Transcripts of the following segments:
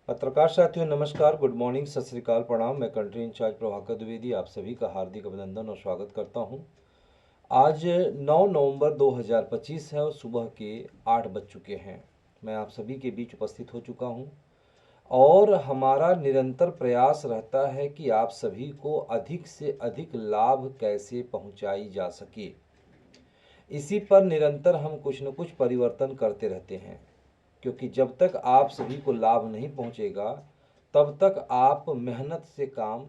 पत्रकार साथियों नमस्कार, गुड मॉर्निंग, सत श्री अकाल, प्रणाम। मैं कंट्री इंचार्ज प्रभाकर द्विवेदी आप सभी का हार्दिक अभिनंदन और स्वागत करता हूं। आज 9 नवंबर 2025 है और सुबह के 8 बज चुके हैं। मैं आप सभी के बीच उपस्थित हो चुका हूं और हमारा निरंतर प्रयास रहता है कि आप सभी को अधिक से अधिक लाभ कैसे पहुंचाई जा सके। इसी पर निरंतर हम कुछ न कुछ परिवर्तन करते रहते हैं, क्योंकि जब तक आप सभी को लाभ नहीं पहुंचेगा तब तक आप मेहनत से काम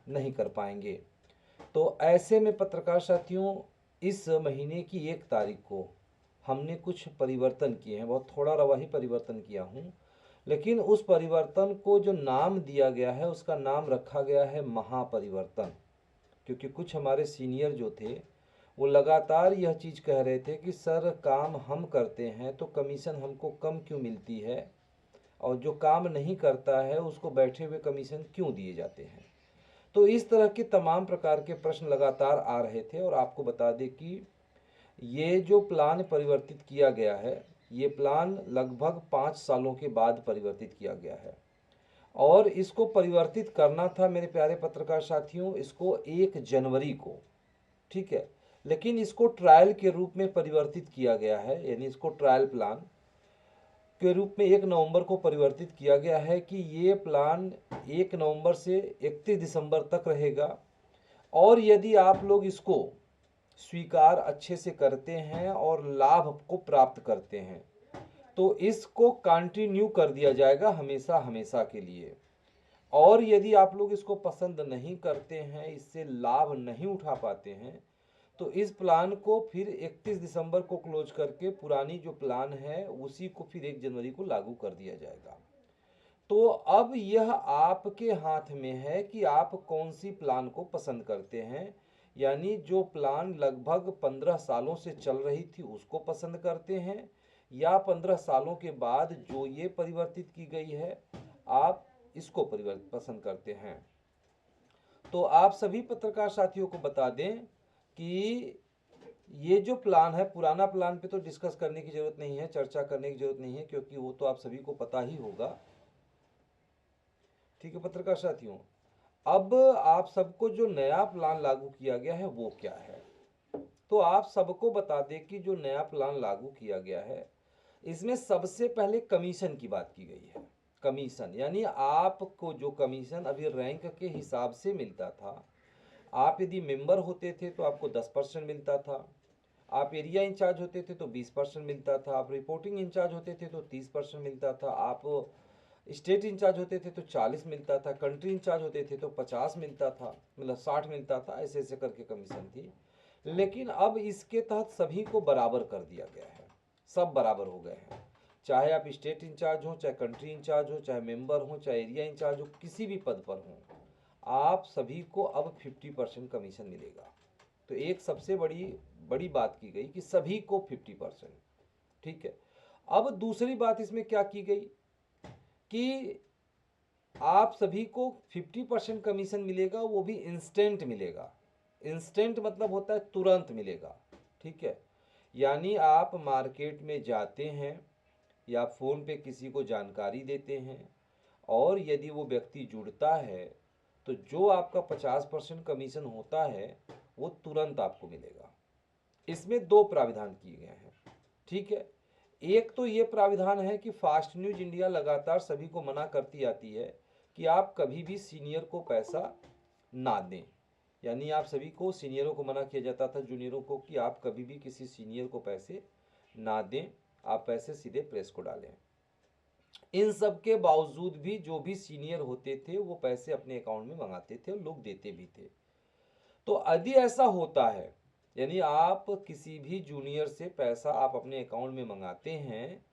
नहीं कर पाएंगे। तो ऐसे में पत्रकार साथियों, इस महीने की 1 तारीख को हमने कुछ परिवर्तन किए हैं। बहुत थोड़ा रवा ही परिवर्तन किया हूँ, लेकिन उस परिवर्तन को जो नाम दिया गया है उसका नाम रखा गया है महापरिवर्तन। क्योंकि कुछ हमारे सीनियर जो थे वो लगातार यह चीज़ कह रहे थे कि सर, काम हम करते हैं तो कमीशन हमको कम क्यों मिलती है, और जो काम नहीं करता है उसको बैठे हुए कमीशन क्यों दिए जाते हैं। तो इस तरह के तमाम प्रकार के प्रश्न लगातार आ रहे थे। और आपको बता दें कि ये जो प्लान परिवर्तित किया गया है, ये प्लान लगभग 5 सालों के बाद परिवर्तित किया गया है। और इसको परिवर्तित करना था मेरे प्यारे पत्रकार साथियों, इसको 1 जनवरी को, ठीक है, लेकिन इसको ट्रायल के रूप में परिवर्तित किया गया है। यानी इसको ट्रायल प्लान के रूप में 1 नवंबर को परिवर्तित किया गया है कि ये प्लान 1 नवंबर से 31 दिसंबर तक रहेगा। और यदि आप लोग इसको स्वीकार अच्छे से करते हैं और लाभ को प्राप्त करते हैं तो इसको कंटिन्यू कर दिया जाएगा हमेशा हमेशा के लिए। और यदि आप लोग इसको पसंद नहीं करते हैं, इससे लाभ नहीं उठा पाते हैं, तो इस प्लान को फिर 31 दिसंबर को क्लोज करके पुरानी जो प्लान है उसी को फिर 1 जनवरी को लागू कर दिया जाएगा। तो अब यह आपके हाथ में है कि आप कौन सी प्लान को पसंद करते हैं। यानी जो प्लान लगभग 15 सालों से चल रही थी उसको पसंद करते हैं, या 15 सालों के बाद जो ये परिवर्तित की गई है आप इसको परिवर्तित पसंद करते हैं। तो आप सभी पत्रकार साथियों को बता दें कि ये जो प्लान है, पुराना प्लान पे तो डिस्कस करने की जरूरत नहीं है, चर्चा करने की जरूरत नहीं है, क्योंकि वो तो आप सभी को पता ही होगा। ठीक है पत्रकार साथियों, अब आप सबको जो नया प्लान लागू किया गया है वो क्या है, तो आप सबको बता दें कि जो नया प्लान लागू किया गया है इसमें सबसे पहले कमीशन की बात की गई है। कमीशन यानी आपको जो कमीशन अभी रैंक के हिसाब से मिलता था, आप यदि मेंबर होते थे तो आपको 10% मिलता था, आप एरिया इंचार्ज होते थे तो 20% मिलता था, आप रिपोर्टिंग इंचार्ज होते थे तो 30% मिलता था, आप स्टेट इंचार्ज होते थे तो 40 मिलता था, कंट्री इंचार्ज होते थे तो 50 मिलता था, मतलब 60 मिलता था, ऐसे ऐसे करके कमीशन थी। लेकिन अब इसके तहत सभी को बराबर कर दिया गया है, सब बराबर हो गए हैं। चाहे आप स्टेट इंचार्ज हो, चाहे कंट्री इंचार्ज हो, चाहे मेंबर हो, चाहे एरिया इंचार्ज हो, किसी भी पद पर हो, आप सभी को अब 50% कमीशन मिलेगा। तो एक सबसे बड़ी बड़ी बात की गई कि सभी को 50%। ठीक है, अब दूसरी बात इसमें क्या की गई कि आप सभी को 50% कमीशन मिलेगा, वो भी इंस्टेंट मिलेगा। इंस्टेंट मतलब होता है तुरंत मिलेगा। ठीक है, यानी आप मार्केट में जाते हैं या फ़ोन पे किसी को जानकारी देते हैं और यदि वो व्यक्ति जुड़ता है तो जो आपका 50% कमीशन होता है वो तुरंत आपको मिलेगा। इसमें दो प्राविधान किए गए हैं। ठीक है, एक तो ये प्राविधान है कि फास्ट न्यूज इंडिया लगातार सभी को मना करती आती है कि आप कभी भी सीनियर को पैसा ना दें। यानी आप सभी को, सीनियरों को मना किया जाता था, जूनियरों को, कि आप कभी भी किसी सीनियर को पैसे ना दें, आप पैसे सीधे प्रेस को डालें। इन सब के बावजूद भी जो भी सीनियर होते थे वो पैसे अपने अकाउंट में मंगाते थे और लोग देते भी थे। तो यदि ऐसा होता है, यानी आप किसी भी जूनियर से पैसा आप अपने अकाउंट में मंगाते हैं,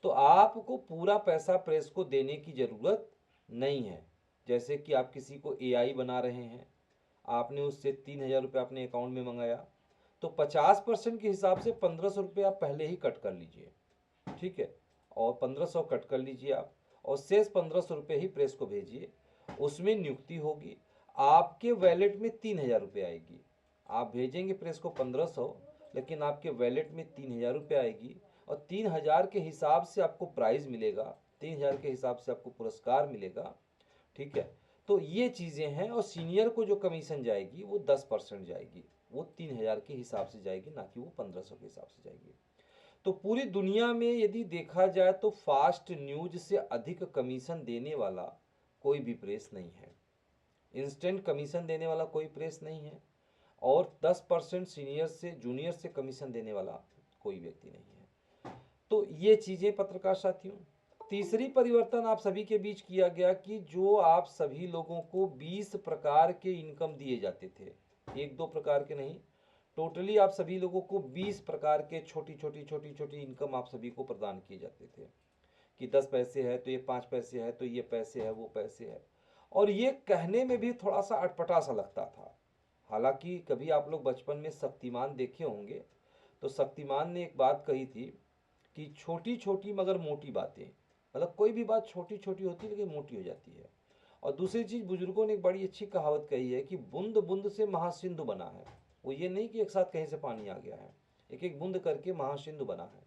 तो आपको पूरा पैसा प्रेस को देने की ज़रूरत नहीं है। जैसे कि आप किसी को एआई बना रहे हैं, आपने उससे 3,000 रुपये अपने अकाउंट में मंगाया, तो 50% के हिसाब से 1,500 रुपये आप पहले ही कट कर लीजिए। ठीक है, और 1,500 कट कर लीजिए आप, और शेष 1,500 रुपये ही प्रेस को भेजिए। उसमें नियुक्ति होगी, आपके वैलेट में 3,000 रुपये आएगी। आप भेजेंगे प्रेस को 1,500, लेकिन आपके वैलेट में 3,000 रुपये आएगी, और 3,000 के हिसाब से आपको प्राइज़ मिलेगा। 3,000 के हिसाब से आपको पुरस्कार मिलेगा, ठीक है। तो ये चीज़ें हैं, और सीनियर को जो कमीशन जाएगी वो 10% जाएगी, वो 3,000 के हिसाब से जाएगी, ना कि वो 1,500 के हिसाब से जाएगी। तो पूरी दुनिया में यदि देखा जाए तो फास्ट न्यूज से अधिक कमीशन देने वाला कोई भी प्रेस नहीं है, इंस्टेंट कमीशन देने वाला कोई प्रेस नहीं है, और 10% सीनियर से जूनियर से कमीशन देने वाला कोई व्यक्ति नहीं है। तो ये चीज़ें पत्रकार साथियों। तीसरी परिवर्तन आप सभी के बीच किया गया कि जो आप सभी लोगों को 20 प्रकार के इनकम दिए जाते थे, 1-2 प्रकार के नहीं, टोटली आप सभी लोगों को 20 प्रकार के छोटी छोटी इनकम आप सभी को प्रदान किए जाते थे कि 10 पैसे है तो ये 5 पैसे है, तो ये पैसे है, वो पैसे है। और ये कहने में भी थोड़ा सा अटपटा सा लगता था। हालांकि कभी आप लोग बचपन में शक्तिमान देखे होंगे, तो शक्तिमान ने एक बात कही थी कि छोटी छोटी मगर मोटी बातें, मतलब कोई भी बात छोटी छोटी होती है लेकिन मोटी हो जाती है। और दूसरी चीज़, बुजुर्गों ने एक बड़ी अच्छी कहावत कही है कि बूंद बूंद से महासिंधु बना है। वो ये नहीं कि एक साथ कहीं से पानी आ गया है, एक एक बूंद करके महासिंधु बना है।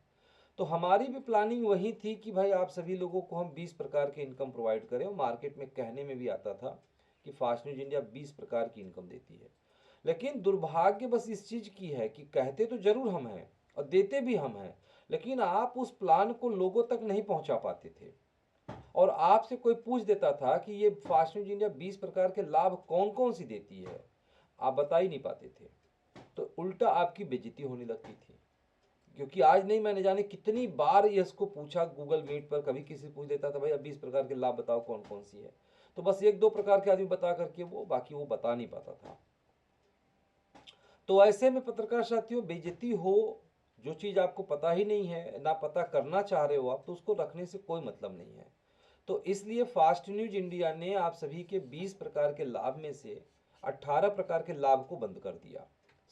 तो हमारी भी प्लानिंग वही थी कि भाई आप सभी लोगों को हम 20 प्रकार के इनकम प्रोवाइड करें, और मार्केट में कहने में भी आता था कि फास्ट न्यूज इंडिया 20 प्रकार की इनकम देती है। लेकिन दुर्भाग्य बस इस चीज़ की है कि कहते तो जरूर हम हैं और देते भी हम हैं, लेकिन आप उस प्लान को लोगों तक नहीं पहुंचा पाते थे। और आपसे कोई पूछ देता था कि ये फास्ट न्यूज इंडिया 20 प्रकार के लाभ कौन कौन सी देती है, आप बता ही नहीं पाते थे। तो उल्टा आपकी बेइज्जती होने लगती थी, क्योंकि आज नहीं मैंने जाने कितनी बार ये इसको पूछा गूगल मीट पर, कभी किसी पूछ देता था भाई अब 20 प्रकार के लाभ बताओ कौन कौन सी है, तो बस 1-2 प्रकार के आदमी बता करके वो बाकी वो बता नहीं पाता था। तो ऐसे में पत्रकार साथियों, बेइज्जती हो, जो चीज़ आपको पता ही नहीं है, ना पता करना चाह रहे हो आप, तो उसको रखने से कोई मतलब नहीं है। तो इसलिए फास्ट न्यूज इंडिया ने आप सभी के 20 प्रकार के लाभ में से 18 प्रकार के लाभ को बंद कर दिया।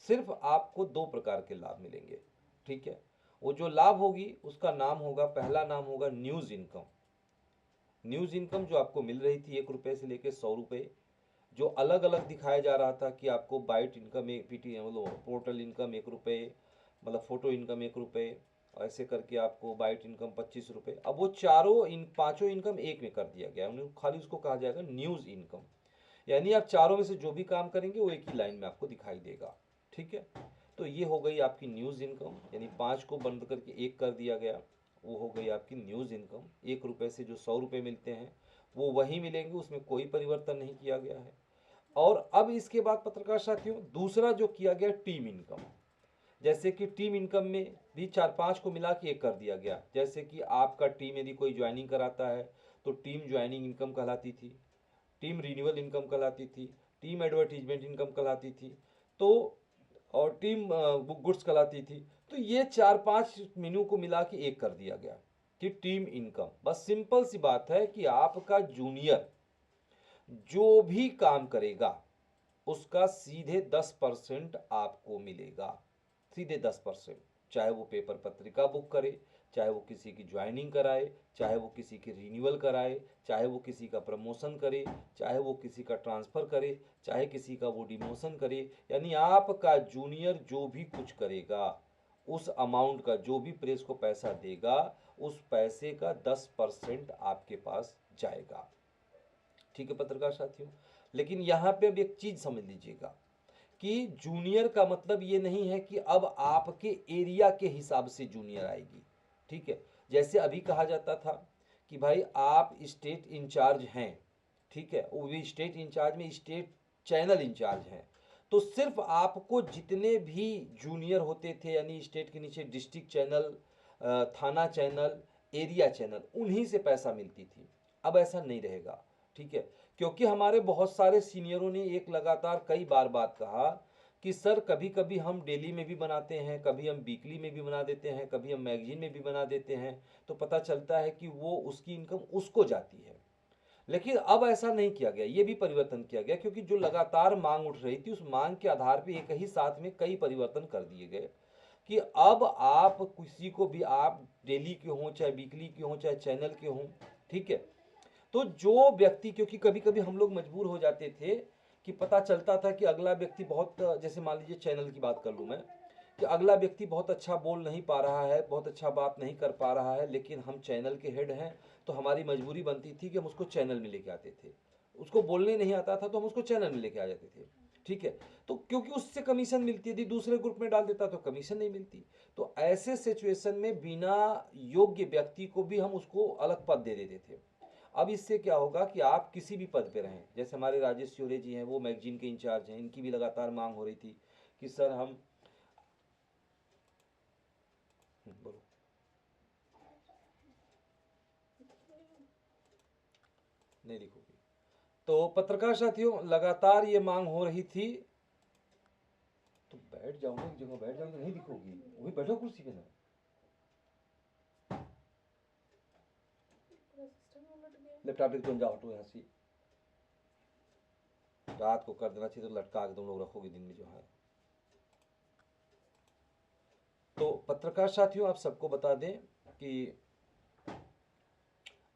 सिर्फ आपको 2 प्रकार के लाभ मिलेंगे, ठीक है। वो जो लाभ होगी उसका नाम होगा, पहला नाम होगा न्यूज़ इनकम। न्यूज़ इनकम जो आपको मिल रही थी 1 रुपये से लेकर 100 रुपये, जो अलग अलग दिखाया जा रहा था कि आपको बाइट इनकम एक पीटी मतलब पोर्टल इनकम 1 रुपये, मतलब फ़ोटो इनकम 1 रुपये, ऐसे करके आपको बाइट इनकम 25 रुपये। अब वो चारों इन पाँचों इनकम एक में कर दिया गया, उन्हें खाली उसको कहा जाएगा न्यूज़ इनकम। यानी आप चारों में से जो भी काम करेंगे वो एक ही लाइन में आपको दिखाई देगा, ठीक है। तो ये हो गई आपकी न्यूज़ इनकम, यानी 5 को बंद करके 1 कर दिया गया, वो हो गई आपकी न्यूज़ इनकम। 1 रुपये से जो 100 रुपये मिलते हैं वो वही मिलेंगे, उसमें कोई परिवर्तन नहीं किया गया है। और अब इसके बाद पत्रकार साथियों, दूसरा जो किया गया टीम इनकम। जैसे कि टीम इनकम में भी 4-5 को मिला के 1 कर दिया गया। जैसे कि आपका टीम यदि कोई ज्वाइनिंग कराता है तो टीम ज्वाइनिंग इनकम कहलाती थी, टीम रिन्यूअल इनकम कहलाती थी, टीम एडवर्टीजमेंट इनकम कहलाती थी, तो और टीम बुक गुड्स कहलाती थी। तो ये 4-5 मीनू को मिला के 1 कर दिया गया कि टीम इनकम। बस सिंपल सी बात है कि आपका जूनियर जो भी काम करेगा उसका सीधे 10% आपको मिलेगा, सीधे 10%। चाहे वो पेपर पत्रिका बुक करे, चाहे वो किसी की ज्वाइनिंग कराए, चाहे वो किसी की रिन्यूअल कराए, चाहे वो किसी का प्रमोशन करे, चाहे वो किसी का ट्रांसफ़र करे, चाहे किसी का वो डिमोशन करे, यानी आपका जूनियर जो भी कुछ करेगा उस अमाउंट का, जो भी प्रेस को पैसा देगा उस पैसे का 10% आपके पास जाएगा, ठीक है पत्रकार साथियों। लेकिन यहाँ पे अब एक चीज़ समझ लीजिएगा कि जूनियर का मतलब ये नहीं है कि अब आपके एरिया के हिसाब से जूनियर आएगी, ठीक है। जैसे अभी कहा जाता था कि भाई आप स्टेट इंचार्ज हैं, ठीक है, वो भी स्टेट इंचार्ज में स्टेट चैनल इंचार्ज हैं, तो सिर्फ आपको जितने भी जूनियर होते थे, यानी स्टेट के नीचे डिस्ट्रिक्ट चैनल, थाना चैनल, एरिया चैनल, उन्हीं से पैसा मिलती थी। अब ऐसा नहीं रहेगा, ठीक है। क्योंकि हमारे बहुत सारे सीनियरों ने एक लगातार कई बार बात कहा कि सर कभी कभी हम डेली में भी बनाते हैं, कभी हम वीकली में भी बना देते हैं, कभी हम मैगजीन में भी बना देते हैं, तो पता चलता है कि वो उसकी इनकम उसको जाती है। लेकिन अब ऐसा नहीं किया गया, ये भी परिवर्तन किया गया, क्योंकि जो लगातार मांग उठ रही थी उस मांग के आधार पर एक ही साथ में कई परिवर्तन कर दिए गए कि अब आप किसी को भी, आप डेली के हों चाहे वीकली के हों चाहे चैनल के हों, ठीक है, तो जो व्यक्ति, क्योंकि कभी कभी हम लोग मजबूर हो जाते थे कि पता चलता था कि अगला व्यक्ति बहुत, जैसे मान लीजिए चैनल की बात कर लूँ मैं, कि अगला व्यक्ति बहुत अच्छा बोल नहीं पा रहा है, बहुत अच्छा बात नहीं कर पा रहा है, लेकिन हम चैनल के हेड हैं तो हमारी मजबूरी बनती थी कि हम उसको चैनल में लेके आते थे। उसको बोलने नहीं आता था तो हम उसको चैनल में लेके आ जाते थे, ठीक है। तो क्योंकि उससे कमीशन मिलती है, यदि दूसरे ग्रुप में डाल देता तो कमीशन नहीं मिलती। तो ऐसे सिचुएशन में बिना योग्य व्यक्ति को भी हम उसको अलग पद दे देते थे। अब इससे क्या होगा कि आप किसी भी पद पे रहें, जैसे हमारे राजेश चौरे जी हैं, वो मैगजीन के इंचार्ज हैं, इनकी भी लगातार मांग हो रही थी कि सर हम बोलो नहीं लिखोगी। तो पत्रकार साथियों लगातार ये मांग हो रही थी। तो बैठ जाओ ना, एक जगह बैठ जाओ, तो नहीं दिखोगी, वही बैठो कुर्सी पे ना। लैपटॉप लेके तुम जाओ, हटो यहाँ से। रात को कर देना चाहिए, तो लटका के तुम लोग रखोगे दिन में जो है। तो पत्रकार साथियों आप सबको बता दें कि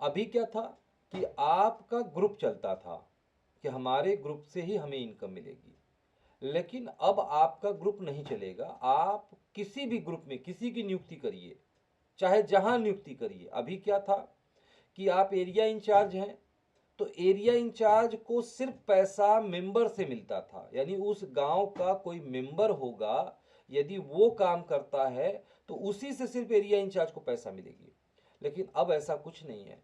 अभी क्या था कि आपका ग्रुप चलता था कि हमारे ग्रुप से ही हमें इनकम मिलेगी, लेकिन अब आपका ग्रुप नहीं चलेगा। आप किसी भी ग्रुप में किसी की नियुक्ति करिए, चाहे जहां नियुक्ति करिए। अभी क्या था कि आप एरिया इंचार्ज हैं तो एरिया इंचार्ज को सिर्फ पैसा मेंबर से मिलता था, यानी उस गांव का कोई मेंबर होगा, यदि वो काम करता है तो उसी से सिर्फ एरिया इंचार्ज को पैसा मिलेगी। लेकिन अब ऐसा कुछ नहीं है।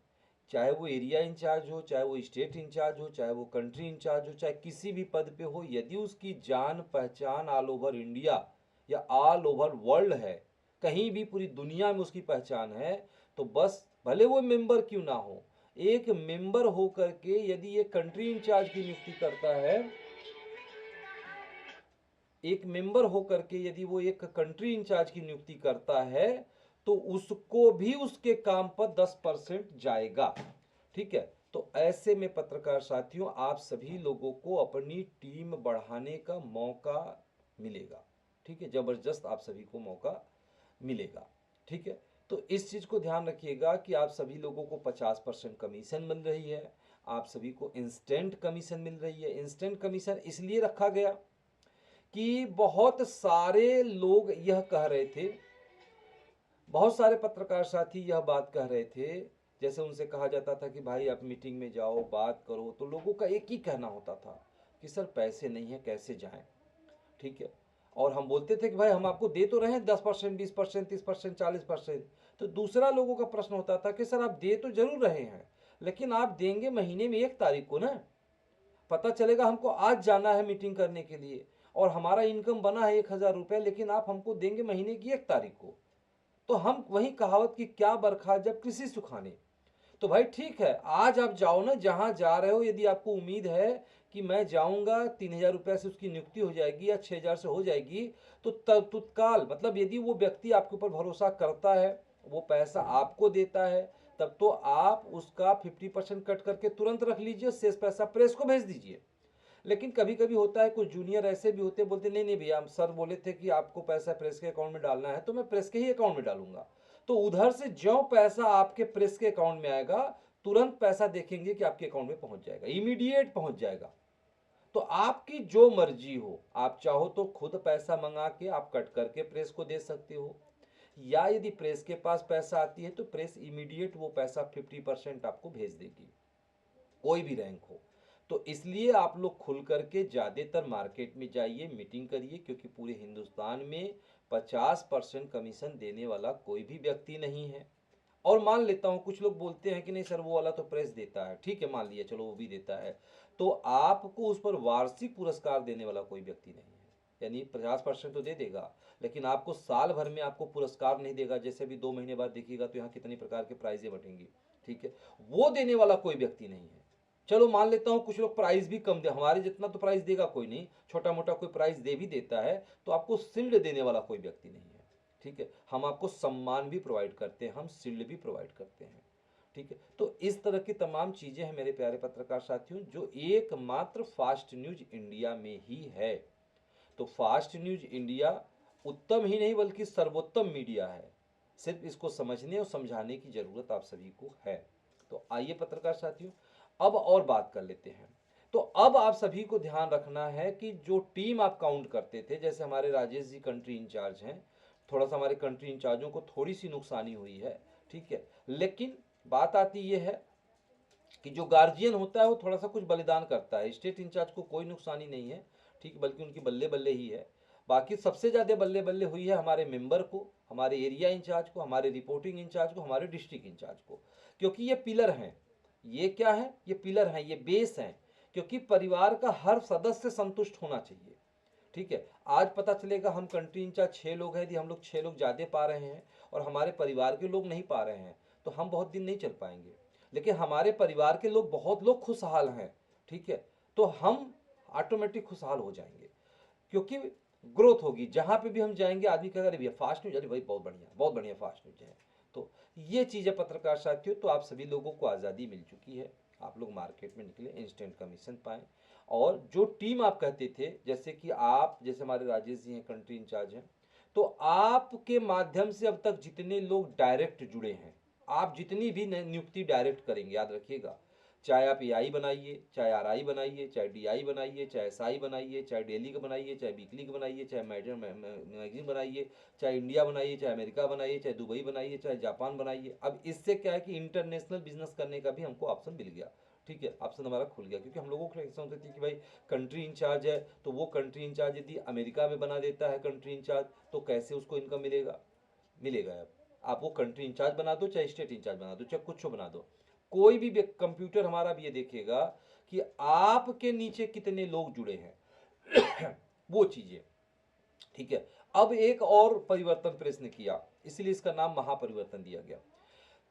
चाहे वो एरिया इंचार्ज हो, चाहे वो स्टेट इंचार्ज हो, चाहे वो कंट्री इंचार्ज हो, चाहे किसी भी पद पे हो, यदि उसकी जान पहचान ऑल ओवर इंडिया या ऑल ओवर वर्ल्ड है, कहीं भी पूरी दुनिया में उसकी पहचान है, तो बस भले वो मेंबर क्यों ना हो, एक मेंबर होकर के यदि ये कंट्री इंचार्ज की नियुक्ति करता है, एक मेंबर होकर के यदि वो एक कंट्री इंचार्ज की नियुक्ति करता है तो उसको भी उसके काम पर 10% जाएगा, ठीक है। तो ऐसे में पत्रकार साथियों आप सभी लोगों को अपनी टीम बढ़ाने का मौका मिलेगा, ठीक है, जबरदस्त आप सभी को मौका मिलेगा, ठीक है। तो इस चीज़ को ध्यान रखिएगा कि आप सभी लोगों को 50% कमीशन मिल रही है, आप सभी को इंस्टेंट कमीशन मिल रही है। इंस्टेंट कमीशन इसलिए रखा गया कि बहुत सारे लोग यह कह रहे थे, बहुत सारे पत्रकार साथी यह बात कह रहे थे, जैसे उनसे कहा जाता था कि भाई आप मीटिंग में जाओ बात करो, तो लोगों का एक ही कहना होता था कि सर पैसे नहीं है कैसे जाएं, ठीक है। और हम बोलते थे कि भाई हम आपको दे तो रहे हैं 10%, 20%, 30%, 40%। तो दूसरा लोगों का प्रश्न होता था कि सर आप दे तो जरूर रहे हैं, लेकिन आप देंगे महीने में 1 तारीख को ना, पता चलेगा हमको आज जाना है मीटिंग करने के लिए और हमारा इनकम बना है 1,000 रुपये, लेकिन आप हमको देंगे महीने की 1 तारीख को। तो हम वही कहावत की क्या बरखा जब कृषि सुखाने। तो भाई ठीक है, आज आप जाओ ना जहां जा रहे हो, यदि आपको उम्मीद है कि मैं जाऊंगा 3,000 रुपये से उसकी नियुक्ति हो जाएगी या 6,000 से हो जाएगी, तो तत्काल मतलब यदि वो व्यक्ति आपके ऊपर भरोसा करता है, वो पैसा आपको देता है, तब तो आप उसका 50% कट करके तुरंत रख लीजिए, शेष पैसा प्रेस को भेज दीजिए। लेकिन कभी कभी होता है कुछ जूनियर ऐसे भी होते, बोलते नहीं नहीं भैया, हम सर बोले थे कि आपको पैसा प्रेस के अकाउंट में डालना है तो मैं प्रेस के ही अकाउंट में डालूंगा। तो उधर से जो पैसा आपके प्रेस के अकाउंट में आएगा, तुरंत पैसा देखेंगे कि आपके अकाउंट में पहुंच जाएगा, इमीडिएट पहुंच जाएगा। तो आपकी जो मर्जी हो, आप चाहो तो खुद पैसा मंगा के आप कट करके प्रेस को दे सकते हो, या यदि प्रेस के पास पैसा आती है तो प्रेस इमीडिएट वो पैसा 50% आपको भेज देगी, कोई भी रैंक हो। तो इसलिए आप लोग खुल करके ज़्यादातर मार्केट में जाइए, मीटिंग करिए, क्योंकि पूरे हिंदुस्तान में 50% कमीशन देने वाला कोई भी व्यक्ति नहीं है। और मान लेता हूं कुछ लोग बोलते हैं कि नहीं सर वो वाला तो प्रेस देता है, ठीक है मान लिया, चलो वो भी देता है, तो आपको उस पर वार्षिक पुरस्कार देने वाला कोई व्यक्ति नहीं है। यानी 50% तो दे देगा, लेकिन आपको साल भर में आपको पुरस्कार नहीं देगा। जैसे भी 2 महीने बाद देखिएगा तो यहाँ कितनी प्रकार के प्राइजें बटेंगी, ठीक है, वो देने वाला कोई व्यक्ति नहीं है। चलो मान लेता हूँ कुछ लोग प्राइस भी कम दे, हमारे जितना तो प्राइस देगा कोई नहीं, छोटा मोटा कोई प्राइस दे भी देता है, तो आपको शील्ड देने वाला कोई व्यक्ति नहीं है, ठीक है। हम आपको सम्मान भी प्रोवाइड करते हैं, हम शील्ड भी प्रोवाइड करते हैं, ठीक है। तो इस तरह की तमाम चीज़ें हैं मेरे प्यारे पत्रकार साथियों, जो एकमात्र फास्ट न्यूज इंडिया में ही है। तो फास्ट न्यूज इंडिया उत्तम ही नहीं बल्कि सर्वोत्तम मीडिया है, सिर्फ इसको समझने और समझाने की ज़रूरत आप सभी को है। तो आइए पत्रकार साथियों अब और बात कर लेते हैं। तो अब आप सभी को ध्यान रखना है कि जो टीम आप काउंट करते थे, जैसे हमारे राजेश जी कंट्री इंचार्ज हैं, थोड़ा सा हमारे कंट्री इंचार्जों को थोड़ी सी नुकसानी हुई है, ठीक है, लेकिन बात आती ये है कि जो गार्जियन होता है वो थोड़ा सा कुछ बलिदान करता है। स्टेट इंचार्ज को कोई नुकसानी नहीं है, ठीक, बल्कि उनकी बल्ले बल्ले ही है। बाकी सबसे ज़्यादा बल्ले बल्ले हुई है हमारे मेंबर को, हमारे एरिया इंचार्ज को, हमारे रिपोर्टिंग इंचार्ज को, हमारे डिस्ट्रिक्ट इंचार्ज को, क्योंकि ये पिलर हैं। ये क्या है? ये पिलर हैं, ये बेस हैं, क्योंकि परिवार का हर सदस्य संतुष्ट होना चाहिए, ठीक है। आज पता चलेगा हम कंट्री इंचार्ज 6 लोग हैं, यदि हम लोग 6 लोग ज़्यादा पा रहे हैं और हमारे परिवार के लोग नहीं पा रहे हैं तो हम बहुत दिन नहीं चल पाएंगे। लेकिन हमारे परिवार के लोग, बहुत लोग खुशहाल हैं, ठीक है, तो हम ऑटोमेटिक खुशहाल हो जाएंगे, क्योंकि ग्रोथ होगी। जहाँ पे भी हम जाएंगे आदमी कहेगा अरे भैया फास्ट न्यूज, अरे भाई बहुत बढ़िया फास्ट न्यूज है। तो ये चीज़ है पत्रकार साथियों। तो आप सभी लोगों को आज़ादी मिल चुकी है, आप लोग मार्केट में निकले, इंस्टेंट कमीशन पाएँ। और जो टीम आप कहते थे, जैसे कि आप, जैसे हमारे राजेश जी हैं कंट्री इंचार्ज हैं, तो आपके माध्यम से अब तक जितने लोग डायरेक्ट जुड़े हैं, आप जितनी भी नियुक्ति डायरेक्ट करेंगे, याद रखिएगा, चाहे आप एआई बनाइए, चाहे आरआई बनाइए, चाहे डीआई बनाइए, चाहे एसआई बनाइए, चाहे डेली का बनाइए, चाहे वीकली का बनाइए, चाहे मैगजीन बनाइए, चाहे इंडिया बनाइए, चाहे अमेरिका बनाइए, चाहे दुबई बनाइए, चाहे जापान बनाइए। अब इससे क्या है कि इंटरनेशनल बिजनेस करने का भी हमको ऑप्शन मिल गया, ठीक है, ऑप्शन हमारा खुल गया। क्योंकि हम लोगों को ऐसा होती थी कि भाई कंट्री इंचार्ज है तो वो कंट्री इंचार्ज यदि अमेरिका में बना देता है कंट्री इंचार्ज, तो कैसे उसको इनकम मिलेगा? मिलेगा। अब आप वो कंट्री इंचार्ज बना दो, चाहे स्टेट इंचार्ज बना दो, चाहे कुछ बना दो, कोई भी कंप्यूटर हमारा भी ये देखेगा कि आपके नीचे कितने लोग जुड़े हैं वो चीजें, ठीक है। अब एक और परिवर्तन प्रेस ने किया, इसलिए इसका नाम महापरिवर्तन दिया गया,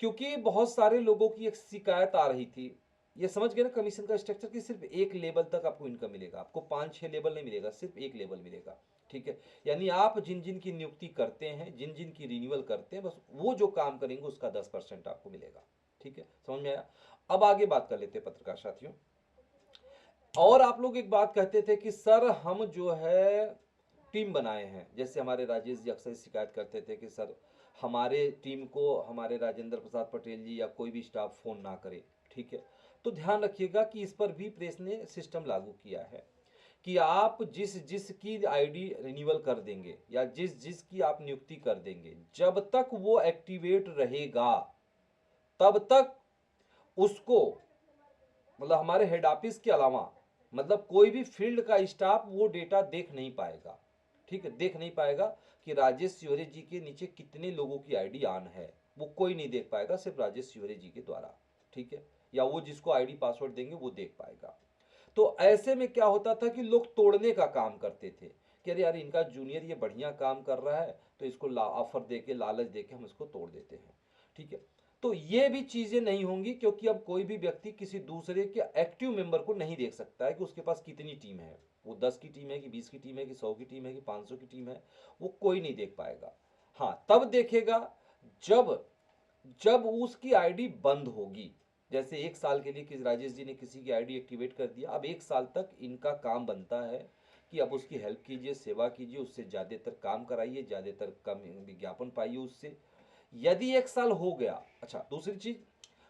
क्योंकि बहुत सारे लोगों की एक शिकायत आ रही थी। ये समझ गए ना कमीशन का स्ट्रक्चर, कि सिर्फ एक लेवल तक आपको इनकम मिलेगा, आपको 5-6 लेवल नहीं मिलेगा, सिर्फ एक लेवल मिलेगा, ठीक है। यानी आप जिन जिन की नियुक्ति करते हैं, जिन जिन की रिन्यूअल करते हैं, बस वो जो काम करेंगे उसका 10% आपको मिलेगा, ठीक है, समझ में आया? अब आगे बात कर लेते हैं पत्रकार साथियों। और आप लोग एक बात कहते थे कि सर हम जो है टीम बनाए हैं, जैसे हमारे राजेश जी अक्सर शिकायत करते थे कि सर हमारे टीम को हमारे राजेंद्र प्रसाद पटेल जी या कोई भी स्टाफ फ़ोन ना करे, ठीक है। तो ध्यान रखिएगा कि इस पर भी प्रेस ने सिस्टम लागू किया है कि आप जिस जिस की आईडी रिन्यूअल कर देंगे या जिस जिस की आप नियुक्ति कर देंगे, जब तक वो एक्टिवेट रहेगा तब तक उसको, मतलब हमारे हेड ऑफिस के अलावा, मतलब कोई भी फील्ड का स्टाफ वो डेटा देख नहीं पाएगा, ठीक है, देख नहीं पाएगा कि राजेश शिवरे जी के नीचे कितने लोगों की आईडी ऑन है, वो कोई नहीं देख पाएगा, सिर्फ राजेश शिवरे जी के द्वारा, ठीक है, या वो जिसको आईडी पासवर्ड देंगे वो देख पाएगा। तो ऐसे में क्या होता था कि लोग तोड़ने का काम करते थे कि अरे यार इनका जूनियर ये बढ़िया काम कर रहा है तो इसको ऑफर दे के, लालच दे के हम इसको तोड़ देते हैं, ठीक है। तो ये भी चीजें नहीं होंगी, क्योंकि अब कोई भी व्यक्ति किसी दूसरे के एक्टिव मेंबर को नहीं देख सकता है कि उसके पास कितनी टीम है, वो 10 की टीम है कि 20 की टीम है कि 100 की टीम है कि 500 की टीम है, वो कोई नहीं देख पाएगा। हाँ, तब देखेगा जब जब उसकी आईडी बंद होगी। जैसे 1 साल के लिए किस राजेश जी ने किसी की आईडी एक्टिवेट कर दिया, अब 1 साल तक इनका काम बनता है कि अब उसकी हेल्प कीजिए, सेवा कीजिए, उससे ज़्यादातर काम कराइए, ज़्यादातर कम विज्ञापन पाइए उससे। यदि 1 साल हो गया, अच्छा दूसरी चीज,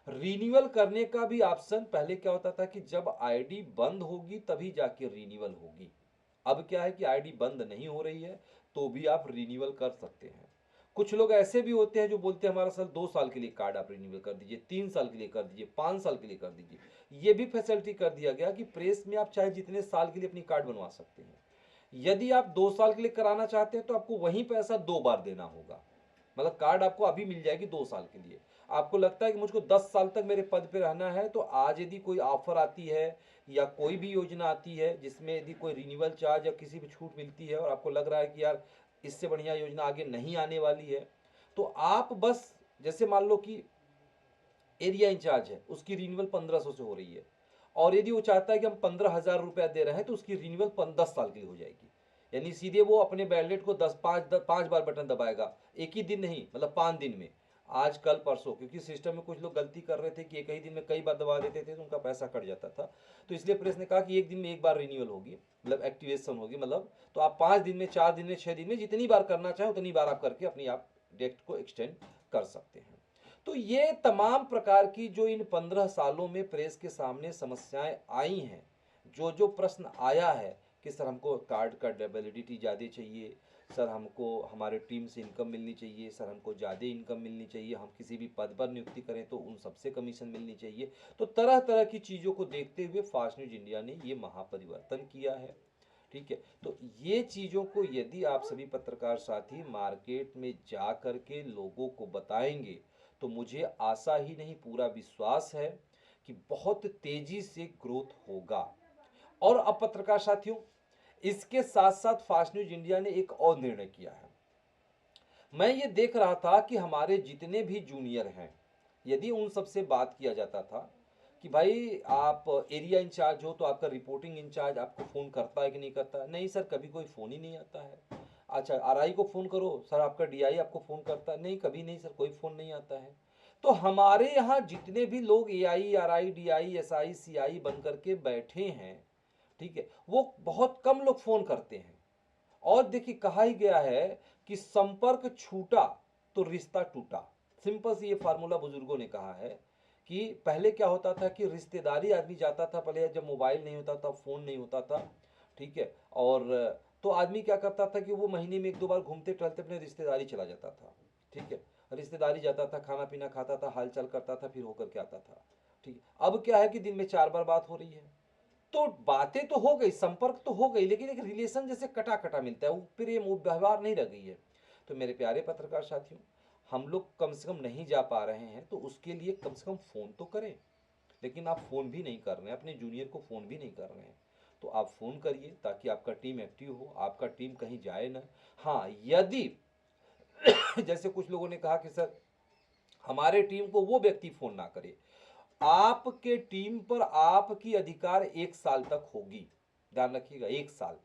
रिन्यूअल करने का भी ऑप्शन पहले क्या होता था कि जब आईडी बंद होगी तभी जाके रिन्यूअल होगी। अब क्या है कि आईडी बंद नहीं हो रही है तो भी आप रिन्यूअल कर सकते हैं। कुछ लोग ऐसे भी होते हैं जो बोलते हैं हमारा सर 2 साल के लिए कार्ड आप रिन्यूअल कर दीजिए, 3 साल के लिए कर दीजिए, 5 साल के लिए कर दीजिए। ये भी फैसिलिटी कर दिया गया कि प्रेस में आप चाहे जितने साल के लिए अपनी कार्ड बनवा सकते हैं। यदि आप 2 साल के लिए कराना चाहते हैं तो आपको वही पैसा 2 बार देना होगा, मतलब कार्ड आपको अभी मिल जाएगी 2 साल के लिए। आपको लगता है कि मुझको 10 साल तक मेरे पद पे रहना है, तो आज यदि कोई ऑफर आती है या कोई भी योजना आती है जिसमें यदि कोई रिन्यूअल चार्ज या किसी भी छूट मिलती है और आपको लग रहा है कि यार इससे बढ़िया योजना आगे नहीं आने वाली है, तो आप बस, जैसे मान लो कि एरिया इंचार्ज है, उसकी रिन्यूअल 1500 से हो रही है, और यदि वो चाहता है कि हम 15,000 रुपया दे रहे हैं तो उसकी रिन्यूअल 10 साल के लिए हो जाएगी। यानी सीधे वो अपने बैलेट को 5 बार बटन दबाएगा, एक ही दिन नहीं, मतलब 5 दिन में, आज कल परसों, क्योंकि सिस्टम में कुछ लोग गलती कर रहे थे कि एक ही दिन में कई बार दबा देते थे तो उनका पैसा कट जाता था। तो इसलिए प्रेस ने कहा कि एक दिन में एक बार रिन्यूअल होगी, मतलब एक्टिवेशन होगी, मतलब तो आप 5 दिन में, 4 दिन में, 6 दिन में, जितनी बार करना चाहें उतनी बार आप करके अपनी आप डेट को एक्सटेंड कर सकते हैं। तो ये तमाम प्रकार की जो इन 15 सालों में प्रेस के सामने समस्याएं आई हैं, जो जो प्रश्न आया है कि सर हमको कार्ड का वैलिडिटी ज़्यादा चाहिए, सर हमको हमारे टीम से इनकम मिलनी चाहिए, सर हमको ज़्यादा इनकम मिलनी चाहिए, हम किसी भी पद पर नियुक्ति करें तो उन सबसे कमीशन मिलनी चाहिए। तो तरह तरह की चीज़ों को देखते हुए फास्ट न्यूज़ इंडिया ने ये महापरिवर्तन किया है। ठीक है, तो ये चीज़ों को यदि आप सभी पत्रकार साथी मार्केट में जा कर के लोगों को बताएंगे तो मुझे आशा ही नहीं पूरा विश्वास है कि बहुत तेजी से ग्रोथ होगा। और अब पत्रकार साथियों, इसके साथ साथ फास्ट न्यूज इंडिया ने एक और निर्णय किया है। मैं ये देख रहा था कि हमारे जितने भी जूनियर हैं, यदि उन सबसे बात किया जाता था कि भाई आप एरिया इंचार्ज हो तो आपका रिपोर्टिंग इंचार्ज आपको फ़ोन करता है कि नहीं करता है, नहीं सर कभी कोई फ़ोन ही नहीं आता है। अच्छा आरआई को फ़ोन करो, सर आपका डीआई आपको फ़ोन करता है, नहीं कभी नहीं सर कोई फ़ोन नहीं आता है। तो हमारे यहाँ जितने भी लोग AI RI DI SI CI बन करके बैठे हैं, ठीक है, वो बहुत कम लोग फ़ोन करते हैं। और देखिए कहा ही गया है कि संपर्क छूटा तो रिश्ता टूटा। सिंपल से ये फार्मूला बुजुर्गों ने कहा है कि पहले क्या होता था कि रिश्तेदारी आदमी जाता था, पहले जब मोबाइल नहीं होता था, फोन नहीं होता था, ठीक है, और तो आदमी क्या करता था कि वो महीने में एक दो बार घूमते टहलते अपने रिश्तेदारी चला जाता था। ठीक है, रिश्तेदारी जाता था, खाना पीना खाता था, हालचाल करता था, फिर होकर के आता था। ठीक है, अब क्या है कि दिन में 4 बार बात हो रही है। तो बातें तो हो गई, संपर्क तो हो गई, लेकिन एक रिलेशन जैसे कटा कटा मिलता है, वो प्रेम वो व्यवहार नहीं रह गई है। तो मेरे प्यारे पत्रकार साथियों, हम लोग कम से कम नहीं जा पा रहे हैं तो उसके लिए कम से कम फ़ोन तो करें। लेकिन आप फ़ोन भी नहीं कर रहे हैं, अपने जूनियर को फ़ोन भी नहीं कर रहे हैं, तो आप फ़ोन करिए ताकि आपका टीम एक्टिव हो, आपका टीम कहीं जाए ना। हाँ, यदि जैसे कुछ लोगों ने कहा कि सर हमारे टीम को वो व्यक्ति फ़ोन ना करे, आपके टीम पर आपकी अधिकार 1 साल तक होगी। ध्यान रखिएगा, 1 साल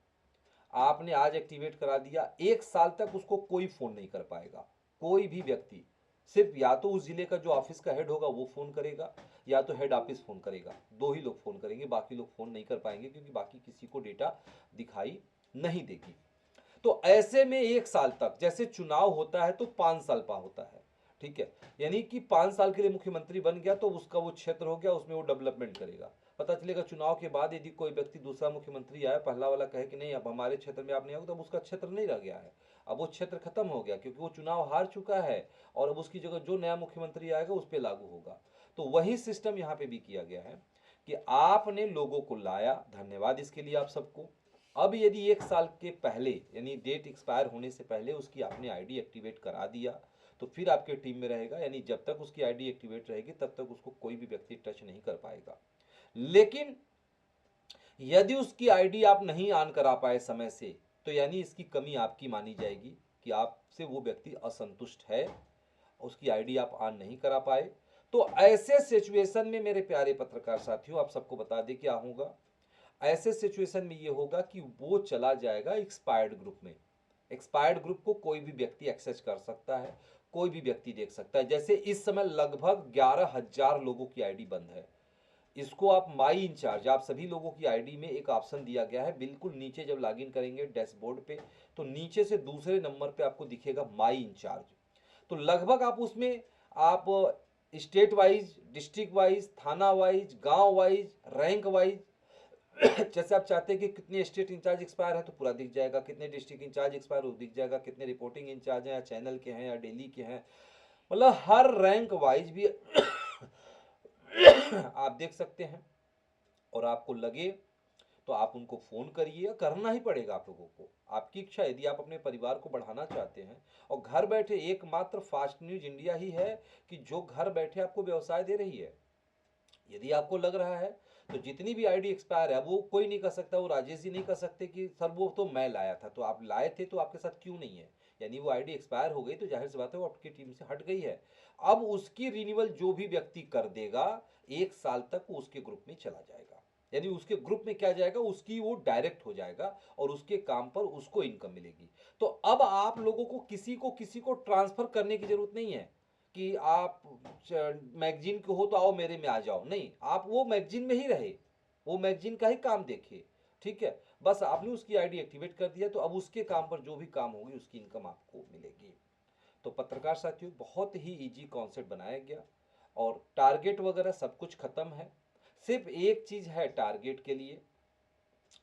आपने आज एक्टिवेट करा दिया, 1 साल तक उसको कोई फोन नहीं कर पाएगा, कोई भी व्यक्ति। सिर्फ या तो उस जिले का जो ऑफिस का हेड होगा वो फोन करेगा, या तो हेड ऑफिस फोन करेगा, दो ही लोग फोन करेंगे, बाकी लोग फोन नहीं कर पाएंगे क्योंकि बाकी किसी को डेटा दिखाई नहीं देगी। तो ऐसे में 1 साल तक, जैसे चुनाव होता है तो 5 साल का होता है, ठीक है, यानी कि 5 साल के लिए मुख्यमंत्री बन गया तो उसका वो क्षेत्र हो गया, उसमें वो डेवलपमेंट करेगा। पता चलेगा चुनाव के बाद यदि कोई व्यक्ति दूसरा मुख्यमंत्री आया, पहला वाला कहे कि नहीं अब हमारे क्षेत्र में आप नहीं आओगे, तो अब उसका क्षेत्र नहीं रह गया है, अब वो क्षेत्र खत्म हो गया क्योंकि वो चुनाव हार चुका है, और अब उसकी जगह जो नया मुख्यमंत्री आएगा उस पर लागू होगा। तो वही सिस्टम यहाँ पे भी किया गया है कि आपने लोगों को लाया, धन्यवाद इसके लिए आप सबको। अब यदि 1 साल के पहले यानी डेट एक्सपायर होने से पहले उसकी आपने आईडी एक्टिवेट करा दिया तो फिर आपके टीम में रहेगा, यानी जब तक उसकी आईडी एक्टिवेट रहेगी तब तक उसको कोई भी व्यक्ति टच नहीं कर पाएगा। लेकिन यदि उसकी आईडी आप नहीं ऑन करा पाए समय से, तो यानी इसकी कमी आपकी मानी जाएगी कि आपसे वो व्यक्ति असंतुष्ट है, उसकी आईडी आप ऑन नहीं करा पाए। तो ऐसे सिचुएशन में मेरे प्यारे पत्रकार साथियों, आप सबको बता दें क्या होगा। ऐसे सिचुएशन में ये होगा कि वो चला जाएगा एक्सपायर्ड ग्रुप में। एक्सपायर्ड ग्रुप को कोई भी व्यक्ति एक्सेस कर सकता है, कोई भी व्यक्ति देख सकता है। जैसे इस समय लगभग 11,000 लोगों की आईडी बंद है। इसको आप माई इंचार्ज, आप सभी लोगों की आईडी में एक ऑप्शन दिया गया है, बिल्कुल नीचे जब लॉगिन करेंगे डैशबोर्ड पे तो नीचे से दूसरे नंबर पे आपको दिखेगा माई इंचार्ज। तो लगभग आप उसमें आप स्टेट वाइज, डिस्ट्रिक्ट वाइज, थाना वाइज, गांव वाइज, रैंक वाइज, जैसे आप चाहते हैं कि कितने स्टेट इंचार्ज एक्सपायर है तो पूरा दिख जाएगा, कितने डिस्ट्रिक्ट इंचार्ज एक्सपायर हो दिख जाएगा, कितने रिपोर्टिंग इंचार्ज हैं या चैनल के हैं या डेली के हैं, मतलब हर रैंक वाइज भी आप देख सकते हैं। और आपको लगे तो आप उनको फ़ोन करिए, करना ही पड़ेगा आप लोगों को, आपकी इच्छा, यदि आप अपने परिवार को बढ़ाना चाहते हैं। और घर बैठे एकमात्र फास्ट न्यूज इंडिया ही है कि जो घर बैठे आपको व्यवसाय दे रही है। यदि आपको लग रहा है तो जितनी भी आईडी एक्सपायर है वो कोई नहीं कर सकता, वो राजेश जी नहीं कर सकते कि सर वो तो मैं लाया था, तो आप लाए थे तो आपके साथ क्यों नहीं है, यानी वो आईडी एक्सपायर हो गई तो जाहिर सी बात है वो आपकी टीम से हट गई है। अब उसकी रिन्यूअल जो भी व्यक्ति कर देगा 1 साल तक वो उसके ग्रुप में चला जाएगा, यानी उसके ग्रुप में क्या जाएगा, उसकी वो डायरेक्ट हो जाएगा और उसके काम पर उसको इनकम मिलेगी। तो अब आप लोगों को किसी को ट्रांसफर करने की जरूरत नहीं है कि आप मैगजीन के हो तो आओ मेरे में आ जाओ, नहीं, आप वो मैगजीन में ही रहे, वो मैगजीन का ही काम देखे, ठीक है, बस आपने उसकी आईडी एक्टिवेट कर दिया तो अब उसके काम पर जो भी काम होगी उसकी इनकम आपको मिलेगी। तो पत्रकार साथियों बहुत ही इजी कॉन्सेप्ट बनाया गया और टारगेट वगैरह सब कुछ खत्म है, सिर्फ एक चीज है टारगेट के लिए,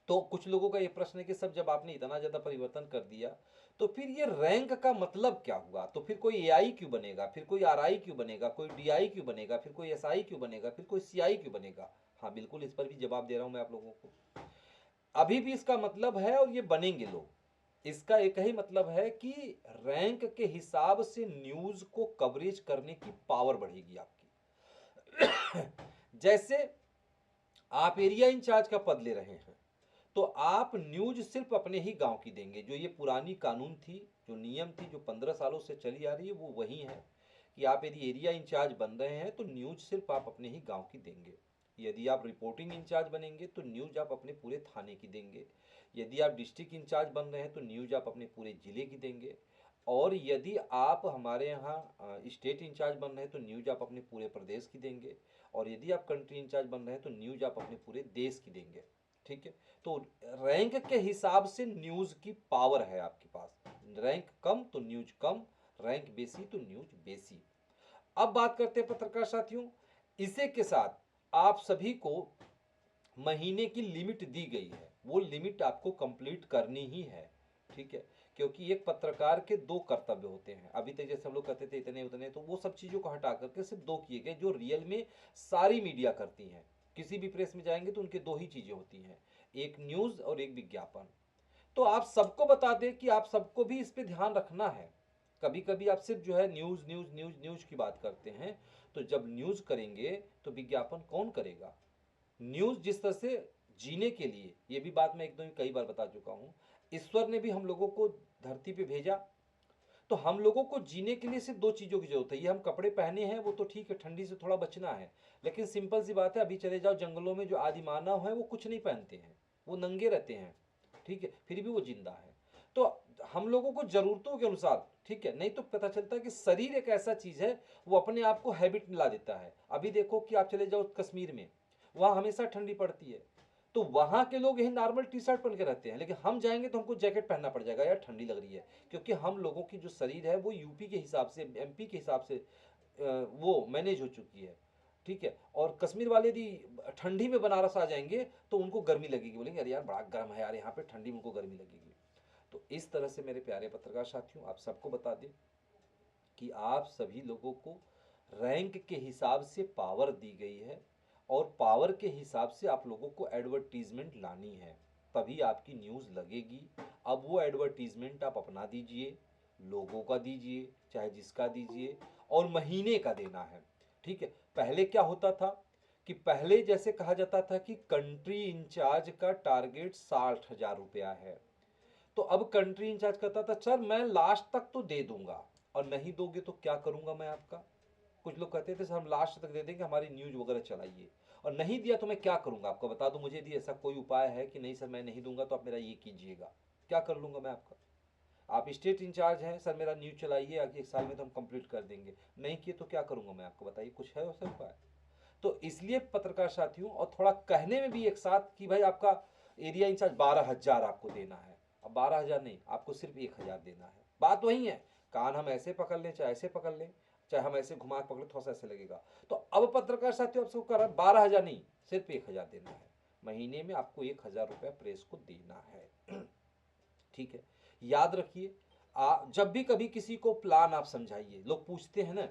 तो कुछ लोगों का ये प्रश्न है कि सब जब आपने इतना ज़्यादा परिवर्तन कर दिया तो फिर ये रैंक का मतलब क्या हुआ, तो फिर कोई एआई क्यों बनेगा, फिर कोई आरआई क्यों बनेगा, कोई डीआई क्यों बनेगा, फिर कोई एसआई क्यों बनेगा, फिर कोई सीआई क्यों बनेगा। हाँ बिल्कुल, इस पर भी जवाब दे रहा हूँ मैं आप लोगों को। अभी भी इसका मतलब है और ये बनेंगे लोग। इसका एक ही मतलब है कि रैंक के हिसाब से न्यूज़ को कवरेज करने की पावर बढ़ेगी आपकी। जैसे आप एरिया इंचार्ज का पद ले रहे हैं तो आप न्यूज सिर्फ अपने ही गांव की देंगे। जो ये पुरानी कानून थी, जो नियम थी, जो 15 सालों से चली आ रही है, वो वही है कि आप यदि एरिया इंचार्ज बन रहे हैं तो न्यूज सिर्फ आप अपने ही गांव की देंगे। यदि आप रिपोर्टिंग इंचार्ज बनेंगे तो न्यूज आप अपने पूरे थाने की देंगे। यदि आप डिस्ट्रिक्ट इंचार्ज बन रहे हैं तो न्यूज आप अपने पूरे जिले की देंगे। और यदि आप हमारे यहाँ स्टेट इंचार्ज बन रहे हैं तो न्यूज आप अपने पूरे प्रदेश की देंगे। और यदि आप कंट्री इंचार्ज बन रहे हैं तो न्यूज आप अपने पूरे देश की देंगे। ठीक है, तो रैंक के हिसाब से न्यूज की पावर है आपके पास। रैंक कम तो न्यूज कम, रैंक बेसी तो न्यूज बेसी। अब बात करते हैं पत्रकार साथियों, इसे के साथ आप सभी को महीने की लिमिट दी गई है, वो लिमिट आपको कंप्लीट करनी ही है। ठीक है, क्योंकि एक पत्रकार के दो कर्तव्य होते हैं। अभी तक जैसे हम लोग कहते थे इतने उतने, तो वो सब चीज़ों को हटा करके सिर्फ दो किए गए जो रियल में सारी मीडिया करती हैं। किसी भी प्रेस में जाएंगे तो उनके दो ही चीज़ें होती हैं, एक न्यूज़ और एक विज्ञापन। तो आप सबको बता दें कि आप सबको भी इस पे ध्यान रखना है। कभी कभी आप सिर्फ जो है न्यूज़ न्यूज़ न्यूज़ न्यूज़ की बात करते हैं, तो जब न्यूज़ करेंगे तो विज्ञापन कौन करेगा। न्यूज़ जिस तरह से जीने के लिए, ये भी बात मैं एकदम कई बार बता चुका हूँ, ईश्वर ने भी हम लोगों को धरती पे भेजा, तो हम लोगों को जीने के लिए सिर्फ दो चीज़ों की जरूरत है। ये हम कपड़े पहने हैं वो तो ठीक है, ठंडी से थोड़ा बचना है, लेकिन सिंपल सी बात है, अभी चले जाओ जंगलों में, जो आदि मानव है वो कुछ नहीं पहनते हैं, वो नंगे रहते हैं। ठीक है, फिर भी वो जिंदा है। तो हम लोगों को जरूरतों के अनुसार, ठीक है, नहीं तो पता चलता है कि शरीर एक ऐसा चीज़ है, वो अपने आप को हैबिट में ला देता है। अभी देखो कि आप चले जाओ कश्मीर में, वहाँ हमेशा ठंडी पड़ती है, तो वहाँ के लोग यही नॉर्मल टी शर्ट पहन के रहते हैं, लेकिन हम जाएंगे तो हमको जैकेट पहनना पड़ जाएगा, यार ठंडी लग रही है। क्योंकि हम लोगों की जो शरीर है वो यूपी के हिसाब से, एमपी के हिसाब से वो मैनेज हो चुकी है। ठीक है, और कश्मीर वाले यदि ठंडी में बनारस आ जाएंगे तो उनको गर्मी लगेगी, बोलेंगे अरे यार बड़ा गर्म है यार यहाँ पे, ठंडी में उनको गर्मी लगेगी। तो इस तरह से मेरे प्यारे पत्रकार साथियों, आप सबको बता दें कि आप सभी लोगों को रैंक के हिसाब से पावर दी गई है, और पावर के हिसाब से आप लोगों को एडवर्टीजमेंट लानी है, तभी आपकी न्यूज़ लगेगी। अब वो एडवर्टीजमेंट आप अपना दीजिए, लोगों का दीजिए, चाहे जिसका दीजिए, और महीने का देना है। ठीक है, पहले क्या होता था कि पहले जैसे कहा जाता था कि कंट्री इंचार्ज का टारगेट 60,000 रुपया है, तो अब कंट्री इंचार्ज कहता था सर मैं लास्ट तक तो दे दूंगा, और नहीं दोगे तो क्या करूंगा मैं आपका। कुछ लोग कहते थे सर हम लास्ट तक दे देंगे, हमारी न्यूज वगैरह चलाइए, और नहीं दिया तो मैं क्या करूंगा आपको बता दूं, मुझे यदि ऐसा कोई उपाय है कि नहीं सर मैं नहीं दूंगा तो आप मेरा ये कीजिएगा, क्या कर लूंगा मैं आपका। आप स्टेट इंचार्ज हैं, सर मेरा न्यूज चलाइए, आगे 1 साल में तो हम कंप्लीट कर देंगे, नहीं किए तो क्या करूंगा मैं आपको, बताइए कुछ है वैसा उपाय। तो इसलिए पत्रकार साथियों, और थोड़ा कहने में भी एक साथ कि भाई आपका एरिया इंचार्ज 12,000 आपको देना है, अब 12,000 नहीं, आपको सिर्फ 1,000 देना है। बात वही है, कान हम ऐसे पकड़ लें चाहे ऐसे पकड़ लें, चाहे हम ऐसे घुमा के पकड़े, थोड़ा सा ऐसे लगेगा। तो अब पत्रकार साथियों आपको कर रहा है 12,000 नहीं, सिर्फ 1,000 देना है। महीने में आपको 1,000 रुपया प्रेस को देना है। ठीक है, याद रखिए, जब भी कभी किसी को प्लान आप समझाइए, लोग पूछते हैं ना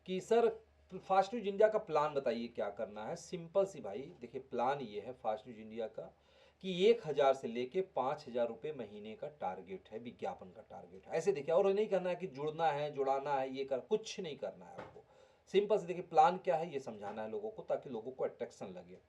कि सर फास्ट न्यूज इंडिया का प्लान बताइए क्या करना है। सिंपल सी भाई देखिए, प्लान ये है फास्ट न्यूज इंडिया का कि 1,000 से लेके 5,000 रुपये महीने का टारगेट है, विज्ञापन का टारगेट है। ऐसे देखिए, और नहीं करना है कि जुड़ना है जुड़ाना है, ये कर कुछ नहीं करना है आपको। सिंपल से देखिए प्लान क्या है, ये समझाना है लोगों को, ताकि लोगों को अट्रैक्शन लगे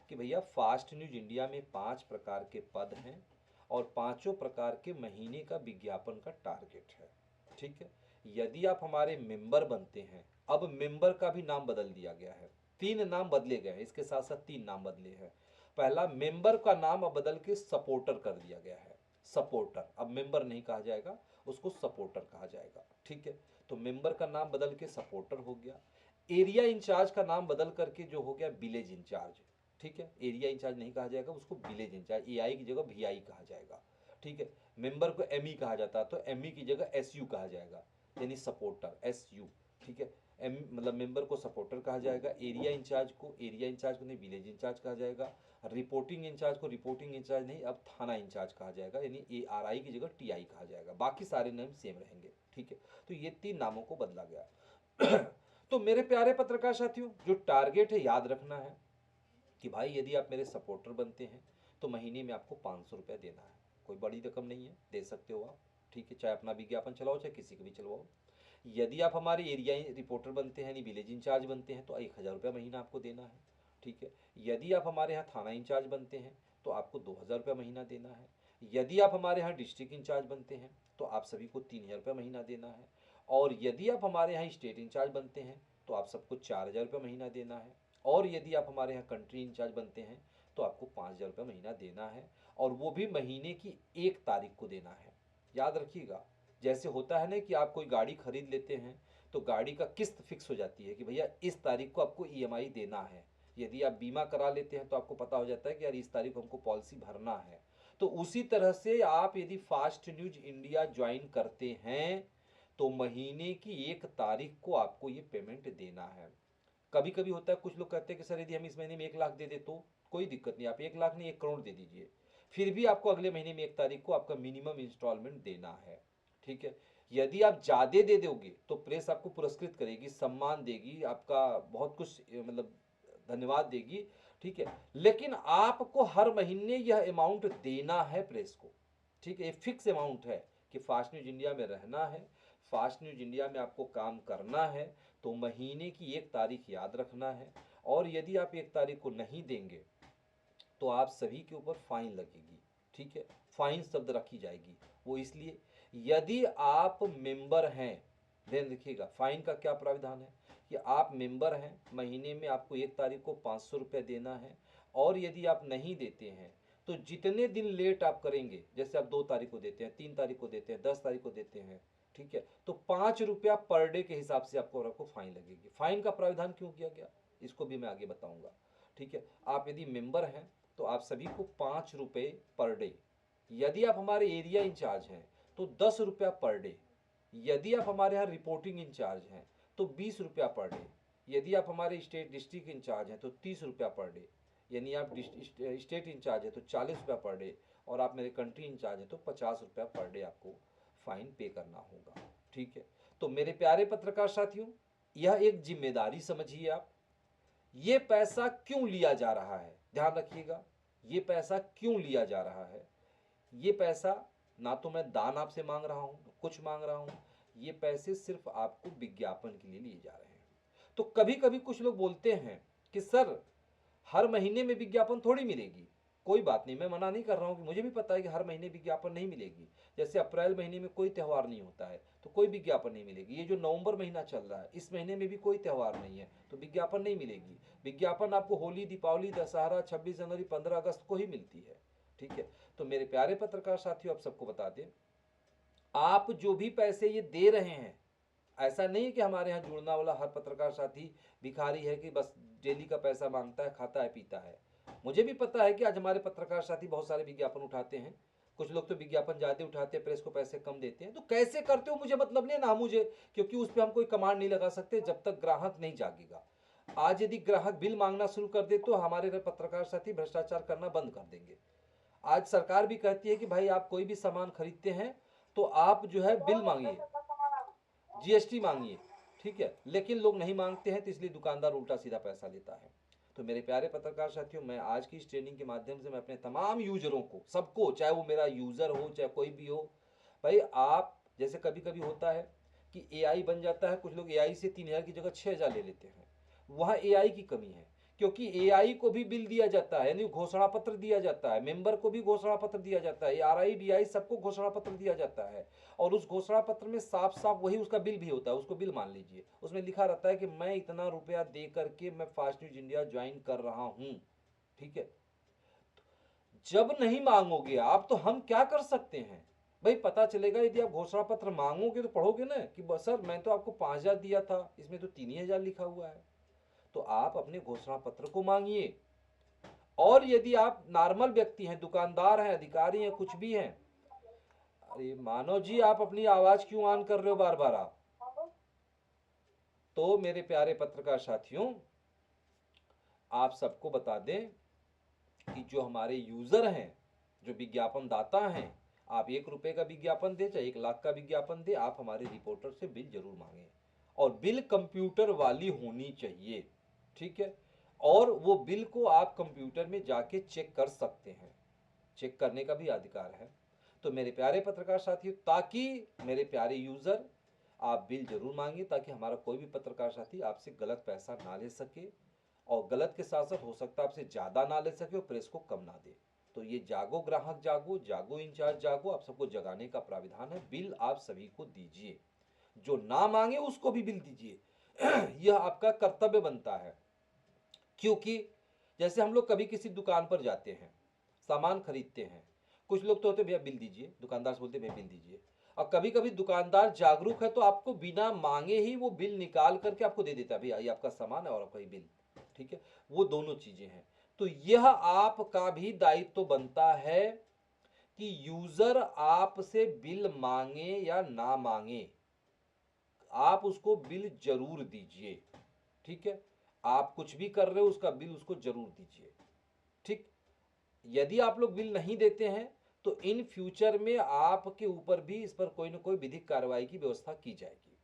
कि भैया फास्ट न्यूज इंडिया में 5 प्रकार के पद हैं, और पांचों प्रकार के महीने का विज्ञापन का टारगेट है। ठीक है, यदि आप हमारे मेंबर बनते हैं, अब मेंबर का भी नाम बदल दिया गया है, 3 नाम बदले गए हैं, इसके साथ साथ 3 नाम बदले हैं। पहला, मेंबर का नाम अब बदल के सपोर्टर कर दिया गया है। सपोर्टर, अब मेंबर नहीं कहा जाएगा, उसको सपोर्टर कहा जाएगा। ठीक है, तो मेंबर का नाम बदल के सपोर्टर हो गया। एरिया इंचार्ज का नाम बदल करके जो हो गया विलेज इंचार्ज। ठीक है, एरिया इंचार्ज नहीं कहा जाएगा, उसको विलेज इंचार्ज, एआई की जगह वीआई कहा जाएगा। ठीक है, मेंबर को एमई कहा जाता है, तो एमई की जगह एसयू कहा जाएगा, यानी सपोर्टर, एसयू। ठीक है, मतलब मेंबर को सपोर्टर कहा जाएगा, एरिया इंचार्ज को नहीं विलेज इंचार्ज कहा जाएगा, रिपोर्टिंग इंचार्ज को रिपोर्टिंग इंचार्ज नहीं अब थाना इंचार्ज कहा जाएगा, यानी ARI की जगह TI कहा जाएगा, बाकी सारे नाम सेम रहेंगे। ठीक है, तो ये 3 नामों को बदला गया। तो मेरे प्यारे पत्रकार साथियों, जो टारगेट है याद रखना है कि भाई यदि आप मेरे सपोर्टर बनते हैं तो महीने में आपको 500 रुपया देना है। कोई बड़ी रकम नहीं है, दे सकते हो आप। ठीक है, चाहे अपना विज्ञापन चलाओ चाहे किसी को भी चलवाओ। यदि आप हमारे एरिया रिपोर्टर बनते हैं यानी विलेज इंचार्ज बनते हैं तो 1000 रुपया महीना आपको देना है। ठीक है, यदि आप हमारे यहाँ थाना इंचार्ज बनते हैं तो आपको 2000 रुपया महीना देना है। यदि आप हमारे यहाँ डिस्ट्रिक्ट इंचार्ज बनते हैं तो आप सभी को 3000 रुपया महीना देना है। और यदि आप हमारे यहाँ स्टेट इंचार्ज बनते हैं तो आप सबको 4000 रुपया महीना देना है। और यदि आप हमारे यहाँ कंट्री इंचार्ज बनते हैं तो आपको 5000 रुपया महीना देना है, और वो भी महीने की 1 तारीख को देना है। याद रखिएगा, जैसे होता है ना कि आप कोई गाड़ी खरीद लेते हैं तो गाड़ी का किस्त फिक्स हो जाती है कि भैया इस तारीख को आपको EMI देना है। यदि आप बीमा करा लेते हैं तो आपको पता हो जाता है कि यार इस तारीख को हमको पॉलिसी भरना है। तो उसी तरह से आप यदि फास्ट न्यूज इंडिया ज्वाइन करते हैं तो महीने की 1 तारीख को आपको ये पेमेंट देना है। कभी कभी होता है, कुछ लोग कहते हैं कि सर यदि हम इस महीने में 1 लाख दे दे तो कोई दिक्कत नहीं, आप 1 लाख नहीं 1 करोड़ दे दीजिए, फिर भी आपको अगले महीने में 1 तारीख को आपका मिनिमम इंस्टॉलमेंट देना है। ठीक है, यदि आप ज़्यादा दे दोगे तो प्रेस आपको पुरस्कृत करेगी, सम्मान देगी, आपका बहुत कुछ मतलब धन्यवाद देगी। ठीक है, लेकिन आपको हर महीने यह अमाउंट देना है प्रेस को। ठीक है, ये फिक्स अमाउंट है कि फास्ट न्यूज इंडिया में रहना है, फास्ट न्यूज इंडिया में आपको काम करना है, तो महीने की 1 तारीख याद रखना है। और यदि आप 1 तारीख को नहीं देंगे तो आप सभी के ऊपर फाइन लगेगी। ठीक है, फाइन शब्द रखी जाएगी, वो इसलिए यदि आप मेंबर हैं, ध्यान रखिएगा फाइन का क्या प्राविधान है कि आप मेंबर हैं, महीने में आपको 1 तारीख को 500 रुपये देना है। और यदि आप नहीं देते हैं तो जितने दिन लेट आप करेंगे, जैसे आप 2 तारीख को देते हैं, 3 तारीख को देते हैं, 10 तारीख को देते हैं, ठीक है, तो 5 रुपया पर डे के हिसाब से आपको फाइन लगेगी। फाइन का प्राविधान क्यों किया गया इसको भी मैं आगे बताऊंगा। ठीक है, आप यदि मेंबर हैं तो आप सभी को 5 रुपये पर डे, यदि आप हमारे एरिया इंचार्ज हैं तो 10 रुपया पर डे, यदि आप हमारे यहाँ रिपोर्टिंग इंचार्ज हैं तो 20 रुपया पर डे, यदि आप हमारे स्टेट डिस्ट्रिक्ट इंचार्ज हैं तो 30 रुपया पर डे, यानी आप स्टेट इंचार्ज है तो 40 रुपया पर डे, और आप मेरे कंट्री इंचार्ज हैं तो 50 रुपया पर डे आपको फाइन पे करना होगा। ठीक है, तो मेरे प्यारे पत्रकार साथियों, यह एक जिम्मेदारी समझिए आप। ये पैसा क्यों लिया जा रहा है, ध्यान रखिएगा, ये पैसा क्यों लिया जा रहा है। ये पैसा ना तो मैं दान आपसे मांग रहा हूं कुछ मांग रहा हूं, ये पैसे सिर्फ आपको विज्ञापन के लिए लिए जा रहे हैं। तो कभी कभी कुछ लोग बोलते हैं कि सर हर महीने में विज्ञापन थोड़ी मिलेगी। कोई बात नहीं, मैं मना नहीं कर रहा हूँ कि मुझे भी पता है कि हर महीने विज्ञापन नहीं मिलेगी। जैसे अप्रैल महीने में कोई त्यौहार नहीं होता है तो कोई विज्ञापन नहीं मिलेगी। ये जो नवंबर महीना चल रहा है इस महीने में भी कोई त्यौहार नहीं है तो विज्ञापन नहीं मिलेगी। विज्ञापन आपको होली, दीपावली, दशहरा, 26 जनवरी, 15 अगस्त को ही मिलती है। ठीक है, तो मेरे प्यारे पत्रकार साथियों, आप सबको बता दें, आप जो भी पैसे ये दे रहे हैं, ऐसा नहीं है कि हमारे यहाँ जुड़ना वाला हर पत्रकार साथी भिखारी है कि बस डेली का पैसा मांगता है, खाता है, पीता है। मुझे भी पता है कि आज हमारे पत्रकार साथी बहुत सारे विज्ञापन उठाते हैं, कुछ लोग तो विज्ञापन ज़्यादा उठाते हैं, प्रेस को पैसे कम देते हैं। तो कैसे करते हो मुझे मतलब नहीं ना, मुझे, क्योंकि उस पर हम कोई कमांड नहीं लगा सकते जब तक ग्राहक नहीं जागेगा। आज यदि ग्राहक बिल मांगना शुरू कर दे तो हमारे पत्रकार साथी भ्रष्टाचार करना बंद कर देंगे। आज सरकार भी कहती है कि भाई आप कोई भी सामान खरीदते हैं तो आप जो है बिल मांगिए, GST मांगिए। ठीक है, लेकिन लोग नहीं मांगते हैं तो इसलिए दुकानदार उल्टा सीधा पैसा लेता है। तो मेरे प्यारे पत्रकार साथियों, मैं आज की इस ट्रेनिंग के माध्यम से मैं अपने तमाम यूजरों को, सबको, चाहे वो मेरा यूज़र हो चाहे कोई भी हो, भाई आप जैसे कभी कभी होता है कि AI बन जाता है, कुछ लोग AI से 3000 की जगह 6000 ले लेते हैं, वहाँ AI की कमी है। क्योंकि AI को भी बिल दिया जाता है, यानी घोषणा पत्र दिया जाता है, मेंबर को भी घोषणा पत्र दिया जाता है, RI DI सबको घोषणा पत्र दिया जाता है। और उस घोषणा पत्र में साफ साफ वही उसका बिल भी होता है, उसको बिल मान लीजिए, उसमें लिखा रहता है कि मैं इतना रुपया दे करके मैं फास्ट न्यूज इंडिया ज्वाइन कर रहा हूं। ठीक है, जब नहीं मांगोगे आप तो हम क्या कर सकते हैं भाई, पता चलेगा यदि आप घोषणा पत्र मांगोगे तो पढ़ोगे ना कि सर मैं तो आपको 5000 दिया था, इसमें तो 3000 लिखा हुआ है। तो आप अपने घोषणा पत्र को मांगिए। और यदि आप नॉर्मल व्यक्ति हैं, दुकानदार हैं, अधिकारी हैं, कुछ भी हैं, अरे मानव जी आप अपनी आवाज क्यों ऑन कर रहे हो बार बार आप? तो मेरे प्यारे पत्रकार साथियों, आप सबको बता दें कि जो हमारे यूजर हैं, जो विज्ञापन दाता हैं, आप 1 रुपए का विज्ञापन दे चाहे 1 लाख का विज्ञापन दे, आप हमारे रिपोर्टर से बिल जरूर मांगें। और बिल कंप्यूटर वाली होनी चाहिए, ठीक है। और वो बिल को आप कंप्यूटर में जाके चेक कर सकते हैं, चेक करने का भी अधिकार है। तो मेरे प्यारे पत्रकार साथियों, ताकि मेरे प्यारे यूजर आप बिल जरूर मांगिए, ताकि हमारा कोई भी पत्रकार साथी आपसे गलत पैसा ना ले सके, और गलत के साथ साथ हो सकता है आपसे ज़्यादा ना ले सके और प्रेस को कम ना दे। तो ये जागो ग्राहक जागो, जागो इंचार्ज जागो, आप सबको जगाने का प्राविधान है। बिल आप सभी को दीजिए, जो ना मांगे उसको भी बिल दीजिए। यह आपका कर्तव्य बनता है। क्योंकि जैसे हम लोग कभी किसी दुकान पर जाते हैं, सामान खरीदते हैं, कुछ लोग तो होते भैया बिल दीजिए, दुकानदार से बोलते भैया बिल दीजिए। और कभी कभी दुकानदार जागरूक है तो आपको बिना मांगे ही वो बिल निकाल करके आपको दे देता है, भैया ये आपका सामान है और आपका ये बिल, ठीक है। वो दोनों चीजें हैं। तो यह आपका भी दायित्व तो बनता है कि यूजर आपसे बिल मांगे या ना मांगे, आप उसको बिल जरूर दीजिए, ठीक है। आप कुछ भी कर रहे हो उसका बिल उसको जरूर दीजिए, ठीक। यदि आप लोग बिल नहीं देते हैं तो इन फ्यूचर में आपके ऊपर भी इस पर कोई ना कोई विधिक कार्रवाई की व्यवस्था की जाएगी।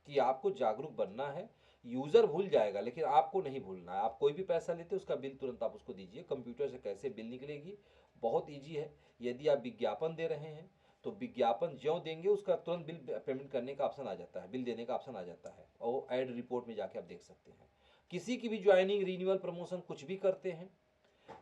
कि आपको जागरूक बनना है। यूजर भूल जाएगा लेकिन आपको नहीं भूलना है। आप कोई भी पैसा लेते उसका बिल तुरंत आप उसको दीजिए। कंप्यूटर से कैसे बिल निकलेगी, बहुत ईजी है। यदि आप विज्ञापन दे रहे हैं तो विज्ञापन ज्यों देंगे उसका तुरंत बिल पेमेंट करने का ऑप्शन आ जाता है, बिल देने का ऑप्शन आ जाता है, और एड रिपोर्ट में जाके आप देख सकते हैं। किसी की भी ज्वाइनिंग, रिन्यूअल, प्रमोशन कुछ भी करते हैं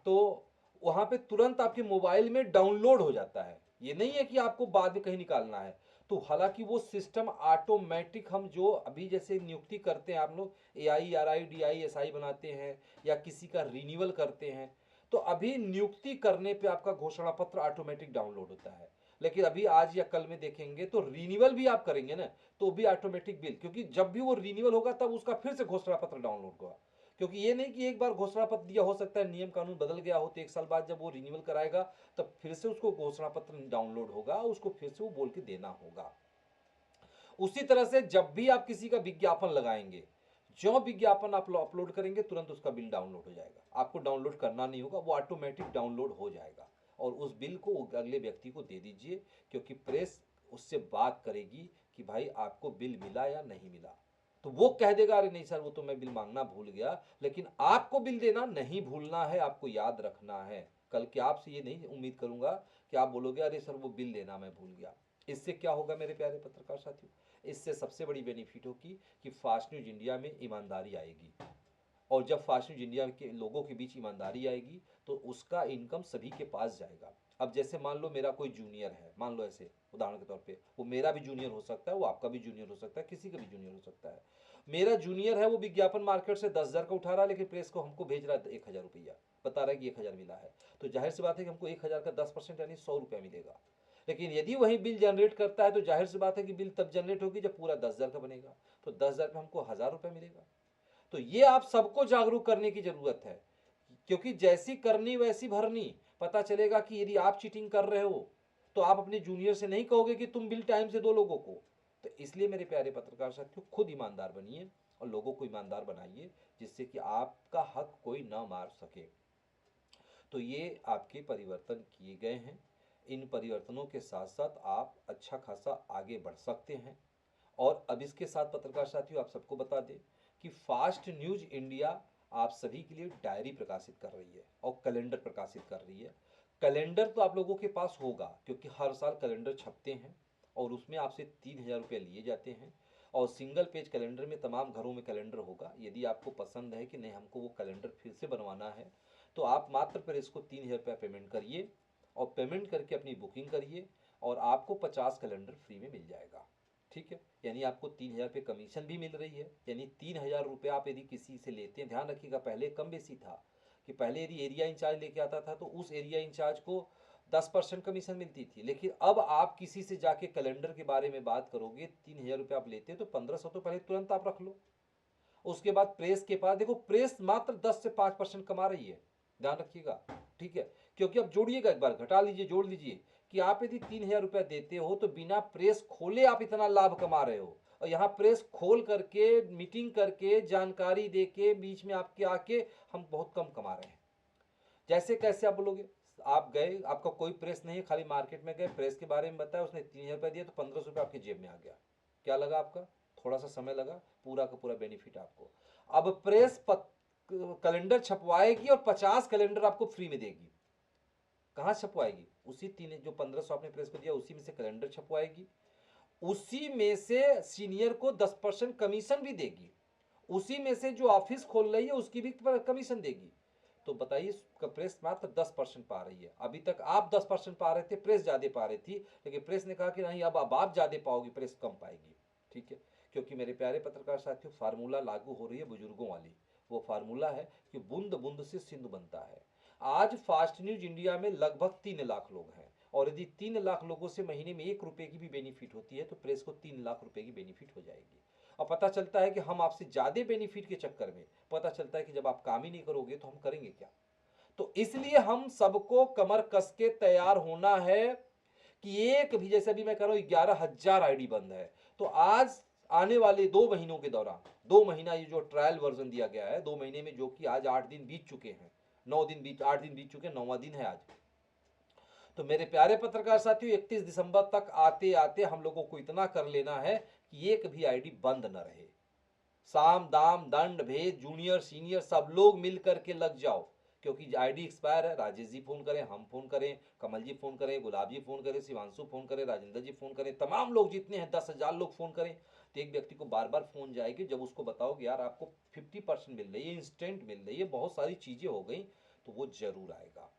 तो वहां पे तुरंत आपके मोबाइल में डाउनलोड हो जाता है। ये नहीं है कि आपको बाद में कहीं निकालना है। तो हालांकि वो सिस्टम ऑटोमेटिक, हम जो अभी जैसे नियुक्ति करते हैं, आप लोग AIRI DISI बनाते हैं या किसी का रिन्यूअल करते हैं, तो अभी नियुक्ति करने पे आपका घोषणा पत्र ऑटोमेटिक डाउनलोड होता है। लेकिन अभी आज या कल में देखेंगे तो रिन्यूअल भी आप करेंगे ना, तो भी ऑटोमेटिक बिल, क्योंकि जब भी वो रिन्यूअल होगा तब उसका फिर से घोषणा पत्र डाउनलोड होगा। क्योंकि ये नहीं कि एक बार घोषणा पत्र दिया, हो सकता है नियम कानून बदल गया हो तो 1 साल बाद जब वो रिन्यूअल कराएगा तब फिर से उसको घोषणा पत्र डाउनलोड होगा, उसको फिर से वो बोल के देना होगा। उसी तरह से जब भी आप किसी का विज्ञापन लगाएंगे, जो विज्ञापन आप अपलोड करेंगे तुरंत उसका बिल डाउनलोड हो जाएगा। आपको डाउनलोड करना नहीं होगा, वो ऑटोमेटिक डाउनलोड हो जाएगा। और उस बिल को अगले व्यक्ति को दे दीजिए, क्योंकि प्रेस उससे बात करेगी कि भाई आपको बिल मिला या नहीं मिला। तो वो कह देगा अरे नहीं सर वो तो मैं बिल मांगना भूल गया, लेकिन आपको बिल देना नहीं भूलना है, आपको याद रखना है। कल के आपसे ये नहीं उम्मीद करूंगा कि आप बोलोगे अरे सर वो बिल देना मैं भूल गया। इससे क्या होगा मेरे प्यारे पत्रकार साथियों, इससे सबसे बड़ी बेनिफिट होगी कि फास्ट न्यूज इंडिया में ईमानदारी आएगी। और जब फास्ट न्यूज इंडिया के लोगों के बीच ईमानदारी आएगी तो उसका इनकम सभी के पास जाएगा। अब जैसे मान लो मेरा कोई जूनियर है, मान लो ऐसे उदाहरण के तौर पे, वो मेरा भी जूनियर हो सकता है, वो आपका भी जूनियर हो सकता है, किसी का भी जूनियर हो सकता है। मेरा जूनियर है, वो विज्ञापन मार्केट से 10,000 का उठा रहा है, लेकिन प्रेस को हमको भेज रहा है 1,000 रुपया, बता रहा है कि 1,000 मिला है। तो जाहिर सी बात है कि हमको 1,000 का 10% यानी 100 रुपया मिलेगा। लेकिन यदि वही बिल जनरेट करता है तो जाहिर सी बात है कि बिल तब जनरेट होगी जब पूरा 10,000 का बनेगा। तो 10,000 में हमको 1,000 रुपया मिलेगा। तो ये आप सबको जागरूक करने की जरूरत है, क्योंकि जैसी करनी वैसी भरनी। पता चलेगा कि यदि आप चीटिंग कर रहे हो तो आप अपने जूनियर से नहीं कहोगे कि तुम बिल टाइम से दो लोगों को। तो इसलिए मेरे प्यारे पत्रकार साथियों, खुद ईमानदार बनिए और लोगों को ईमानदार बनाइए, जिससे कि आपका हक कोई ना मार सके। तो ये आपके परिवर्तन किए गए हैं। इन परिवर्तनों के साथ साथ आप अच्छा खासा आगे बढ़ सकते हैं। और अब इसके साथ पत्रकार साथियों आप सबको बता दें कि फास्ट न्यूज इंडिया आप सभी के लिए डायरी प्रकाशित कर रही है और कैलेंडर प्रकाशित कर रही है। कैलेंडर तो आप लोगों के पास होगा, क्योंकि हर साल कैलेंडर छपते हैं और उसमें आपसे 3,000 रुपये लिए जाते हैं। और सिंगल पेज कैलेंडर में तमाम घरों में कैलेंडर होगा। यदि आपको पसंद है कि नहीं हमको वो कैलेंडर फिर से बनवाना है, तो आप मात्र प्रेस को 3,000 रुपया पेमेंट करिए और पेमेंट करके अपनी बुकिंग करिए और आपको 50 कैलेंडर फ्री में मिल जाएगा, ठीक है। यानी आपको 3,000 रुपये कमीशन भी मिल रही है। यानी 3,000 रुपये आप यदि किसी से लेते हैं, ध्यान रखिएगा पहले कम बेसी था कि पहले यदि एरिया इंचार्ज लेके आता था तो उस एरिया इंचार्ज को 10% कमीशन मिलती थी। लेकिन अब आप किसी से जाके कैलेंडर के बारे में बात करोगे, 3,000 रुपये आप लेते तो 1,500 तो पहले तुरंत आप रख लो। उसके बाद प्रेस के पास देखो, प्रेस मात्र 10 से 5% कमा रही है, ध्यान रखिएगा, ठीक है। क्योंकि अब जोड़िएगा, एक बार घटा लीजिए, जोड़ लीजिए कि आप यदि 3,000 रुपया देते हो तो बिना प्रेस खोले आप इतना लाभ कमा रहे हो। और यहाँ प्रेस खोल करके मीटिंग करके जानकारी दे के बीच में आपके आके हम बहुत कम कमा रहे हैं। जैसे कैसे आप बोलोगे, आप गए, आपका कोई प्रेस नहीं है, खाली मार्केट में गए, प्रेस के बारे में बताया, उसने 3,000 रुपये दिया तो 1,500 रुपये आपकी जेब में आ गया। क्या लगा आपका? थोड़ा सा समय लगा, पूरा का पूरा बेनिफिट आपको। अब प्रेस कैलेंडर छपवाएगी और 50 कैलेंडर आपको फ्री में देगी। कहाँ छपवाएगी? उसी तीन जो 1,500 आपने प्रेस को दिया उसी में से कैलेंडर छपवाएगी, उसी में से सीनियर को 10% कमीशन भी देगी, उसी में से जो ऑफिस खोल रही है उसकी भी कमीशन देगी। तो बताइए, प्रेस मात्र 10% पा रही है। अभी तक आप 10% पा रहे थे, प्रेस ज्यादा पा रही थी, लेकिन प्रेस ने कहा कि नहीं, अब आप ज्यादा पाओगी, प्रेस कम पाएगी। ठीक है, क्योंकि मेरे प्यारे पत्रकार साथियों, फार्मूला लागू हो रही है बुजुर्गों वाली। वो फार्मूला है कि बूंद बूंद से सिंधु बनता है। आज फास्ट न्यूज इंडिया में लगभग 3 लाख लोग हैं, और यदि 3 लाख लोगों से महीने में 1 रुपए की भी बेनिफिट होती है तो प्रेस को 3 लाख रुपए की बेनिफिट हो जाएगी। और पता चलता है कि हम आपसे ज्यादा बेनिफिट के चक्कर में, पता चलता है कि जब आप काम ही नहीं करोगे तो हम करेंगे क्या। तो इसलिए हम सबको कमर कस के तैयार होना है कि एक भी, जैसे अभी मैं कह रहा हूं 11,000 आईडी बंद है, तो आज आने वाले 2 महीनों के दौरान, 2 महीना ये जो ट्रायल वर्जन दिया गया है, 2 महीने में, जो कि आज 8 दिन बीत चुके हैं, 9 दिन बीत 8 दिन बीत चुके हैं, 9वां दिन है आज। तो मेरे प्यारे पत्रकार साथियों, 31 दिसंबर तक आते आते हम लोगों को इतना कर लेना है कि एक भी आईडी बंद न रहे। साम दाम दंड भेद जूनियर सीनियर सब लोग मिल करके लग जाओ, क्योंकि आईडी एक्सपायर है। राजेश जी फोन करें, हम फोन करें, कमल जी फोन करें, गुलाब जी फोन करें, शिवांशु फोन करें, राजेंद्र जी फोन करें, तमाम लोग जितने हैं 10,000 लोग फोन करें, तो एक व्यक्ति को बार बार फोन जाएगी। जब उसको बताओगे यार आपको 50% मिल रही है, इंस्टेंट मिल रही है, बहुत सारी चीजें हो गई, तो वो जरूर आएगा।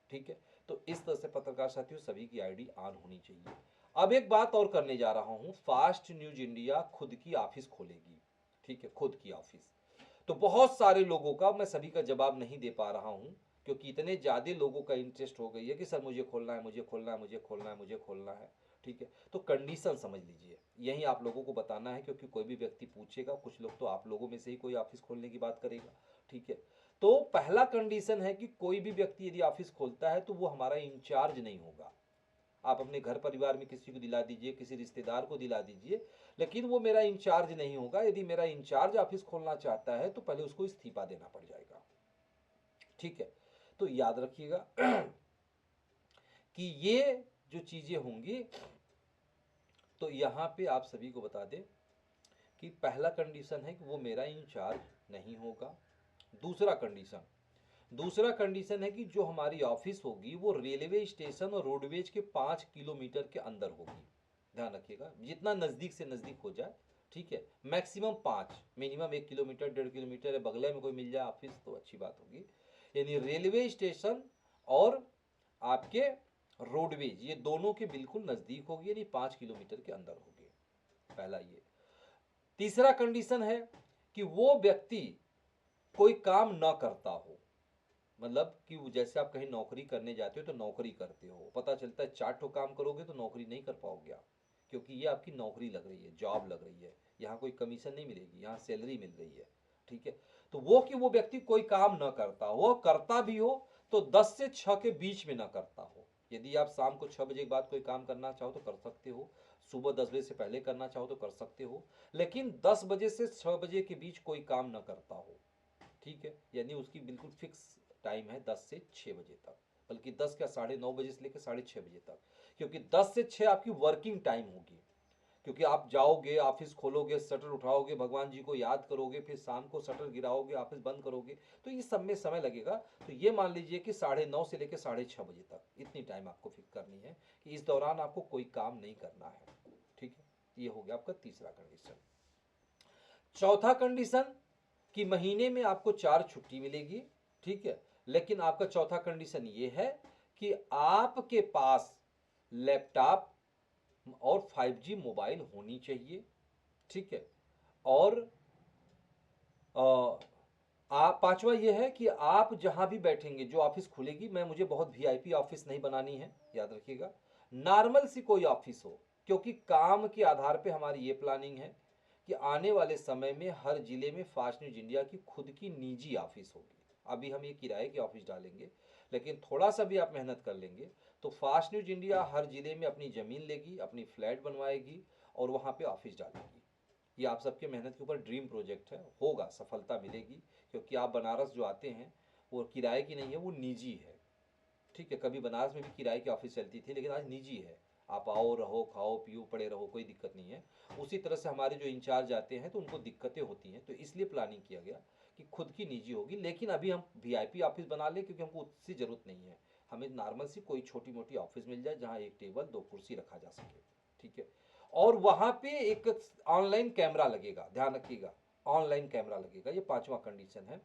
ठीक है, तो इस तरह से पत्रकार साथियों सभी की आईडी ऑन होनी चाहिए। अब एक बात और करने जा रहा हूं, फास्ट न्यूज इंडिया खुद की ऑफिस खोलेगी। ठीक है, खुद की ऑफिस। तो बहुत सारे लोगों का, मैं सभी का जवाब नहीं दे पा रहा हूं, क्योंकि इतने ज्यादा लोगों का इंटरेस्ट हो गई है कि सर मुझे खोलना है, मुझे खोलना है, मुझे खोलना है, मुझे खोलना है। ठीक है, तो कंडीशन समझ लीजिए, यही आप लोगों को बताना है, क्योंकि कोई भी व्यक्ति पूछेगा, कुछ लोग तो आप लोगों में से ही कोई ऑफिस खोलने की बात करेगा। ठीक है, तो पहला कंडीशन है कि कोई भी व्यक्ति यदि ऑफिस खोलता है तो वो हमारा इंचार्ज नहीं होगा। आप अपने घर परिवार में किसी को दिला दीजिए, किसी रिश्तेदार को दिला दीजिए, लेकिन वो मेरा इंचार्ज नहीं होगा। यदि मेरा इंचार्ज ऑफिस खोलना चाहता है तो पहले उसको इस्तीफा देना पड़ जाएगा। ठीक है, तो याद रखिएगा कि ये जो चीजें होंगी, तो यहां पे आप सभी को बता दें कि पहला कंडीशन है कि वो मेरा इंचार्ज नहीं होगा। दूसरा कंडीशन है कि जो हमारी ऑफिस होगी वो रेलवे स्टेशन और रोडवेज के 5 किलोमीटर के अंदर होगी। ध्यान रखिएगा, जितना नज़दीक से नज़दीक हो जाए। ठीक है, मैक्सिमम 5, मिनिमम 1 किलोमीटर 1.5 किलोमीटर है, बगले में कोई मिल जाए ऑफिस तो अच्छी बात होगी। यानी रेलवे स्टेशन और आपके रोडवेज, ये दोनों के बिल्कुल नज़दीक होगी, यानी 5 किलोमीटर के अंदर होगी। पहला ये। तीसरा कंडीशन है कि वो व्यक्ति कोई काम ना करता हो, मतलब कि जैसे आप कहीं नौकरी करने जाते हो तो नौकरी करते हो, पता चलता है 4 काम करोगे तो नौकरी नहीं कर पाओगे आप, क्योंकि ये आपकी नौकरी लग रही है, जॉब लग रही है, यहाँ कोई कमीशन नहीं मिलेगी, यहाँ सैलरी मिल रही है। ठीक है, तो वो कि वो व्यक्ति कोई काम ना करता हो, करता भी हो तो 10 से 6 के बीच में ना करता हो। यदि आप शाम को 6 बजे के बाद कोई काम करना चाहो तो कर सकते हो, सुबह 10 बजे से पहले करना चाहो तो कर सकते हो, लेकिन 10 बजे से 6 बजे के बीच कोई काम ना करता हो। ठीक है, यानी उसकी बिल्कुल फिक्स टाइम है 10 से 6 बजे तक, बल्कि 10 का 9:30 से लेकर 6:30 बजे तक, क्योंकि 10 से 6 आपकी वर्किंग टाइम होगी। क्योंकि आप जाओगे, ऑफिस खोलोगे, शटर उठाओगे, भगवान जी को याद करोगे, फिर शाम को शटर गिराओगे, ऑफिस बंद करोगे, तो इस सब में समय लगेगा। तो ये मान लीजिए कि 9:30 से लेकर 6:30 बजे तक इतनी टाइम आपको फिक्स करनी है कि इस दौरान आपको कोई काम नहीं करना है। ठीक है, ये हो गया आपका तीसरा कंडीशन। चौथा कंडीशन कि महीने में आपको 4 छुट्टी मिलेगी। ठीक है, लेकिन आपका चौथा कंडीशन ये है कि आपके पास लैपटॉप और 5G मोबाइल होनी चाहिए। ठीक है, और आप पांचवा ये है कि आप जहां भी बैठेंगे, जो ऑफिस खुलेगी, मुझे बहुत वीआईपी ऑफिस नहीं बनानी है, याद रखिएगा, नॉर्मल सी कोई ऑफिस हो, क्योंकि काम के आधार पे हमारी ये प्लानिंग है कि आने वाले समय में हर जिले में फास्ट न्यूज इंडिया की खुद की निजी ऑफिस होगी। अभी हम ये किराए की ऑफिस डालेंगे, लेकिन थोड़ा सा भी आप मेहनत कर लेंगे तो फास्ट न्यूज इंडिया हर जिले में अपनी जमीन लेगी, अपनी फ्लैट बनवाएगी और वहां पे ऑफिस डालेगी। ये आप सबके मेहनत के ऊपर ड्रीम प्रोजेक्ट है, होगा, सफलता मिलेगी, क्योंकि आप बनारस जो आते हैं वो किराए की नहीं है, वो निजी है। ठीक है, कभी बनारस में भी किराए की ऑफिस चलती थी, लेकिन आज निजी है। आप आओ, रहो, खाओ, पियो, पड़े रहो, कोई दिक्कत नहीं है। उसी तरह से हमारे जो इंचार्ज आते हैं तो उनको दिक्कतें होती हैं, तो इसलिए प्लानिंग किया गया कि खुद की निजी होगी, लेकिन अभी हम वीआईपी ऑफिस बना लें, क्योंकि हमको उसकी ज़रूरत नहीं है। हमें नॉर्मल सी कोई छोटी मोटी ऑफिस मिल जाए जहाँ एक टेबल, दो कुर्सी रखा जा सके। ठीक है, और वहाँ पे एक ऑनलाइन कैमरा लगेगा, ध्यान रखिएगा, ऑनलाइन कैमरा लगेगा। ये पांचवा कंडीशन है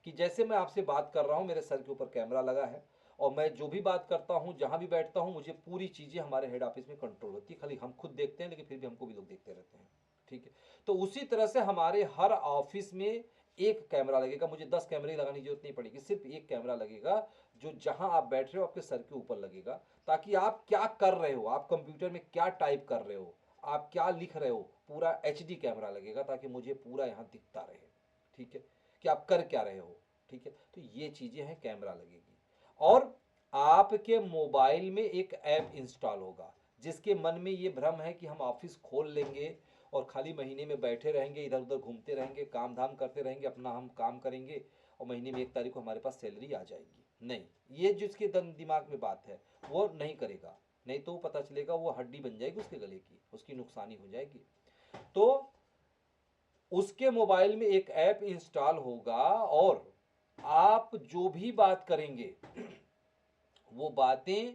कि जैसे मैं आपसे बात कर रहा हूँ, मेरे सर के ऊपर कैमरा लगा है, और मैं जो भी बात करता हूँ, जहाँ भी बैठता हूँ, मुझे पूरी चीज़ें हमारे हेड ऑफिस में कंट्रोल होती है। खाली हम खुद देखते हैं, लेकिन फिर भी हमको भी लोग देखते रहते हैं। ठीक है, तो उसी तरह से हमारे हर ऑफिस में एक कैमरा लगेगा। मुझे 10 कैमरे लगाने की जरूरत नहीं पड़ेगी, सिर्फ एक कैमरा लगेगा, जो जहां आप बैठ रहे हो आपके सर के ऊपर लगेगा, ताकि आप क्या कर रहे हो, आप कंप्यूटर में क्या टाइप कर रहे हो, आप क्या लिख रहे हो, पूरा एचडी कैमरा लगेगा, ताकि मुझे पूरा यहाँ दिखता रहे। ठीक है, कि आप कर क्या रहे हो। ठीक है, तो ये चीज़ें हैं, कैमरा लगेगी। और आपके मोबाइल में एक ऐप इंस्टॉल होगा, जिसके मन में ये भ्रम है कि हम ऑफिस खोल लेंगे और खाली महीने में बैठे रहेंगे, इधर उधर घूमते रहेंगे, काम धाम करते रहेंगे, अपना हम काम करेंगे और महीने में 1 तारीख को हमारे पास सैलरी आ जाएगी। नहीं, ये जिसके दिमाग में बात है वो नहीं करेगा। नहीं तो पता चलेगा वो हड्डी बन जाएगी उसके गले की, उसकी नुकसानी हो जाएगी। तो उसके मोबाइल में एक ऐप इंस्टॉल होगा, और आप जो भी बात करेंगे वो बातें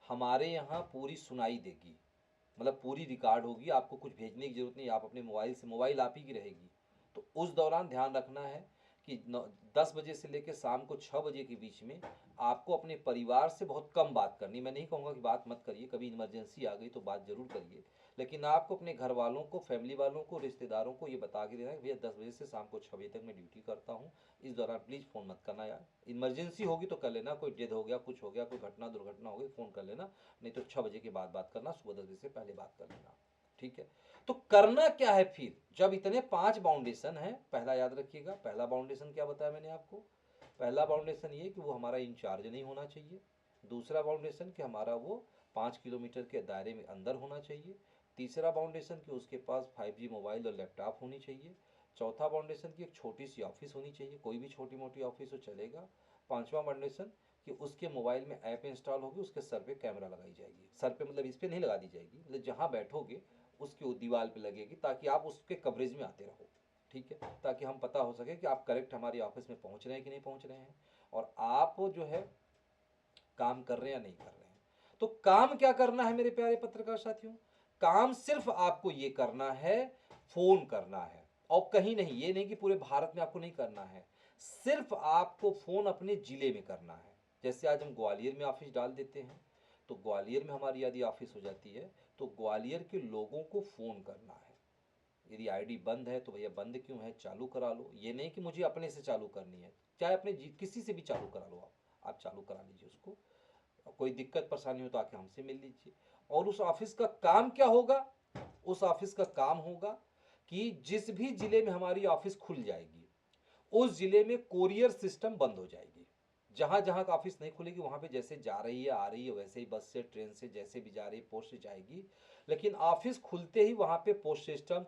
हमारे यहाँ पूरी सुनाई देगी, मतलब पूरी रिकॉर्ड होगी। आपको कुछ भेजने की जरूरत नहीं, आप अपने मोबाइल से, मोबाइल आप ही की रहेगी। तो उस दौरान ध्यान रखना है कि 10 बजे से लेकर शाम को 6 बजे के बीच में आपको अपने परिवार से बहुत कम बात करनी। मैं नहीं कहूँगा कि बात मत करिए, कभी इमरजेंसी आ गई तो बात जरूर करिए, लेकिन आपको अपने घर वालों को, फैमिली वालों को, रिश्तेदारों को ये बता के देना है कि भैया 10 बजे से शाम को 6 बजे तक मैं ड्यूटी करता हूँ, इस दौरान प्लीज़ फ़ोन मत करना यार। इमरजेंसी होगी तो कर लेना, कोई डेथ हो गया, कुछ हो गया, कोई घटना दुर्घटना हो गई, फ़ोन कर लेना, नहीं तो 6 बजे के बाद बात करना, सुबह 10 बजे से पहले बात कर लेना। ठीक है, तो करना क्या है फिर, जब इतने 5 बाउंडेशन है। पहला याद रखिएगा, पहला बाउंडेशन क्या बताया मैंने आपको। पहला बाउंडेशन ये कि वो हमारा इंचार्ज नहीं होना चाहिए। दूसरा बाउंडेशन कि हमारा वो 5 किलोमीटर के दायरे में अंदर होना चाहिए। तीसरा बाउंडेशन कि उसके पास 5G मोबाइल और लैपटॉप होनी चाहिए। चौथा बाउंडेशन की एक छोटी सी ऑफिस होनी चाहिए, कोई भी छोटी मोटी ऑफिस हो चलेगा। पांचवा बाउंडेशन कि उसके मोबाइल में ऐप इंस्टॉल होगी, उसके सर पे कैमरा लगाई जाएगी। सर पे मतलब इस पे नहीं लगा दी जाएगी, मतलब जहाँ बैठोगे उसकी दीवार पे लगेगी, ताकि आप उसके कवरेज में आते रहो। ठीक है, ताकि हम पता हो सके कि आप करेक्ट हमारी ऑफिस में पहुंच रहे हैं कि नहीं पहुंच रहे हैं, और आप जो है काम कर रहे हैं या नहीं कर रहे हैं। तो काम क्या करना है मेरे प्यारे पत्रकार साथियों, काम सिर्फ आपको ये करना है, फोन करना है, और कहीं नहीं। ये नहीं कि पूरे भारत में आपको नहीं करना है, सिर्फ आपको फोन अपने जिले में करना है। जैसे आज हम ग्वालियर में ऑफिस डाल देते हैं, तो ग्वालियर में हमारी यदि ऑफिस हो जाती है तो ग्वालियर के लोगों को फोन करना है। यदि आईडी बंद है तो भैया बंद क्यों है, चालू करा लो। ये नहीं कि मुझे अपने से चालू करनी है, चाहे अपने किसी से भी चालू करा लो, आप चालू करा लीजिए उसको। कोई दिक्कत परेशानी हो तो आके हमसे मिल लीजिए। और उस ऑफिस का काम क्या होगा, उस ऑफिस का काम होगा कि जिस भी जिले में हमारी ऑफिस खुल जाएगी, उस जिले में कोरियर सिस्टम बंद हो जाएगी। जहां जहां का ऑफिस नहीं खुलेगी वहां पे जैसे जा रही है आ रही है वैसे ही बस से, ट्रेन से, जैसे भी जा रही है पोस्ट से जाएगी। लेकिन ऑफिस खुलते ही वहां पे पोस्ट सिस्टम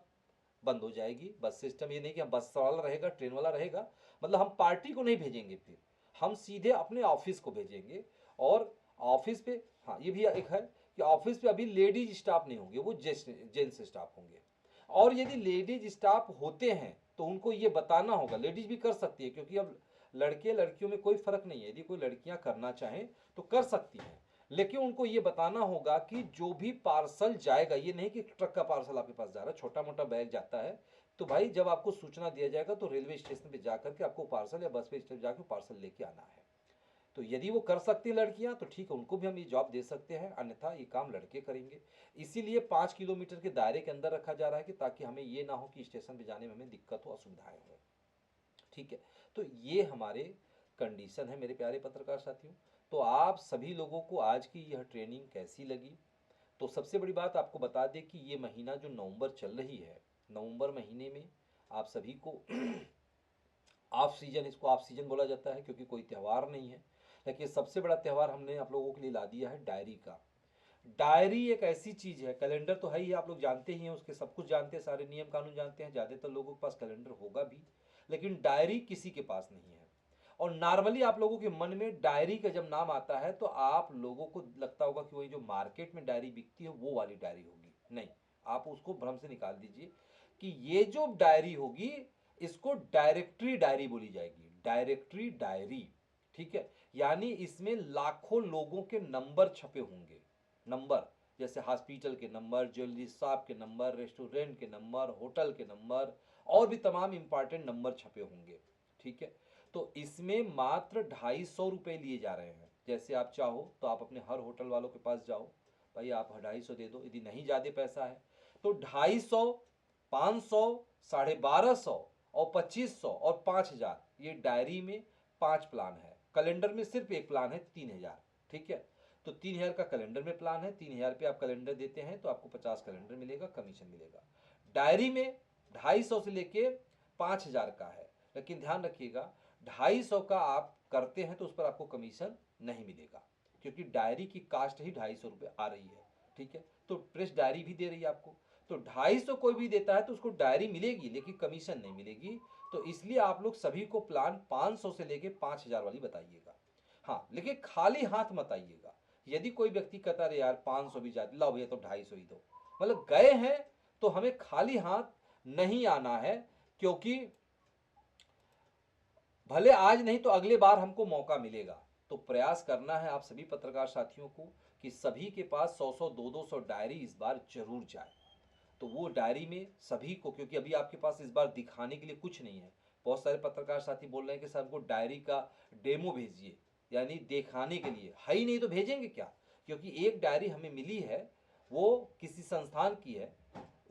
बंद हो जाएगी। बस सिस्टम ये नहीं कि हम बस वाला रहेगा, ट्रेन वाला रहेगा, मतलब हम पार्टी को नहीं भेजेंगे, फिर हम सीधे अपने ऑफिस को भेजेंगे। और ऑफिस पे, हाँ ये भी एक है कि ऑफिस पे अभी लेडीज स्टाफ नहीं होंगे, वो जेंट्स स्टाफ होंगे। और यदि लेडीज स्टाफ होते हैं तो उनको ये बताना होगा, लेडीज भी कर सकती है, क्योंकि अब लड़के लड़कियों में कोई फर्क नहीं है। यदि कोई लड़कियां करना चाहें तो कर सकती हैं, लेकिन उनको ये बताना होगा कि जो भी पार्सल जाएगा, ये नहीं कि ट्रक का पार्सल आपके पास जा रहा है, छोटा मोटा बैग जाता है, तो भाई जब आपको सूचना दिया जाएगा तो रेलवे स्टेशन पे जाकर के आपको पार्सल, या बस पे स्टेशन जाकर पार्सल लेके आना है। तो यदि वो कर सकती है लड़कियां तो ठीक है, उनको भी हम ये जॉब दे सकते हैं, अन्यथा ये काम लड़के करेंगे। इसीलिए 5 किलोमीटर के दायरे के अंदर रखा जा रहा है, कि ताकि हमें ये ना हो कि स्टेशन पे जाने में हमें दिक्कत हो, असुविधाएं हो। ठीक है, तो ये हमारे कंडीशन है मेरे प्यारे पत्रकार साथियों। तो आप सभी लोगों को आज की यह ट्रेनिंग कैसी लगी। तो सबसे बड़ी बात आपको बता दें कि ये महीना जो नवंबर चल रही है, नवंबर महीने में आप सभी को ऑफ सीजन, इसको ऑफ सीजन बोला जाता है क्योंकि कोई त्यौहार नहीं है, लेकिन सबसे बड़ा त्यौहार हमने आप लोगों के लिए ला दिया है डायरी का। डायरी एक ऐसी चीज है, कैलेंडर तो है ही, आप लोग जानते ही हैं, उसके सब कुछ जानते हैं, सारे नियम कानून जानते हैं, ज़्यादातर लोगों के पास कैलेंडर होगा भी, लेकिन डायरी किसी के पास नहीं है। और नॉर्मली आप लोगों के मन में डायरी का जब नाम आता है तो आप लोगों को लगता होगा कि वही जो मार्केट में डायरी बिकती है वो वाली डायरी होगी। नहीं, आप उसको भ्रम से निकाल दीजिए कि ये जो डायरी होगी इसको डायरेक्टरी डायरी बोली जाएगी, डायरेक्टरी डायरी। ठीक है, यानी इसमें लाखों लोगों के नंबर छपे होंगे। नंबर जैसे हॉस्पिटल के नंबर, ज्वेलरी शॉप के नंबर, रेस्टोरेंट के नंबर, होटल के नंबर, और भी तमाम इंपॉर्टेंट नंबर छपे होंगे। ठीक है, तो इसमें मात्र 250 रुपये लिए जा रहे हैं। जैसे आप चाहो तो आप अपने हर होटल वालों के पास जाओ, भाई आप 250 दे दो, यदि नहीं ज़्यादा पैसा है तो 250, 500, 1250 और 2500 और 5000, ये डायरी में 5 प्लान है। कैलेंडर में सिर्फ एक प्लान है 3000। ठीक है, तो 3000 का कैलेंडर में प्लान है, 3000 पे आप कैलेंडर देते हैं तो आपको 50 कैलेंडर मिलेगा, कमीशन मिलेगा। डायरी में 250 से लेके 5000 का है, लेकिन ध्यान रखिएगा 250 का आप करते हैं तो उस पर आपको कमीशन नहीं मिलेगा, क्योंकि डायरी की कास्ट ही 250 रुपये आ रही है। ठीक है, तो प्रेस डायरी भी दे रही है आपको, तो 250 कोई भी देता है तो उसको डायरी मिलेगी लेकिन कमीशन नहीं मिलेगी। तो इसलिए आप लोग सभी को प्लान 500 से लेके 5000 वाली बताइएगा। हाँ, लेकिन खाली हाथ मत आइएगा। यदि कोई व्यक्ति कहता है यार 500 भी जाती, लाओ भैया तो 250 ही दो, मतलब गए हैं तो हमें खाली हाथ नहीं आना है, क्योंकि भले आज नहीं तो अगले बार हमको मौका मिलेगा। तो प्रयास करना है आप सभी पत्रकार साथियों को कि सभी के पास 100-100, 200-200 डायरी इस बार जरूर जाए। तो वो डायरी में सभी को, क्योंकि अभी आपके पास इस बार दिखाने के लिए कुछ नहीं है। बहुत सारे पत्रकार साथी बोल रहे हैं कि सर हमको डायरी का डेमो भेजिए, यानी दिखाने के लिए है ही नहीं तो भेजेंगे क्या। क्योंकि एक डायरी हमें मिली है, वो किसी संस्थान की है,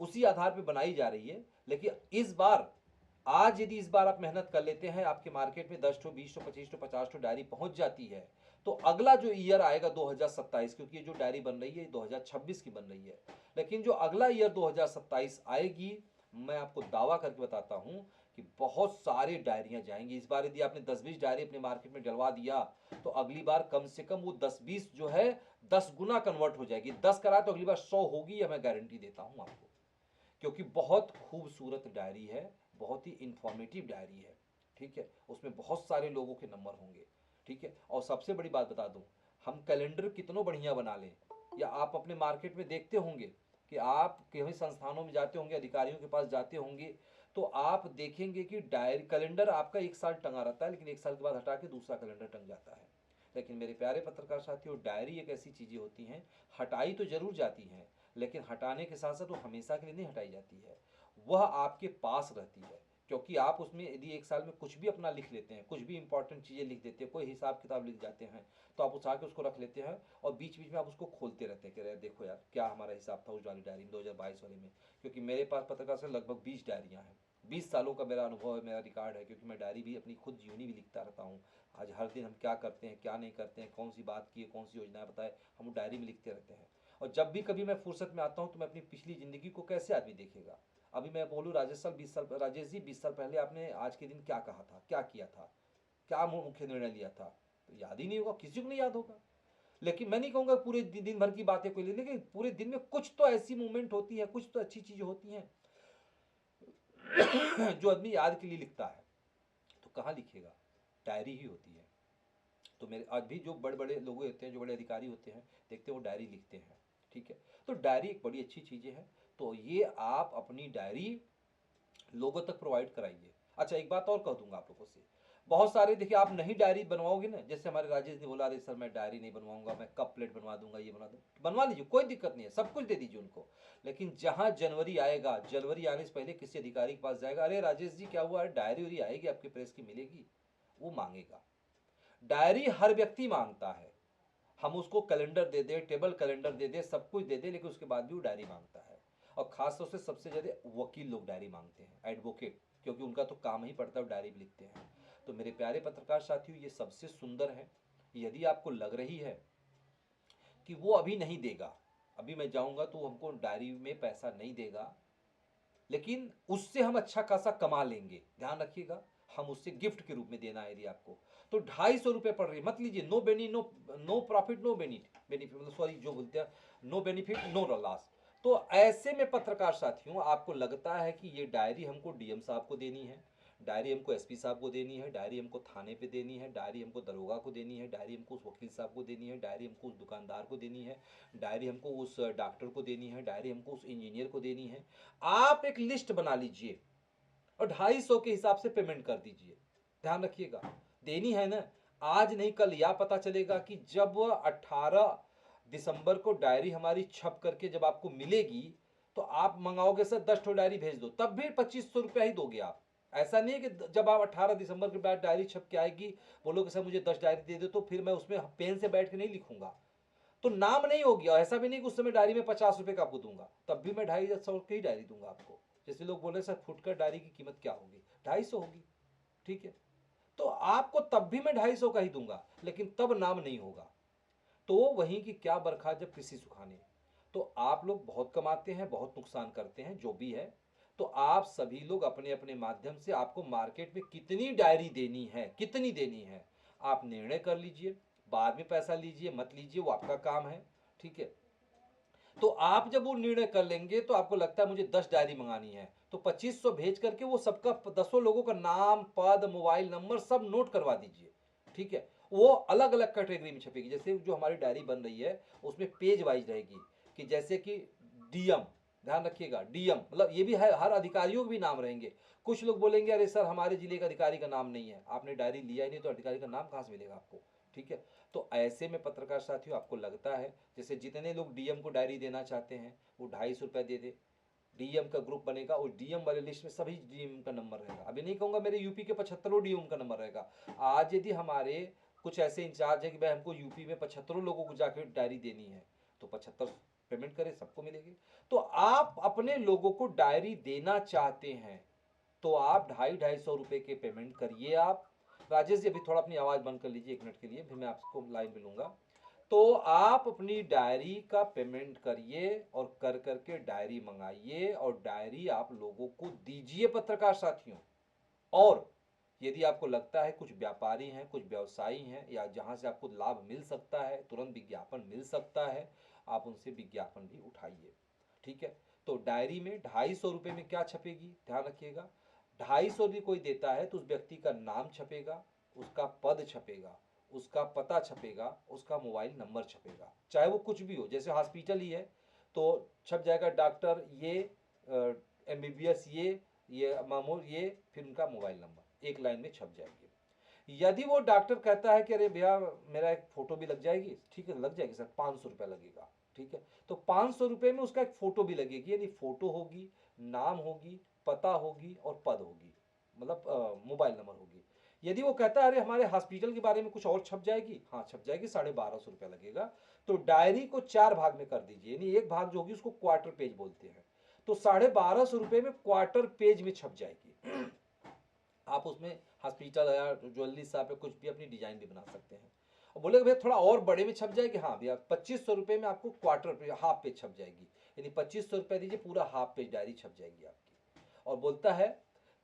उसी आधार पर बनाई जा रही है। लेकिन इस बार, आज यदि इस बार आप मेहनत कर लेते हैं, आपके मार्केट में 10 ठो, 20 ठो, 25 ठो, 50 ठो डायरी पहुंच जाती है, तो अगला जो ईयर आएगा 2027, क्योंकि ये जो डायरी बन रही है 2026 की बन रही है, लेकिन जो अगला ईयर 2027 आएगी, मैं आपको दावा करके बताता हूं कि बहुत सारी डायरियां जाएंगी इस बार। यदि आपने 10-20 डायरी अपने मार्केट में डलवा दिया तो अगली बार कम से कम वो 10-20 जो है 10 गुना कन्वर्ट हो जाएगी। 10 करा तो अगली बार 100 होगी, यह मैं गारंटी देता हूं आपको, क्योंकि बहुत खूबसूरत डायरी है, बहुत ही इंफॉर्मेटिव डायरी है। ठीक है, उसमें बहुत सारे लोगों के नंबर होंगे। ठीक है, और सबसे बड़ी बात बता दूं, हम कैलेंडर कितनों बढ़िया बना लें, या आप अपने मार्केट में देखते होंगे कि आप कहीं संस्थानों में जाते होंगे, अधिकारियों के पास जाते होंगे, तो आप देखेंगे कि डायरी कैलेंडर आपका 1 साल टंगा रहता है, लेकिन 1 साल के बाद हटा के दूसरा कैलेंडर टंग जाता है। लेकिन मेरे प्यारे पत्रकार साथियों, डायरी एक ऐसी चीज़ें होती हैं, हटाई तो जरूर जाती हैं, लेकिन हटाने के साथ साथ वो हमेशा के लिए नहीं हटाई जाती है, वह आपके पास रहती है। क्योंकि आप उसमें यदि 1 साल में कुछ भी अपना लिख लेते हैं, कुछ भी इंपॉर्टेंट चीज़ें लिख देते हैं, कोई हिसाब किताब लिख जाते हैं, तो आप उठा के उसको रख लेते हैं और बीच बीच में आप उसको खोलते रहते हैं कि यार देखो यार क्या हमारा हिसाब था उस वाली डायरी में, 2022 वाली में। क्योंकि मेरे पास पत्रकार से लगभग 20 डायरियाँ हैं, 20 सालों का मेरा अनुभव है, मेरा रिकॉर्ड है, क्योंकि मैं डायरी भी अपनी खुद जीवनी भी लिखता रहता हूँ। आज हर दिन हम क्या करते हैं, क्या नहीं करते हैं, कौन सी बात की है, कौन सी योजनाएं बताए, हम डायरी में लिखते रहते हैं। और जब भी कभी मैं फुर्सत में आता हूँ तो मैं अपनी पिछली ज़िंदगी को, कैसे आदमी देखेगा, अभी मैं बोलूँ राजेश जी 20 साल पहले आपने आज के दिन क्या कहा था, क्या किया था, क्या मुख्य निर्णय लिया था, तो याद ही नहीं होगा, किसी को नहीं याद होगा। लेकिन मैं नहीं कहूँगा पूरे दिन भर की बातें कोई ले, लेकिन पूरे दिन में कुछ तो ऐसी मूवमेंट होती है, कुछ तो अच्छी चीज़ें होती हैं जो आदमी याद के लिए लिखता है। तो कहाँ लिखेगा, डायरी ही होती है। तो मेरे आज भी जो बड़े बड़े लोग होते हैं, जो बड़े अधिकारी होते हैं, देखते हैं वो डायरी लिखते हैं। ठीक है, तो डायरी एक बड़ी अच्छी चीज़ें हैं। तो ये आप अपनी डायरी लोगों तक प्रोवाइड कराइए। अच्छा, एक बात और कह दूंगा आप लोगों से, बहुत सारे देखिए आप नहीं डायरी बनवाओगे ना, जैसे हमारे राजेश ने बोला, अरे सर मैं डायरी नहीं बनवाऊंगा, मैं कप प्लेट बनवा दूंगा, ये बना दूंगा, बनवा लीजिए, कोई दिक्कत नहीं है, सब कुछ दे दीजिए उनको। लेकिन जहां जनवरी आएगा, जनवरी आने से पहले किसी अधिकारी के पास जाएगा, अरे राजेश जी क्या हुआ, डायरी वरी आएगी आपके प्रेस की, मिलेगी, वो मांगेगा। डायरी हर व्यक्ति मांगता है, हम उसको कैलेंडर दे दे, टेबल कैलेंडर दे दे, सब कुछ दे दे, लेकिन उसके बाद भी वो डायरी मांगता है। और खासतौर से सबसे ज़्यादा वकील लोग डायरी मांगते हैं, एडवोकेट, क्योंकि उनका तो काम ही पड़ता है, वो डायरी भी लिखते हैं। तो मेरे प्यारे पत्रकार साथियों, ये सबसे सुंदर है। यदि आपको लग रही है कि वो अभी नहीं देगा, अभी मैं जाऊंगा तो हमको डायरी में पैसा नहीं देगा, लेकिन उससे हम अच्छा खासा कमा लेंगे, ध्यान रखिएगा, हम उससे गिफ्ट के रूप में देना है यदि आपको, तो 250 रुपये पड़ रही है। मत लीजिए, नो बेनी no no profit no benefit मतलब सॉरी जो बोलते हैं, नो बेनिफिट नो लॉस। तो ऐसे में पत्रकार साथियों, आपको लगता है कि ये डायरी हमको डीएम साहब को देनी है, डायरी हमको एसपी साहब को देनी है, डायरी हमको थाने पे देनी है, डायरी हमको दरोगा को देनी है, डायरी हमको उस वकील साहब को देनी है, डायरी हमको उस दुकानदार को देनी है, डायरी हमको उस डॉक्टर को देनी है, डायरी हमको उस इंजीनियर को देनी है। आप एक लिस्ट बना लीजिए और 250 के हिसाब से पेमेंट कर दीजिए। ध्यान रखिएगा, देनी है ना, आज नहीं कल यह पता चलेगा कि जब 18 दिसंबर को डायरी हमारी छप करके जब आपको मिलेगी, तो आप मंगाओगे सर 10 डायरी भेज दो, तब भी 2500 रुपया ही दोगे आप। ऐसा नहीं है कि जब आप 18 दिसंबर के बाद डायरी छप के आएगी, बोलोगे सर मुझे 10 डायरी दे दो, तो फिर मैं उसमें पेन से बैठ के नहीं लिखूंगा, तो नाम नहीं होगी। और ऐसा भी नहीं कि उस समय डायरी में 50 रुपये का आपको दूंगा, तब भी मैं 250 की ही डायरी दूंगा आपको। जैसे लोग बोले सर फुटकर डायरी की कीमत क्या होगी, 250 होगी, ठीक है, तो आपको तब भी मैं 250 का ही दूंगा, लेकिन तब नाम नहीं होगा। तो वहीं की क्या बरखा जब किसी सुखाने। तो आप लोग बहुत कमाते हैं, बहुत नुकसान करते हैं, जो भी है, तो आप सभी लोग अपने अपने माध्यम से आपको मार्केट में कितनी डायरी देनी है, कितनी देनी है, आप निर्णय कर लीजिए। बाद में पैसा लीजिए मत लीजिए, वो आपका काम है, ठीक है। तो आप जब वो निर्णय कर लेंगे, तो आपको लगता है मुझे 10 डायरी मंगानी है, तो 2500 भेज करके वो सबका 10 लोगों का नाम, पद, मोबाइल नंबर सब नोट करवा दीजिए, ठीक है। वो अलग अलग कैटेगरी में छपेगी। जैसे जो हमारी डायरी बन रही है उसमें पेज वाइज रहेगी, कि जैसे कि डीएम, ध्यान रखिएगा डीएम मतलब ये भी है, हर अधिकारियों के भी नाम रहेंगे। कुछ लोग बोलेंगे अरे सर हमारे जिले का अधिकारी का नाम नहीं है, आपने डायरी लिया ही नहीं तो अधिकारी का नाम कहाँ से मिलेगा आपको, ठीक है। तो ऐसे में पत्रकार साथियों, आपको लगता है जैसे जितने लोग डीएम को डायरी देना चाहते हैं वो 250 रुपये दे दे, डीएम का ग्रुप बनेगा और डीएम वाले लिस्ट में सभी डीएम का नंबर रहेगा। अभी नहीं कहूंगा मेरे यूपी के 75 डीएम का नंबर रहेगा। आज यदि हमारे कुछ ऐसे इंचार्ज है कि भाई हमको यूपी में 75 लोगों को जाकर डायरी देनी है, तो 75 पेमेंट करें, सबको मिलेगी। तो आप अपने लोगों को डायरी देना चाहते हैं तो आप 250 रुपये के पेमेंट करिए। आप राजेश जी अभी थोड़ा अपनी आवाज़ बंद कर लीजिए 1 मिनट के लिए, फिर मैं आपको लाइन पे लूंगा। तो आप अपनी डायरी का पेमेंट करिए और कर करके डायरी मंगाइए और डायरी आप लोगों को दीजिए पत्रकार साथियों। और यदि आपको लगता है कुछ व्यापारी हैं, कुछ व्यवसायी हैं, या जहां से आपको लाभ मिल सकता है, तुरंत विज्ञापन मिल सकता है, आप उनसे विज्ञापन भी उठाइए, ठीक है। तो डायरी में 250 रुपये में क्या छपेगी, ध्यान रखिएगा, 250 भी कोई देता है तो उस व्यक्ति का नाम छपेगा, उसका पद छपेगा, उसका पता छपेगा, उसका मोबाइल नंबर छपेगा, चाहे वो कुछ भी हो। जैसे हॉस्पिटल ही है तो छप जाएगा डॉक्टर ये, एमबीबीएस ये मामूल ये, फिर उनका मोबाइल नंबर एक लाइन में छप जाएगी। यदि वो डॉक्टर कहता है कि अरे भैया मेरा एक फोटो भी लग जाएगी, ठीक है लग जाएगी सर, 500 रुपया लगेगा, ठीक है। तो 500 रुपये में उसका एक फोटो भी लगेगी, यानी फोटो होगी, नाम होगी, पता होगी और पद होगी, मतलब मोबाइल नंबर होगी। यदि वो कहता है अरे हमारे हॉस्पिटल के बारे में कुछ और छप जाएगी, हाँ छप जाएगी, 1250 रुपया लगेगा। तो डायरी को 4 भाग में कर दीजिए, यानी एक भाग जो होगी उसको क्वार्टर पेज बोलते हैं, तो 1250 रुपये में क्वार्टर पेज में छप जाएगी। आप उसमें हॉस्पिटल या ज्वेलरी शॉप या कुछ भी अपनी डिजाइन भी बना सकते हैं। और बोले भैया थोड़ा और बड़े में छप जाएगी, हाँ भैया 2500 रुपये में आपको क्वार्टर पेज, हाफ पेज छप जाएगी, यानी 2500 रुपये दीजिए, पूरा हाफ पेज डायरी छप जाएगी आपकी। और बोलता है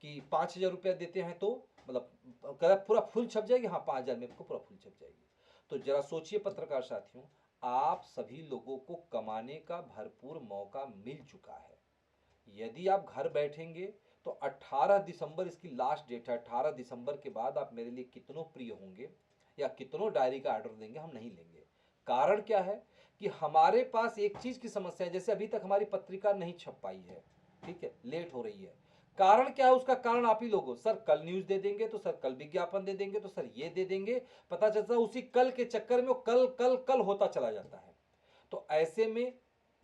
कि 5000 रुपया देते हैं तो मतलब पूरा फुल छप जाएगी, हाँ 5000 में आपको पूरा फुल छप जाएगी। तो जरा सोचिए पत्रकार साथियों, आप सभी लोगों को कमाने का भरपूर मौका मिल चुका है। यदि आप घर बैठेंगे तो 18 दिसंबर इसकी लास्ट डेट है, 18 दिसंबर के बाद आप मेरे लिए कितनों प्रिय होंगे या कितनों डायरी का ऑर्डर देंगे, हम नहीं लेंगे। कारण क्या है कि हमारे पास एक चीज की समस्या है, जैसे अभी तक हमारी पत्रिका नहीं छप पाई है, ठीक है, लेट हो रही है। कारण क्या है, उसका कारण आप ही लोगों, सर कल न्यूज दे देंगे तो सर कल विज्ञापन दे देंगे तो सर ये दे देंगे, पता चलता है उसी कल के चक्कर में वो कल कल कल होता चला जाता है। तो ऐसे में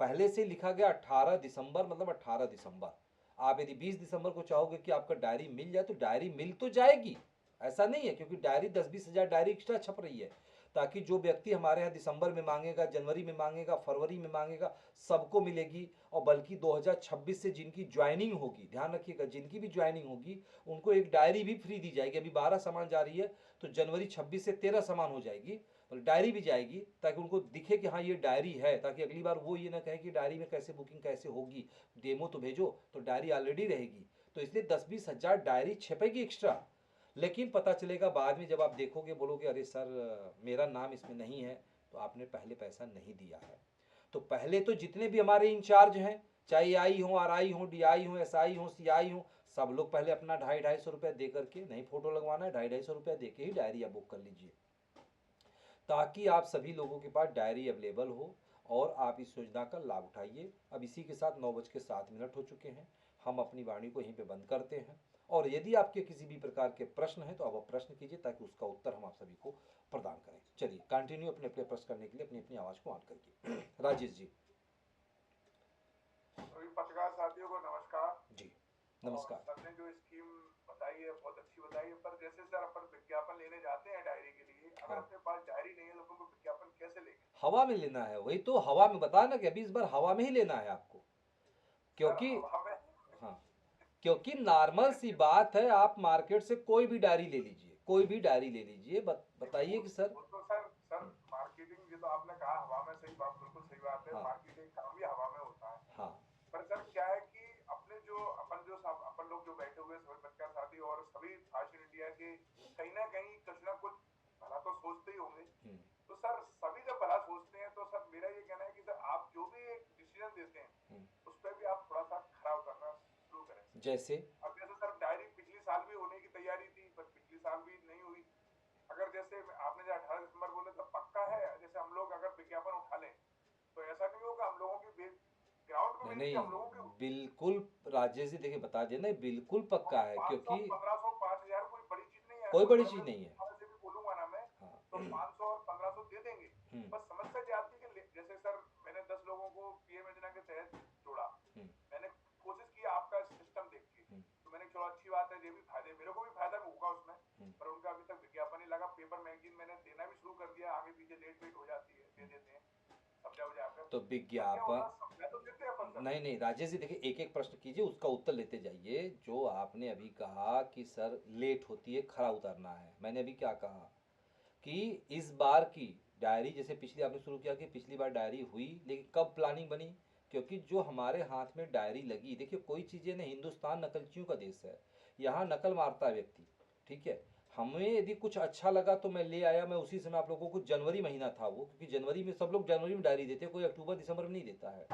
पहले से लिखा गया 18 दिसंबर, मतलब 18 दिसंबर। आप यदि 20 दिसंबर को चाहोगे कि आपका डायरी मिल जाए तो डायरी मिल तो जाएगी, ऐसा नहीं है, क्योंकि डायरी 10-20 हजार डायरी एक्स्ट्रा छप रही है, ताकि जो व्यक्ति हमारे यहाँ दिसंबर में मांगेगा, जनवरी में मांगेगा, फरवरी में मांगेगा, सबको मिलेगी। और बल्कि 2026 से जिनकी ज्वाइनिंग होगी, ध्यान रखिएगा, जिनकी भी ज्वाइनिंग होगी उनको एक डायरी भी फ्री दी जाएगी। अभी 12 सामान जा रही है, तो जनवरी 26 से 13 सामान हो जाएगी और डायरी भी जाएगी, ताकि उनको दिखे कि हाँ ये डायरी है, ताकि अगली बार वो ये ना कहे कि डायरी में कैसे बुकिंग कैसे होगी, डेमो तो भेजो, तो डायरी ऑलरेडी रहेगी। तो इसलिए 10-20 हजार डायरी छपेगी एक्स्ट्रा। लेकिन पता चलेगा बाद में, जब आप देखोगे बोलोगे अरे सर मेरा नाम इसमें नहीं है, तो आपने पहले पैसा नहीं दिया है। तो पहले तो जितने भी हमारे इंचार्ज हैं, चाहे आई हो, आर आई हो, डी आई हो, एस आई हो, सी आई हो, सब लोग पहले अपना 250-250 रुपया दे करके, नहीं फोटो लगवाना है 250-250 दे के ही डायरी आप बुक कर लीजिए, ताकि आप सभी लोगों के पास डायरी अवेलेबल हो और आप इस योजना का लाभ उठाइए। अब इसी के साथ 9:07 हो चुके हैं, हम अपनी वाणी को यहीं पे बंद करते हैं। और यदि आपके किसी भी प्रकार के प्रश्न हैं तो आप प्रश्न कीजिए, ताकि उसका उत्तर हम आप सभी को प्रदान करें। चलिए कंटिन्यू अपने अपने प्रश्न करने के लिए अपनी अपनी आवाज़ को ऑन करिए। राजेश जी। सभी पत्रकार साथियों को नमस्कार जी नमस्कार। सर ने जो स्कीम बताई है बहुत अच्छी बताई है, पर जैसे सर अपन विज्ञापन लेने जाते हैं डायरी के लिए, अगर हाँ, अपने पास डायरी नहीं है तो अपन को विज्ञापन कैसे लेंगे? हवा में लेना है, वही तो हवा में बताया ना कि अभी इस बार हवा में ही लेना है आपको, सर क्योंकि हमें हाँ, क्योंकि नॉर्मल सी बात है, आप मार्केट से कोई भी डायरी ले लीजिए, कोई भी डायरी ले लीजिए, बताइए कि सर। वो तो सर हम्म, मार्केटिंग, ये तो आपने कहा हवा में, सही बात, बिल्कुल सही बात है, हाँ मार्केटिंग काम भी हवा में होता है। हाँ पर सर क्या है कि अपने जो अपन लोग जो बैठे हुए सभी पत्रकार साथी और सभी फैशन इंडिया के कहीं ना कहीं कुछ ना कुछ भला तो सोचते ही होंगे। हम्म, तो सर सभी जब भला सोचते हैं तो सर मेरा ये कहना है कि सर आप जो भी एक डिसीजन देते हैं हम्म, उस पर भी आप थोड़ा सा खरा उतरना शुरू करें सर। जैसे अब जैसे सर डायरी पिछली साल भी होने की तैयारी थी, पर पिछली साल भी नहीं हुई। अगर जैसे आपने जो 18 दिसंबर बोले तो पक्का है, जैसे हम लोग अगर विज्ञापन उठा लें तो ऐसा नहीं होगा हम लोगों की ग्राउंड पे नहीं बेइज्जती नहीं, हम लोगों की। बिल्कुल राजेश जी, देखिए बता देना, बिल्कुल पक्का है, 500 क्योंकि 1500 5000 कोई बड़ी चीज नहीं है, कोई कोई बड़ी बड़े चीज़ बड़े नहीं है। वाले से भी बोलूंगा ना मैं, हाँ। तो 500 और 1500 दे देंगे। हम्म, बस समस्या क्या आती है कि जैसे सर मैंने 10 लोगों को पीएम योजना के तहत जोड़ा, हम्म, मैंने कोशिश की आपका सिस्टम देख के, हम्म, तो मैंने चलो अच्छी बात है, ये भी फायदे, मेरे को भी फायदा होगा उसमें। हम्म, पर उनका अभी तक विज्ञापन नहीं लगा। पेपर मैगजीन मैंने देना भी शुरू कर दिया, आगे पीछे लेट वेट हो जाती है, दे देते हैं समझा बुझा कर। तो पर क्या विज्ञापन, होता है, समझा तो देते हैं अपन सर। नहीं नहीं राजेश जी, देखिए एक एक प्रश्न कीजिए, उसका उत्तर लेते जाइए। जो आपने अभी कहा कि सर लेट होती है, खरा उतरना है, मैंने अभी क्या कहा कि इस बार की डायरी, जैसे पिछली आपने शुरू किया कि पिछली बार डायरी हुई, लेकिन कब प्लानिंग बनी? क्योंकि जो हमारे हाथ में डायरी लगी, देखिए कोई चीज़ें नहीं, हिंदुस्तान नकलचियों का देश है, यहाँ नकल मारता है व्यक्ति, ठीक है। हमें यदि कुछ अच्छा लगा तो मैं ले आया, मैं उसी समय आप लोगों को, जनवरी महीना था वो, क्योंकि जनवरी में सब लोग जनवरी में डायरी देते हैं, कोई अक्टूबर दिसंबर में नहीं देता है।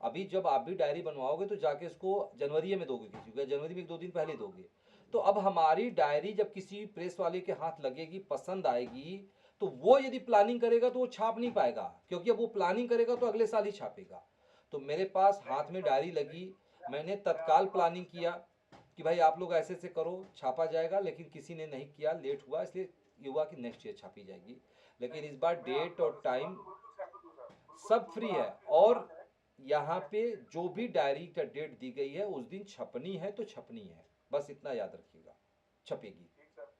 अभी जब आप भी डायरी बनवाओगे तो जाके इसको जनवरी में दोगे किसी को, जनवरी में 1-2 दिन पहले दोगे। तो अब हमारी डायरी जब किसी प्रेस वाले के हाथ लगेगी, पसंद आएगी, तो वो यदि प्लानिंग करेगा तो वो छाप नहीं पाएगा, क्योंकि अब वो प्लानिंग करेगा तो अगले साल ही छापेगा। तो मेरे पास नहीं हाथ नहीं में सर, डायरी नहीं, लगी, मैंने मैं तत्काल आपकी बात प्लानिंग किया कि भाई आप लोग ऐसे ऐसे करो, छापा जाएगा, लेकिन किसी ने नहीं किया, लेट हुआ, इसलिए ये हुआ कि नेक्स्ट ईयर छापी जाएगी। लेकिन नहीं, इस बार मैं डेट आपकी बात और से टाइम बिल्कुल सहमत हूँ सर, बिल्कुल सब फ्री बिल्कुल है। आपकी जो और बात है यहाँ बिल्कुल पे accurate जो भी डायरी का डेट दी गई है उस दिन छपनी है तो छपनी है, बस इतना याद रखिएगा, छपेगी। है। ठीक सर।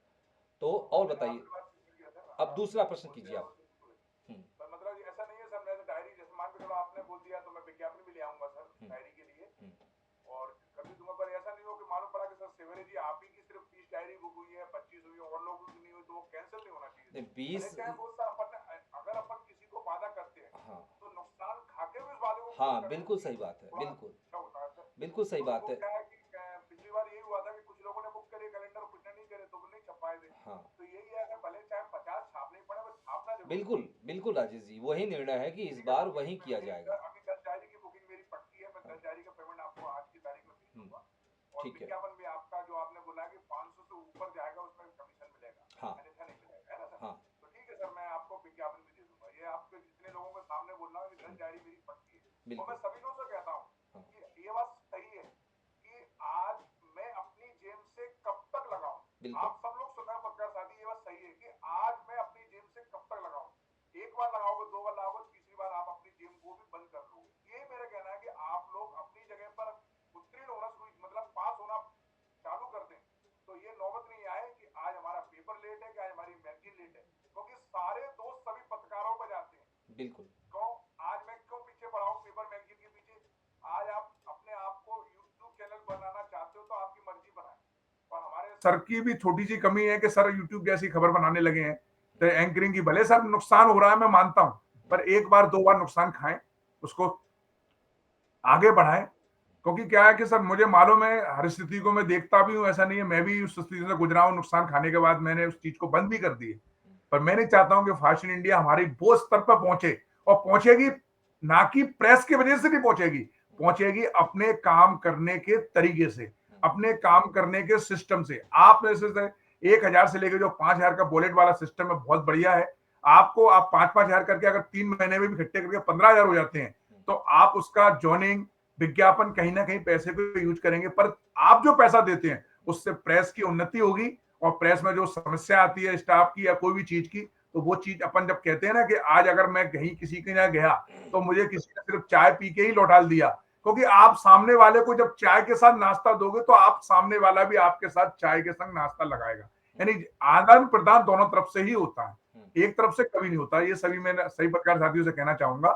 तो और और मैंने बताइए, आपकी बात से किया था ना, अब हाँ, दूसरा प्रश्न बोलते कीजिए हैं आप। उससे बिल्कुल। हम्म, पर मतलब ये ऐसा नहीं है सर, मैं तो डायरी जैसे मान के चलो आपने बोल दिया तो मैं विज्ञापन भी ले आऊंगा सर हम्म, डायरी के लिए हम्म, और कर भी दूंगा। पर ऐसा नहीं हो कि मालूम पड़ा कि सर सेवरे जी आप ही की सिर्फ 30 डायरी बुक हुई है, 25 हुई है, और लोगों की नहीं हुई, तो वो कैंसिल नहीं होना चाहिए नहीं सर। भले 20, चाहे वो सर अगर अपन किसी को वादा करते हैं हाँ तो नुकसान खाके भी उस वादे को पूरा हाँ, करना बिल्कुल सही चाहिए, बात है, थोड़ा बिल्कुल अच्छा होता है सर। बिल्कुल सही तो बात उनको है। क्या है कि पिछली बार यही हुआ था कि कुछ लोगों ने बुक करे कैलेंडर, कुछ ने नहीं करे तो वो नहीं छप पाए थे। हाँ तो यही है, अगर भले चाहे 50 छापने पड़े, बस छापना जरूर है। बिल्कुल बिल्कुल राजेश जी, वही निर्णय है कि इस ठीक है बार सर, वही किया मेरी जाएगा। अभी 10 डायरी की बुकिंग मेरी पक्की है, मैं हाँ, 10 डायरी का पेमेंट आपको आज की तारीख में भेज हम्म, दूंगा। और ठीक है। विज्ञापन भी आपका जो आपने बोला कि 500 से ऊपर जाएगा उसमें कमीशन मिलेगा, हाँ अन्यथा नहीं मिलेगा, है ना सर? हाँ, तो ठीक है सर, मैं आपको विज्ञापन भी दे दूंगा। ये आपके जितने लोगों के सामने बोल रहा हूँ कि 10 डायरी मेरी पक्की है। और मैं बिल्कुल। सभी लोगों से कहता हूँ हाँ, कि ये बात सही है कि आज मैं अपनी जेब से कब तक लगाऊं। बिल्कुल आप सब लोग सुना पक्का साथी, ये बात सही है कि आज मैं अपनी जेब से कब तक लगाऊं। एक बार लगाओगे, 2 बार लगाओगे, तीसरी बार आप अपनी जेब को भी बंद कर लोगे। ये मेरा कहना है कि आप लोग अपनी जगह पर उत्तीर्ण होना शुरू, मतलब पास होना चालू कर दें, तो ये नौबत नहीं आए कि आज हमारा पेपर लेट है, कि आज हमारी मैगजीन लेट है। क्योंकि सारे दोस्त सभी पत्रकारों पर जाते हैं। बिल्कुल। क्यों? आज मैं क्यों पीछे पड़ा हूं पेपर मैगजीन के पीछे? आज आप अपने आप को यूट्यूब चैनल बनाना चाहते हो तो आपकी मर्जी बनाए। और हमारे सर की भी छोटी सी कमी है कि सर यूट्यूब जैसी खबर बनाने लगे हैं, तो एंकरिंग की भले सर नुकसान हो रहा है, मैं मानता हूं, पर एक बार 2 बार नुकसान खाएं, उसको आगे बढ़ाएं, क्योंकि क्या है कि सर मुझे मालूम है, हर स्थिति को मैं देखता भी हूँ, ऐसा नहीं है, मैं भी उस स्थिति से गुजरा हूँ, नुकसान खाने के बाद मैंने उस चीज को बंद भी कर दी है। पर मैं नहीं चाहता हूँ कि फैशन इंडिया हमारी वो स्तर पर पहुंचे, और पहुंचेगी ना कि प्रेस की वजह से नहीं पहुंचेगी, पहुंचेगी अपने काम करने के तरीके से, अपने काम करने के सिस्टम से। आप जैसे 1,000 से लेकर जो 5,000 का बुलेट वाला सिस्टम है, बहुत बढ़िया है। आपको आप 5-5 हजार करके अगर 3 महीने में भी इकट्ठे करके 15,000 हो जाते हैं, तो आप उसका जोनिंग, विज्ञापन कहीं ना कहीं पैसे को यूज करेंगे, पर आप जो पैसा देते हैं उससे प्रेस की उन्नति होगी, और प्रेस में जो समस्या आती है स्टाफ की या कोई भी चीज की, तो वो चीज अपन जब कहते हैं ना कि आज अगर मैं कहीं किसी के यहाँ गया तो मुझे किसी ने सिर्फ चाय पी के ही लौटा दिया, क्योंकि आप सामने वाले को जब चाय के साथ नाश्ता दोगे तो आप सामने वाला भी आपके साथ चाय के संग नाश्ता लगाएगा। यानी आदान प्रदान दोनों तरफ से ही होता है, एक तरफ से कभी नहीं होता। ये सभी मैं सही प्रकार साथियों से कहना चाहूंगा,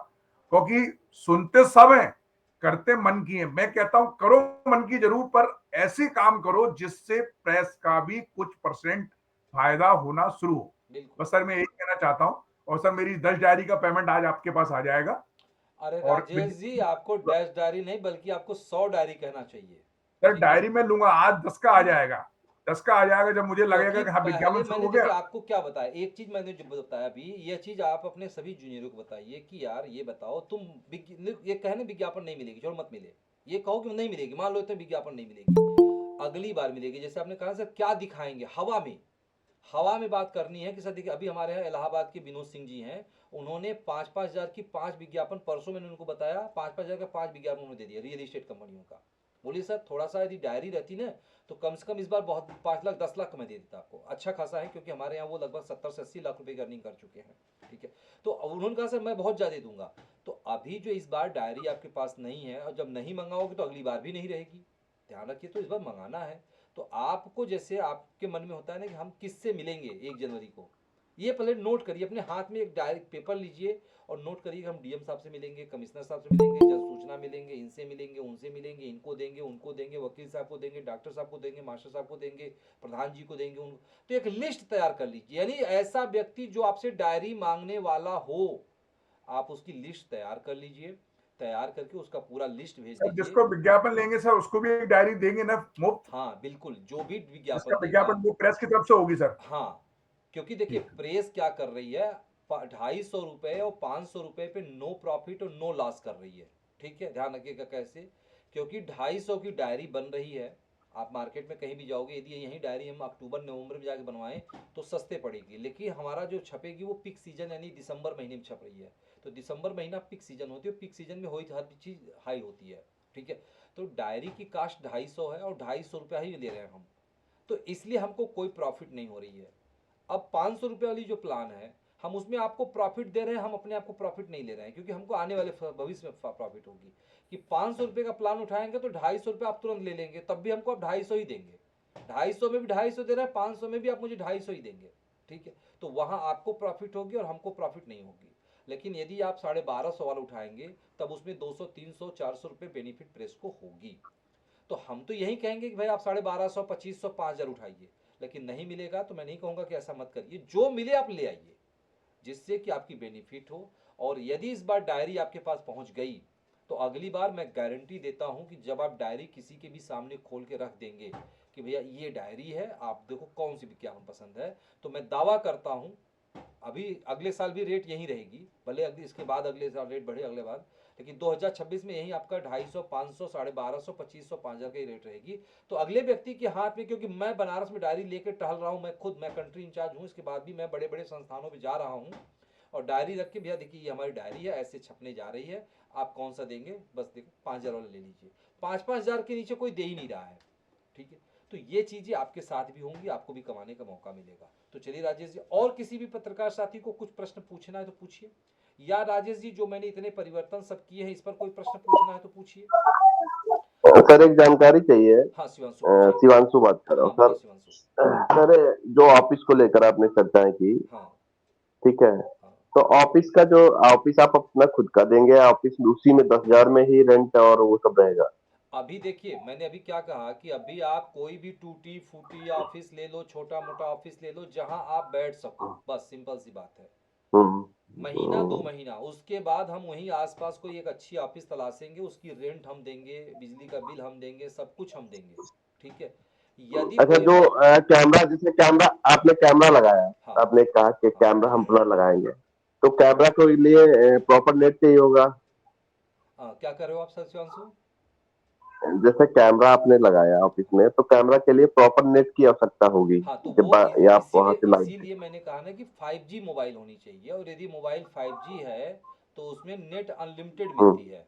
क्योंकि सुनते सब हैं, करते मन की है। मैं कहता हूं करो मन की जरूर, पर ऐसे काम करो जिससे प्रेस का भी कुछ परसेंट फायदा होना शुरू हो। बिल्कुल। बस सर मैं यही कहना चाहता हूं। और सर मेरी 10 डायरी का पेमेंट आज आपके पास आ जाएगा। अरे और राजेश जी, आपको डैश डायरी नहीं बल्कि आपको 100 डायरी कहना चाहिए। सर ठीक है। डायरी में लूंगा, आज 10 का आ जाएगा। 10 का आ जाएगा जब मुझे लगेगा क्योंकि कि हाँ पहले विज्ञापन शुरू मैंने हो गया। देखिए आपको क्या बताया, एक चीज मैंने जो बताया अभी, ये चीज आप अपने सभी जूनियरों को बताइए कि यार ये बताओ तुम ये कहने विज्ञापन नहीं मिलेगी, छोड़ मत मिले, ये कहो कि नहीं मिलेगी, मान लो तो विज्ञापन नहीं मिलेगी, अगली बार मिलेगी। जैसे आपने कहा सर क्या दिखाएंगे, हवा में, हवा में बात करनी है कि सर देखिए अभी हमारे यहाँ इलाहाबाद के विनोद सिंह जी हैं, उन्होंने 5-5 हजार की 5 विज्ञापन, परसों मैंने उनको बताया, 5-5 हजार का 5 विज्ञापन उन्होंने दे दिया रियल एस्टेट कंपनियों का। बोलिए सर थोड़ा सा यदि डायरी रहती ना तो कम से कम इस बार बहुत 5 लाख 10 लाख मैं दे देता आपको, अच्छा खासा है, क्योंकि हमारे यहाँ वो लगभग 70 से 80 लाख रुपए की अर्निंग कर चुके हैं। ठीक है। तो उन्होंने कहा सर मैं बहुत ज़्यादा दूंगा। तो अभी जो इस बार डायरी आपके पास नहीं है, और जब नहीं मंगाओगे तो अगली बार भी नहीं रहेगी, ध्यान रखिए। तो इस बार मंगाना है तो आपको, जैसे आपके मन में होता है ना कि हम किससे मिलेंगे 1 जनवरी को, ये पहले नोट करिए, अपने हाथ में एक डायरी पेपर लीजिए और नोट करिए कि हम डीएम साहब से मिलेंगे, कमिश्नर साहब से मिलेंगे, जन सूचना मिलेंगे, इनसे मिलेंगे, उनसे मिलेंगे, इनको देंगे, उनको देंगे, वकील साहब को देंगे, डॉक्टर साहब को देंगे, मास्टर साहब को देंगे, प्रधान जी को देंगे, उनको। तो एक लिस्ट तैयार कर लीजिए, यानी ऐसा व्यक्ति जो आपसे डायरी मांगने वाला हो, आप उसकी लिस्ट तैयार कर लीजिए, तैयार करके उसका पूरा लिस्ट भेज सर दीजिए। जिसको विज्ञापन लेंगे सर उसको भी एक डायरी देंगे ना मुफ्त? हाँ बिल्कुल, जो भी जिसका विज्ञापन देगा। विज्ञापन वो प्रेस की तरफ से होगी सर? हाँ, क्योंकि देखिए ठीक है। प्रेस क्या कर रही है, 250 रुपये और 500 रुपये पे नो प्रॉफिट और नो लॉस कर रही है। ठीक है, ध्यान रखिएगा कैसे, क्योंकि 250 की डायरी बन रही है, आप मार्केट में कहीं भी जाओगे, यदि यही डायरी हम अक्टूबर नवंबर में जाके बनवाएं तो सस्ते पड़ेगी, लेकिन हमारा जो छपेगी वो पिक सीजन यानी दिसंबर महीने में छप रही है। तो दिसंबर महीना पिक सीजन होती है, पिक सीजन में हर चीज़ हाई होती है। ठीक है। तो डायरी की कास्ट 250 है और 250 रुपया ही ले रहे हैं हम, तो इसलिए हमको कोई प्रॉफिट नहीं हो रही है। अब 500 रुपये वाली जो प्लान है, हम उसमें आपको प्रॉफिट दे रहे हैं, हम अपने आप को प्रॉफिट नहीं ले रहे हैं, क्योंकि हमको आने वाले भविष्य में प्रॉफिट होगी। कि 500 रुपये का प्लान उठाएंगे तो 250 रुपये आप तुरंत ले लेंगे, तब भी हमको आप 250 ही देंगे, 250 में भी 250 दे रहे हैं, 500 में भी आप मुझे 250 ही देंगे। ठीक है। तो वहाँ आपको प्रॉफिट होगी और हमको प्रॉफिट नहीं होगी। लेकिन यदि आप 1250 वाला उठाएंगे तब उसमें 200 300 400 रुपये बेनिफिट प्रेस को होगी। तो हम तो यही कहेंगे कि भाई आप 1250 2500 5000 उठाइए, लेकिन नहीं मिलेगा तो मैं नहीं कहूँगा कि ऐसा मत करिए, जो मिले आप ले आइए, जिससे कि आपकी बेनिफिट हो। और यदि इस बार डायरी आपके पास पहुंच गई तो अगली बार मैं गारंटी देता हूं कि जब आप डायरी किसी के भी सामने खोल के रख देंगे कि भैया ये डायरी है, आप देखो कौन सी विज्ञापन पसंद है, तो मैं दावा करता हूं अभी अगले साल भी रेट यही रहेगी, भले अगले इसके बाद अगले साल रेट बढ़े अगले बाद, लेकिन 2026 में यही आपका 250 500 1250 2500 5000 का ही रेट रहेगी। तो अगले व्यक्ति के हाथ में, क्योंकि मैं बनारस में डायरी लेकर टहल रहा हूँ, मैं खुद मैं कंट्री इंचार्ज हूँ, इसके बाद भी मैं बड़े बड़े संस्थानों पर जा रहा हूँ और डायरी रख के, भैया देखिए ये हमारी डायरी है, ऐसे छपने जा रही है, आप कौन सा देंगे, बस देखो 5000 वाला ले लीजिए, 5-5 हजार के नीचे कोई दे ही नहीं रहा है। ठीक है। तो ये चीज़ें आपके साथ भी होंगी, आपको भी कमाने का मौका मिलेगा। तो चलिए राजेश जी, और किसी भी पत्रकार साथी को कुछ प्रश्न पूछना है तो पूछिए, या राजेश जी जो मैंने इतने परिवर्तन सब किए हैं इस पर कोई प्रश्न पूछना है तो पूछिए। सर एक जानकारी चाहिए। हाँ शिवांशु पूछिए। शिवांशु बात कर रहा हूँ हाँ बोलिए सर। शिवांशु। सर जो ऑफिस को लेकर आपने चर्चाएं की, हाँ। ठीक है, हाँ। तो ऑफिस का जो ऑफिस आप अपना खुद का देंगे या ऑफिस उसी में 10,000 में ही रेंट और वो सब रहेगा? अभी देखिए मैंने अभी क्या कहा कि अभी आप कोई भी टूटी फूटी ऑफिस ले लो, छोटा मोटा ऑफिस ले लो, जहां आप बैठ सको, बस सिंपल सी बात है। हम्म। महीना 2 महीना, उसके बाद हम वहीं आसपास कोई एक अच्छी ऑफिस तलाशेंगे, उसकी रेंट हम देंगे, बिजली का बिल हम देंगे, सब कुछ हम देंगे। ठीक है। यदि अच्छा, कोई जो व्यक्ति, कैमरा, जैसे कैमरा आपने कैमरा लगाया, हाँ आपने कहा कि हाँ कैमरा हम अपना लगाएंगे, तो कैमरा के लिए प्रॉपर नेट चाहिए होगा। हाँ, क्या कर रहे हो आप सर शिवांशु? जैसे कैमरा आपने लगाया ऑफिस में, तो कैमरा के लिए प्रॉपर नेट की आवश्यकता होगी, हाँ तो जब वो या आप वहां इसीलिए से लाइट। इसीलिए मैंने कहा ना कि 5G मोबाइल होनी चाहिए, और यदि मोबाइल 5G है तो उसमें नेट अनलिमिटेड हम्म। मिलती है।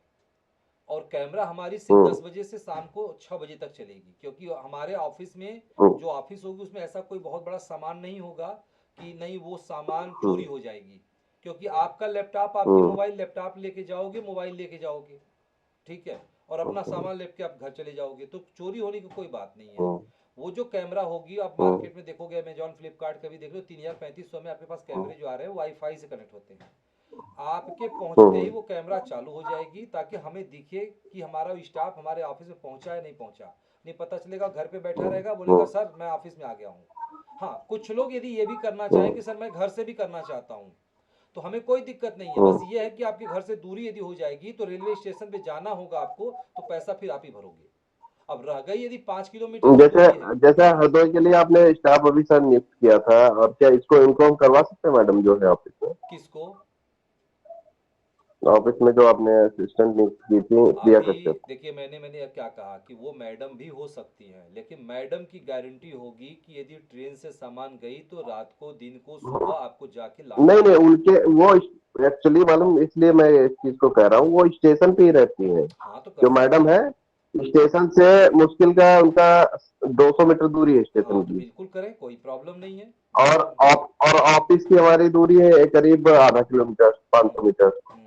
और कैमरा हमारी सिर्फ हम्म। 10 बजे से शाम को 6 बजे तक चलेगी, क्योंकि हमारे ऑफिस में हम्म। जो ऑफिस होगी उसमें ऐसा कोई बहुत बड़ा सामान नहीं होगा कि नहीं वो सामान चोरी हम्म। हो जाएगी। क्योंकि आपका लैपटॉप, आपकी हम्म। मोबाइल, लैपटॉप लेके जाओगे, मोबाइल लेके जाओगे, ठीक है, और अपना हम्म। सामान लेके आप घर चले जाओगे, तो चोरी होने की कोई बात नहीं है। हम्म। वो जो कैमरा होगी, आप हम्म। मार्केट में देखोगे, अमेजॉन फ्लिपकार्ट का भी देख लो, 3000 3500 में आपके पास कैमरे जो आ रहे हैं वाईफाई से कनेक्ट होते हैं। आपके पहुंचते ही हम्म। वो कैमरा चालू हो जाएगी, ताकि हमें दिखे कि हमारा स्टाफ हमारे ऑफिस में पहुंचा है नहीं पहुंचा। नहीं पता चलेगा, घर पे बैठा रहेगा, बोलेगा हम्म। सर मैं ऑफिस में आ गया हूँ। हाँ, कुछ लोग यदि ये भी करना चाहें हम्म। कि सर मैं घर से भी करना चाहता हूँ, तो हमें कोई दिक्कत नहीं है। बस हम्म। ये है कि आपके घर से दूरी यदि हो जाएगी तो रेलवे स्टेशन पे जाना होगा आपको, तो पैसा फिर आप ही भरोगे। अब रह गई यदि 5 किलोमीटर की जैसे दूरी है। जैसे हरदोई के लिए आपने स्टाफ अभी सर नियुक्त किया था, और क्या इसको इन्फॉर्म करवा सकते हैं मैडम जो है ऑफिस में? किसको? ऑफिस में जो आपने असिस्टेंट नियुक्त की थी प्रिया अभी कश्यप। देखिए, मैंने क्या कहा कि वो मैडम भी हो सकती हैं, लेकिन मैडम की गारंटी होगी कि यदि ट्रेन से सामान गई तो रात को, दिन को, सुबह आपको जाके लाना नहीं नहीं, होगा। उनके वो एक्चुअली मालूम, इसलिए मैं इस चीज को कह रहा हूँ, वो स्टेशन पे ही रहती है। हाँ तो कर जो सकती मैडम है, हैं। स्टेशन से मुश्किल का उनका 200 मीटर दूरी है हाँ स्टेशन तो की। बिल्कुल करें, कोई प्रॉब्लम नहीं है। और बिल्कुल। और ऑफिस की हमारी दूरी है करीब आधा किलोमीटर, हम्म 500 मीटर। हम्म।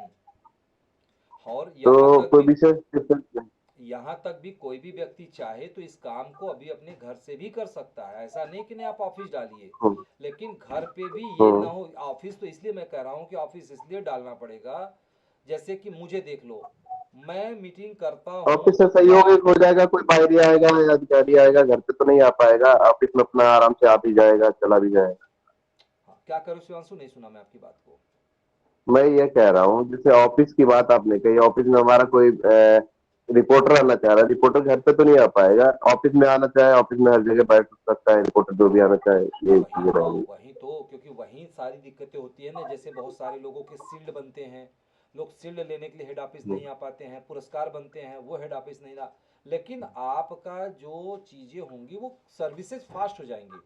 और तो यहाँ तक कोई भी, विशेष difference नहीं। यहाँ तक भी कोई भी व्यक्ति चाहे तो इस काम को अभी अपने घर से भी कर सकता है, ऐसा नहीं कि नहीं आप ऑफिस डालिए। हम्म। लेकिन घर पे भी ये ना हम्म। हो, ऑफिस तो इसलिए मैं कह रहा हूँ कि ऑफिस इसलिए डालना पड़ेगा, जैसे कि मुझे देख लो, मैं मीटिंग करता हूँ ऑफिस से तो सहयोगी हो जाएगा, कोई बाहरी आएगा या अधिकारी आएगा, घर पे तो नहीं आ पाएगा, ऑफिस में अपना आराम से आ भी जाएगा, चला भी जाएगा। हाँ, क्या करूँ शिवांशु, नहीं सुना मैं आपकी बात को। मैं ये कह रहा हूँ, जैसे ऑफिस की बात आपने कही, ऑफिस में हमारा कोई रिपोर्टर आना चाह रहा है, रिपोर्टर घर पे तो नहीं आ पाएगा, ऑफिस में आना चाहे, ऑफिस में हर जगह बैठ सकता है रिपोर्टर, जो भी आना चाहे, ये वही चीजें तो, रहेंगी। वही तो, क्योंकि वही सारी दिक्कतें होती है ना, जैसे बहुत सारे लोगों के शील्ड बनते हैं, लोग शील्ड लेने के लिए हेड ऑफिस नहीं आ पाते हैं, पुरस्कार बनते हैं वो हेड ऑफिस नहीं ला। लेकिन आपका जो चीज़ें होंगी वो सर्विसेज फास्ट हो जाएंगी।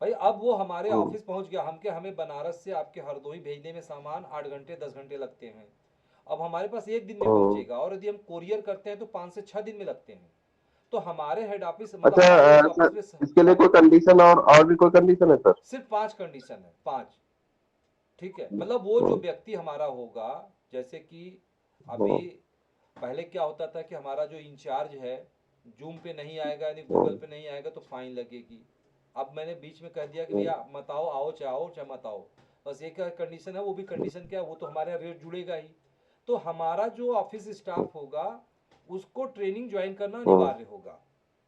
भाई अब वो हमारे हम्म। ऑफिस पहुंच गया, हमें बनारस से आपके हरदोई भेजने में सामान 8 घंटे 10 घंटे लगते हैं। अब हमारे पास एक दिन में हम्म। पहुंचेगा, और यदि हम कोरियर करते हैं तो 5 से 6 दिन में लगते हैं। तो हमारे हेड ऑफिस, मतलब अच्छा, हमारे उस सर, ऑफिस में इसके लिए हाँ, कोई कंडीशन और भी कोई कंडीशन है सर? सिर्फ 5 कंडीशन है, 5। ठीक है, मतलब वो जो हम्म। व्यक्ति हमारा होगा, जैसे कि अभी हम्म। पहले क्या होता था कि हमारा जो इंचार्ज है, जूम पे नहीं आएगा यानी गूगल हम्म। पे नहीं आएगा तो फाइन लगेगी। अब मैंने बीच में कह दिया कि हम्म। भैया मत आओ, आओ चाहे मत आओ। बस एक कंडीशन है, वो भी कंडीशन क्या है, वो तो हमारे यहाँ रेट जुड़ेगा ही। तो हमारा जो ऑफिस स्टाफ होगा उसको ट्रेनिंग ज्वाइन करना हम्म। अनिवार्य होगा।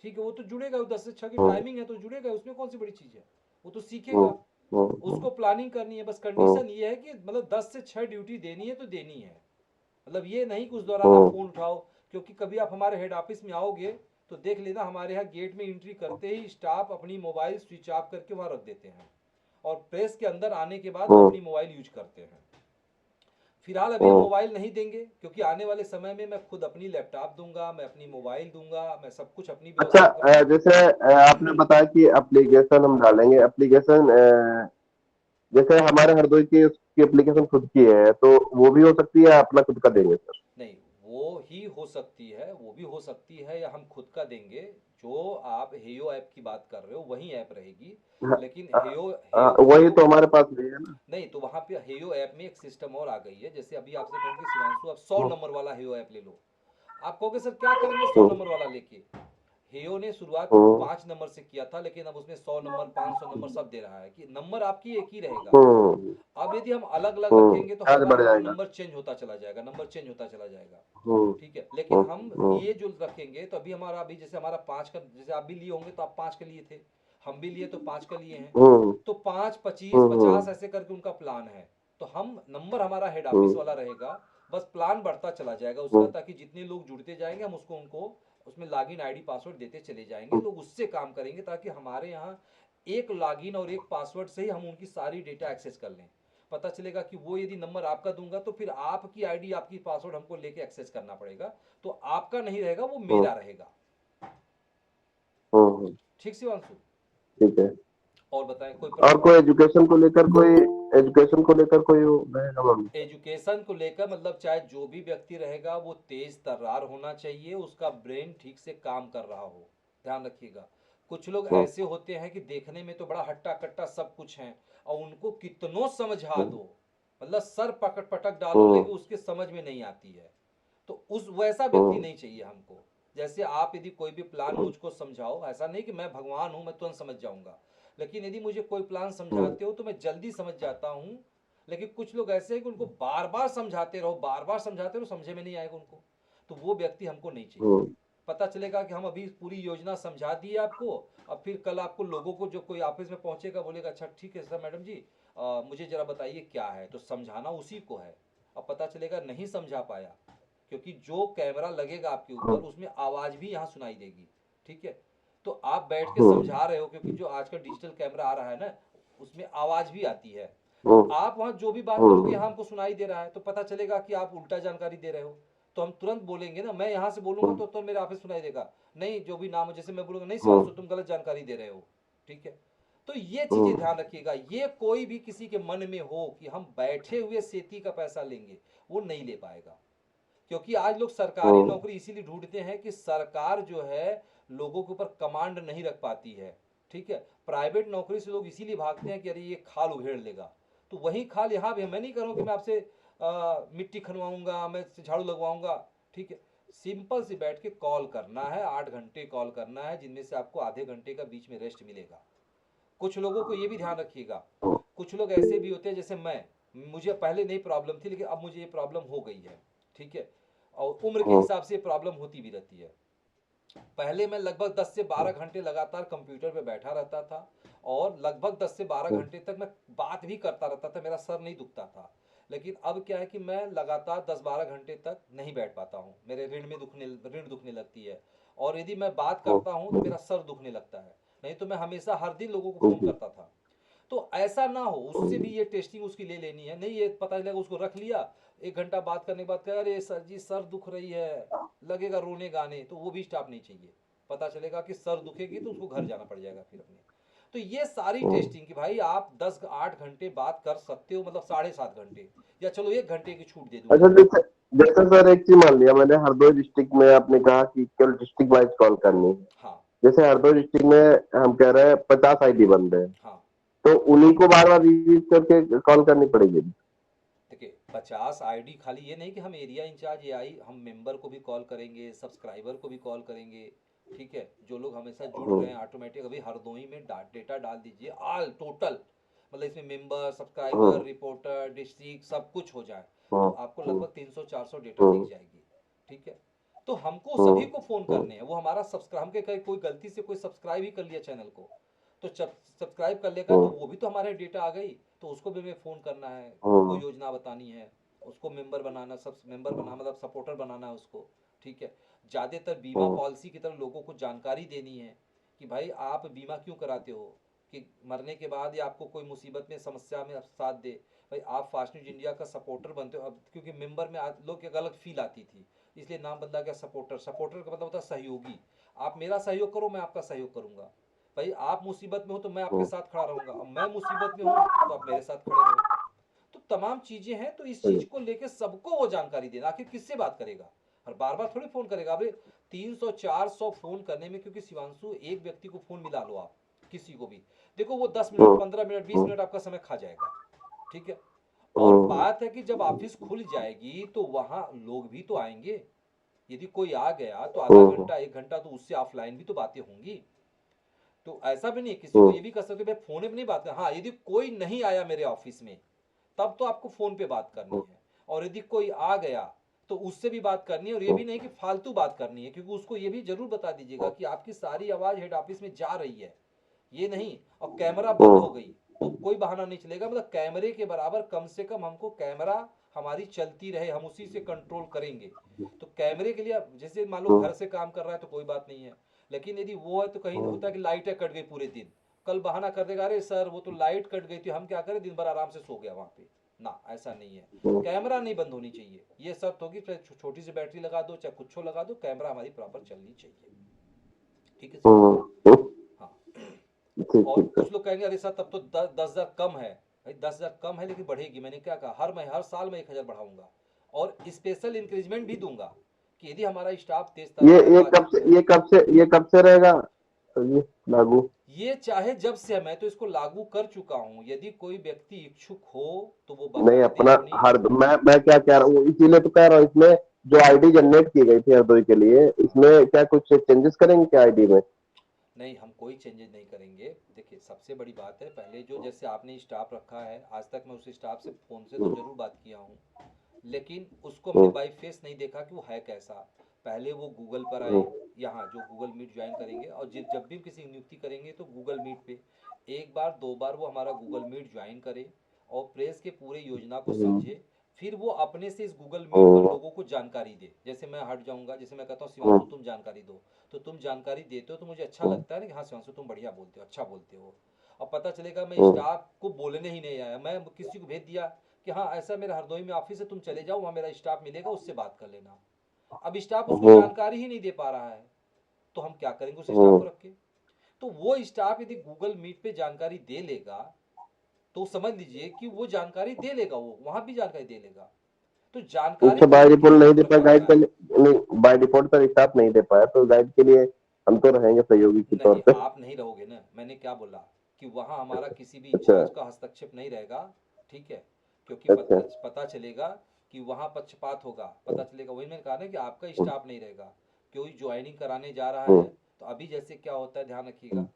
ठीक है, वो तो जुड़ेगा, वो 10 से 6 की हम्म। टाइमिंग है तो जुड़ेगा, उसमें कौन सी बड़ी चीज़ है, वो तो हम्म। सीखेगा। हम्म। उसको प्लानिंग करनी है, बस हम्म। कंडीशन ये है कि मतलब 10 से 6 ड्यूटी देनी है तो देनी है। मतलब ये नहीं कि उस दौरान आप हम्म। फ़ोन उठाओ। क्योंकि कभी आप हमारे हेड ऑफिस में आओगे तो देख लेना, हमारे यहाँ गेट में एंट्री करते ही स्टाफ अपनी मोबाइल स्विच ऑफ करके वहाँ रख देते हैं, और प्रेस के अंदर आने के बाद वो हम्म। अपनी मोबाइल यूज करते हैं। फिलहाल अभी हम हम्म। मोबाइल नहीं देंगे, क्योंकि आने वाले समय में मैं खुद अपनी लैपटॉप दूंगा, मैं अपनी मोबाइल दूंगा, मैं सब कुछ अपनी अच्छा, व्यवस्था करूंगा। जैसे आपने बताया कि एप्लीकेशन हम डालेंगे, एप्लीकेशन जैसे हमारे हरदोई की उसकी एप्लीकेशन खुद की है, तो वो भी हो सकती है, अपना खुद का देंगे सर? नहीं, वो ही हो सकती है, वो भी हो सकती है, या हम खुद का देंगे। जो आप हेयो ऐप की बात कर रहे हो वही ऐप रहेगी। हाँ, लेकिन हाँ, हेयो हाँ, हेयो वही हेयो तो हमारे पास भी है ना। नहीं, तो वहाँ पे हेयो ऐप में एक सिस्टम और आ गई है। जैसे अभी आपसे कहूँ कि शिवांशु आप 100 नंबर वाला हेयो ऐप ले लो, आप कहोगे सर क्या करेंगे 100 नंबर वाला लेके। हेयो ने शुरुआत हम्म। 5 नंबर से किया था, लेकिन अब उसमें 100 नंबर 500 नंबर सब दे रहा है, कि नंबर आपकी एक ही रहेगा। हम्म। अब यदि हम अलग अलग रखेंगे तो हर चार्ज बार बढ़ हमारा जाएगा। नंबर चेंज होता चला जाएगा, नंबर चेंज होता चला जाएगा। हम्म। ठीक है, लेकिन हम्म। हम हम्म। ये जो रखेंगे तो अभी हमारा, अभी जैसे हमारा 5 का, जैसे आप भी लिए होंगे तो आप 5 के लिए थे, हम भी लिए तो 5 का लिए हैं। हम्म। तो 5 25 हम्म। 50 ऐसे करके उनका प्लान है। तो हम नंबर हमारा हेड ऑफिस वाला रहेगा, बस प्लान बढ़ता चला जाएगा उसका, ताकि जितने लोग जुड़ते जाएंगे हम उसको उनको उसमें लॉगिन आईडी पासवर्ड देते चले जाएंगे, लोग उससे काम करेंगे, ताकि हमारे यहाँ एक लॉगिन और एक पासवर्ड से ही हम उनकी सारी डेटा एक्सेस कर लें। पता चलेगा कि वो यदि नंबर आपका दूंगा तो फिर आपकी आईडी आपकी पासवर्ड हमको लेके एक्सेस करना पड़ेगा, तो आपका नहीं रहेगा, वो मेरा रहेगा। ठीक शिवांशु? ठीक है। और बताएं कोई और प्रश्न? कोई एजुकेशन को लेकर कोई वो रहेगा मैम? एजुकेशन को लेकर मतलब चाहे जो भी व्यक्ति रहेगा वो तेज तर्रार होना चाहिए, उसका ब्रेन ठीक से काम कर रहा हो, ध्यान रखिएगा। कुछ लोग ऐसे होते हैं कि देखने में तो बड़ा हट्टा कट्टा सब कुछ है, और उनको कितनों समझा दो, मतलब सर पकड़ पटक डालो, लेकिन उसके समझ में नहीं आती है। तो उस वैसा व्यक्ति नहीं चाहिए हमको। जैसे आप यदि कोई भी प्लान मुझको समझाओ, ऐसा नहीं कि मैं भगवान हूं मैं तुरंत समझ जाऊंगा, लेकिन यदि मुझे कोई प्लान समझाते हो तो मैं जल्दी समझ जाता हूं। लेकिन कुछ लोग ऐसे हैं कि उनको बार बार समझाते रहो, बार बार समझाते रहो, समझे में नहीं आएगा उनको, तो वो व्यक्ति हमको नहीं चाहिए। पता चलेगा कि हम अभी पूरी योजना समझा दी आपको, और फिर कल आपको लोगों को जो कोई ऑफिस में पहुंचेगा बोलेगा अच्छा ठीक है सर मैडम जी, मुझे जरा बताइए क्या है, तो समझाना उसी को है। अब पता चलेगा नहीं समझा पाया, क्योंकि जो कैमरा लगेगा आपके ऊपर उसमें आवाज भी यहाँ सुनाई देगी, ठीक है? तो आप बैठ के समझा रहे हो, क्योंकि जो आजकल डिजिटल कैमरा आ रहा है ना, उसमें आवाज भी आती है, तो आप वहां जो भी बात करोगे यहाँ हमको सुनाई दे रहा है, तो पता चलेगा कि आप उल्टा जानकारी दे रहे हो। तो हम तुरंत बोलेंगे ना, मैं यहाँ से बोलूंगा तो मेरे ऑफिस सुनाई देगा, नहीं जो भी नाम हो, जैसे मैं बोलूंगा नहीं शिवांशु तुम गलत जानकारी दे रहे हो, ठीक है? तो ये चीजें ध्यान रखिएगा, ये कोई भी किसी के मन में हो कि हम बैठे हुए सेती का पैसा लेंगे, वो नहीं ले पाएगा। क्योंकि आज लोग सरकारी नौकरी इसीलिए ढूंढते हैं कि सरकार जो है लोगों के ऊपर कमांड नहीं रख पाती है, ठीक है? प्राइवेट नौकरी से लोग इसीलिए भागते हैं कि अरे ये खाल उधेड़ लेगा, तो वही खाल यहाँ भी मैं नहीं करूँ कि मैं आपसे मिट्टी खनवाऊंगा, मैं झाड़ू लगवाऊंगा, ठीक है? सिंपल से बैठ के कॉल करना है, 8 घंटे कॉल करना है, जिनमें से आपको आधे घंटे का बीच में रेस्ट मिलेगा। कुछ लोगों को ये भी ध्यान रखिएगा, कुछ लोग ऐसे भी होते हैं जैसे मैं, मुझे पहले नहीं प्रॉब्लम थी लेकिन अब मुझे ये प्रॉब्लम हो गई है, ठीक है? और उम्र के हिसाब से प्रॉब्लम होती भी रहती है। पहले मैं लगभग 10 से 12 घंटे लगातार कंप्यूटर पे बैठा रहता था, और लगभग 10 से 12 घंटे तक मैं बात भी करता रहता था, मेरा सर नहीं दुखता था। लेकिन अब क्या है कि मैं लगातार 10-12 घंटे तक नहीं बैठ पाता हूँ, मेरे ऋण दुखने लगती है, और यदि मैं बात करता हूँ तो मेरा सर दुखने लगता है। नहीं तो मैं हमेशा हर दिन लोगों को फोन करता था। तो ऐसा ना हो, उससे भी ये टेस्टिंग उसकी ले लेनी है, नहीं ये पता चलेगा उसको रख लिया, 1 घंटा बात करने के बाद कह अरे सर जी सर दुख रही है, लगेगा रोने गाने, तो वो भी स्टाफ नहीं चाहिए। पता चलेगा कि सर दुखेगी तो उसको घर जाना पड़ जाएगा फिर अपने। तो ये सारी टेस्टिंग कि भाई आप 10-8 घंटे बात कर सकते हो, मतलब 7.5 घंटे, या चलो 1 घंटे की छूट दे दूं अच्छा, मैं। जैसे जैसे सर एक चीज मान लिया मैंने, हरदोई डिस्ट्रिक्ट में आपने कहा कि केवल डिस्ट्रिक्ट वाइज कॉल करनी है। हाँ जैसे हरदोई डिस्ट्रिक्ट में हम कह रहे हैं 50 आईडी बन रहे हैं, हाँ। तो उन्हीं को बार बार रिविजिट करके कॉल करनी पड़ेगी? देखिए 50 आईडी, खाली ये नहीं कि हम एरिया इंचार्ज एआई, हम मेंबर को भी कॉल करेंगे, सब्सक्राइबर को भी कॉल करेंगे, ठीक है? जो लोग हमेशा जुड़ रहे हैं ऑटोमेटिक, अभी हरदोई में डेटा डाल दीजिए ऑल टोटल, मतलब इसमें मेंबर सब्सक्राइबर रिपोर्टर डिस्ट्रिक्ट सब कुछ हो जाए, तो आपको लगभग 300-400 डेटा दिख जाएगी, ठीक है? तो हमको सभी को फोन करने हैं, वो हमारा सब्सक्राइब, हम के कोई गलती से कोई सब्सक्राइब ही कर लिया चैनल को, तो जब सब्सक्राइब कर लेगा तो वो भी तो हमारे डेटा आ गई, तो उसको भी हमें फ़ोन करना है, उसको योजना बतानी है, उसको मेंबर बनाना, सब मेंबर बना मतलब सपोर्टर बनाना है उसको, ठीक है? ज़्यादातर बीमा पॉलिसी की तरफ लोगों को जानकारी देनी है कि भाई आप बीमा क्यों कराते हो, कि मरने के बाद या आपको कोई मुसीबत में समस्या में आप साथ दे। भाई आप फास्ट न्यूज इंडिया का सपोर्टर बनते हो, अब क्योंकि मेंबर में लोग एक अलग फील आती थी, इसलिए नाम बदला गया सपोर्टर। सपोर्टर का मतलब होता है सहयोगी, आप मेरा सहयोग करो मैं आपका सहयोग करूंगा। भाई आप मुसीबत में हो तो मैं आपके साथ खड़ा रहूंगा, अब मैं मुसीबत में हूँ तो आप मेरे साथ खड़े रहो। तो तमाम चीजें हैं, तो इस चीज को लेके सबको वो जानकारी देना, आखिर किससे बात करेगा, और बार बार थोड़ी फोन करेगा। अबे 300-400 फोन करने में, क्योंकि शिवांशु एक व्यक्ति को फोन मिला लो आप किसी को भी, देखो वो 10 मिनट 15 मिनट 20 मिनट आपका समय खा जाएगा, ठीक है? और बात है कि जब ऑफिस खुल जाएगी तो वहां लोग भी तो आएंगे, यदि कोई आ गया तो आधा घंटा 1 घंटा तो उससे ऑफलाइन भी तो बातें होंगी। तो ऐसा भी नहीं, किसी को ये भी कर सकते भाई फोन में नहीं बात कर, हाँ यदि कोई नहीं आया मेरे ऑफिस में तब तो आपको फोन पे बात करनी है, और यदि कोई आ गया तो उससे भी बात करनी है, और ये भी नहीं कि फालतू बात करनी है, क्योंकि उसको ये भी जरूर बता दीजिएगा कि आपकी सारी आवाज हेड ऑफिस में जा रही है, ये नहीं और कैमरा बंद हो गई तो कोई बहाना नहीं चलेगा, मतलब कैमरे के बराबर कम से कम हमको कैमरा हमारी चलती रहे, हम उसी से कंट्रोल करेंगे। तो कैमरे के लिए जैसे मान लो घर से काम कर रहा है तो कोई बात नहीं है, लेकिन यदि वो है तो कहीं होता है कि लाइटें कट गई पूरे दिन, कल बहाना कर देगा अरे सर वो तो लाइट कट गई थी, हम क्या करें दिन भर आराम से सो गया वहां पे। ना, ऐसा नहीं है। कैमरा नहीं बंद होनी चाहिए, ये शर्त होगी, चाहे छोटी सी बैटरी लगा दो चाहे कुछ लगा दो, कैमरा हमारी प्रॉपर चलनी चाहिए। ठीक है सर। हाँ। ठीक और ठीक सर। कुछ लोग कहेंगे अरे सर तब तो 10,000 कम है। भाई 10,000 कम है लेकिन बढ़ेगी, मैंने क्या कहा हर साल में 1,000 बढ़ाऊंगा और स्पेशल इंक्रीजमेंट भी दूंगा कि यदि हमारा स्टाफ तेज तर्रार है ये तो कब से ये कब से रहेगा तो ये लागू? ये चाहे जब से है, मैं तो इसको लागू कर चुका हूं, यदि कोई व्यक्ति इच्छुक हो तो वो नहीं बता दे अपना अपनी। हर मैं क्या कह रहा हूँ, इसीलिए तो कह रहा हूँ, इसमें जो आईडी जनरेट की गई थी हरदोई के लिए, हाँ। इसमें क्या कुछ चेंजेस करेंगे क्या आईडी में? नहीं, हम कोई चेंजेस नहीं करेंगे। देखिए सबसे बड़ी बात है, पहले जो जैसे आपने स्टाफ रखा है आज तक मैं उस स्टाफ से फ़ोन से तो ज़रूर बात किया हूँ, लेकिन उसको हमने बाई फेस नहीं देखा कि वो है कैसा। पहले वो गूगल पर आए, यहाँ जो गूगल मीट ज्वाइन करेंगे, और जब भी किसी नियुक्ति करेंगे तो गूगल मीट पे एक बार दो बार वो हमारा गूगल मीट ज्वाइन करे और प्रेस के पूरे योजना को समझे। फिर वो अपने से इस गूगल मीट पर लोगों को जानकारी दे, जैसे मैं हट जाऊंगा, जैसे मैं कहता हूँ शिवांशु तुम जानकारी दो, तो तुम जानकारी देते हो तो मुझे अच्छा लगता है ना कि हाँ शिवांशु तुम बढ़िया बोलते हो, अच्छा बोलते हो। और पता चलेगा मैं स्टाफ को बोलने ही नहीं आया, मैं किसी को भेज दिया कि हाँ ऐसा मेरे हरदोई में ऑफिस है, तुम चले जाओ वहाँ मेरा स्टाफ मिलेगा उससे बात कर लेना। अब स्टाफ उसको जानकारी ही नहीं दे पा रहा है, तो हम क्या करेंगे उस स्टाफ को रख के। तो वो स्टाफ यदि गूगल मीट पे जानकारी दे लेगा तो समझ लीजिए कि वो जानकारी दे लेगा, वो वहां भी जानकारी दे लेगा। तो जानकारी अच्छा, बाय देने के लिए डिफॉल्ट नहीं हम दे पाया रखा गाइड हुआ के है। लिए? नहीं, बाय डिफॉल्ट तो स्टाफ नहीं दे पाया तो गाइड के लिए हम तो रहेंगे सहयोगी के नहीं, तौर पे। आप नहीं रहोगे ना, मैंने क्या बोला कि वहां हमारा किसी भी अच्छा इंचार्ज का हस्तक्षेप नहीं रहेगा। ठीक है, क्योंकि अच्छा। पता चलेगा कि वहां पक्षपात होगा, पता चलेगा, वही मैंने कहा ना कि आपका स्टाफ नहीं रहेगा, कोई ज्वाइनिंग कराने जा रहा है तो अभी जैसे क्या होता है ध्यान रखिएगा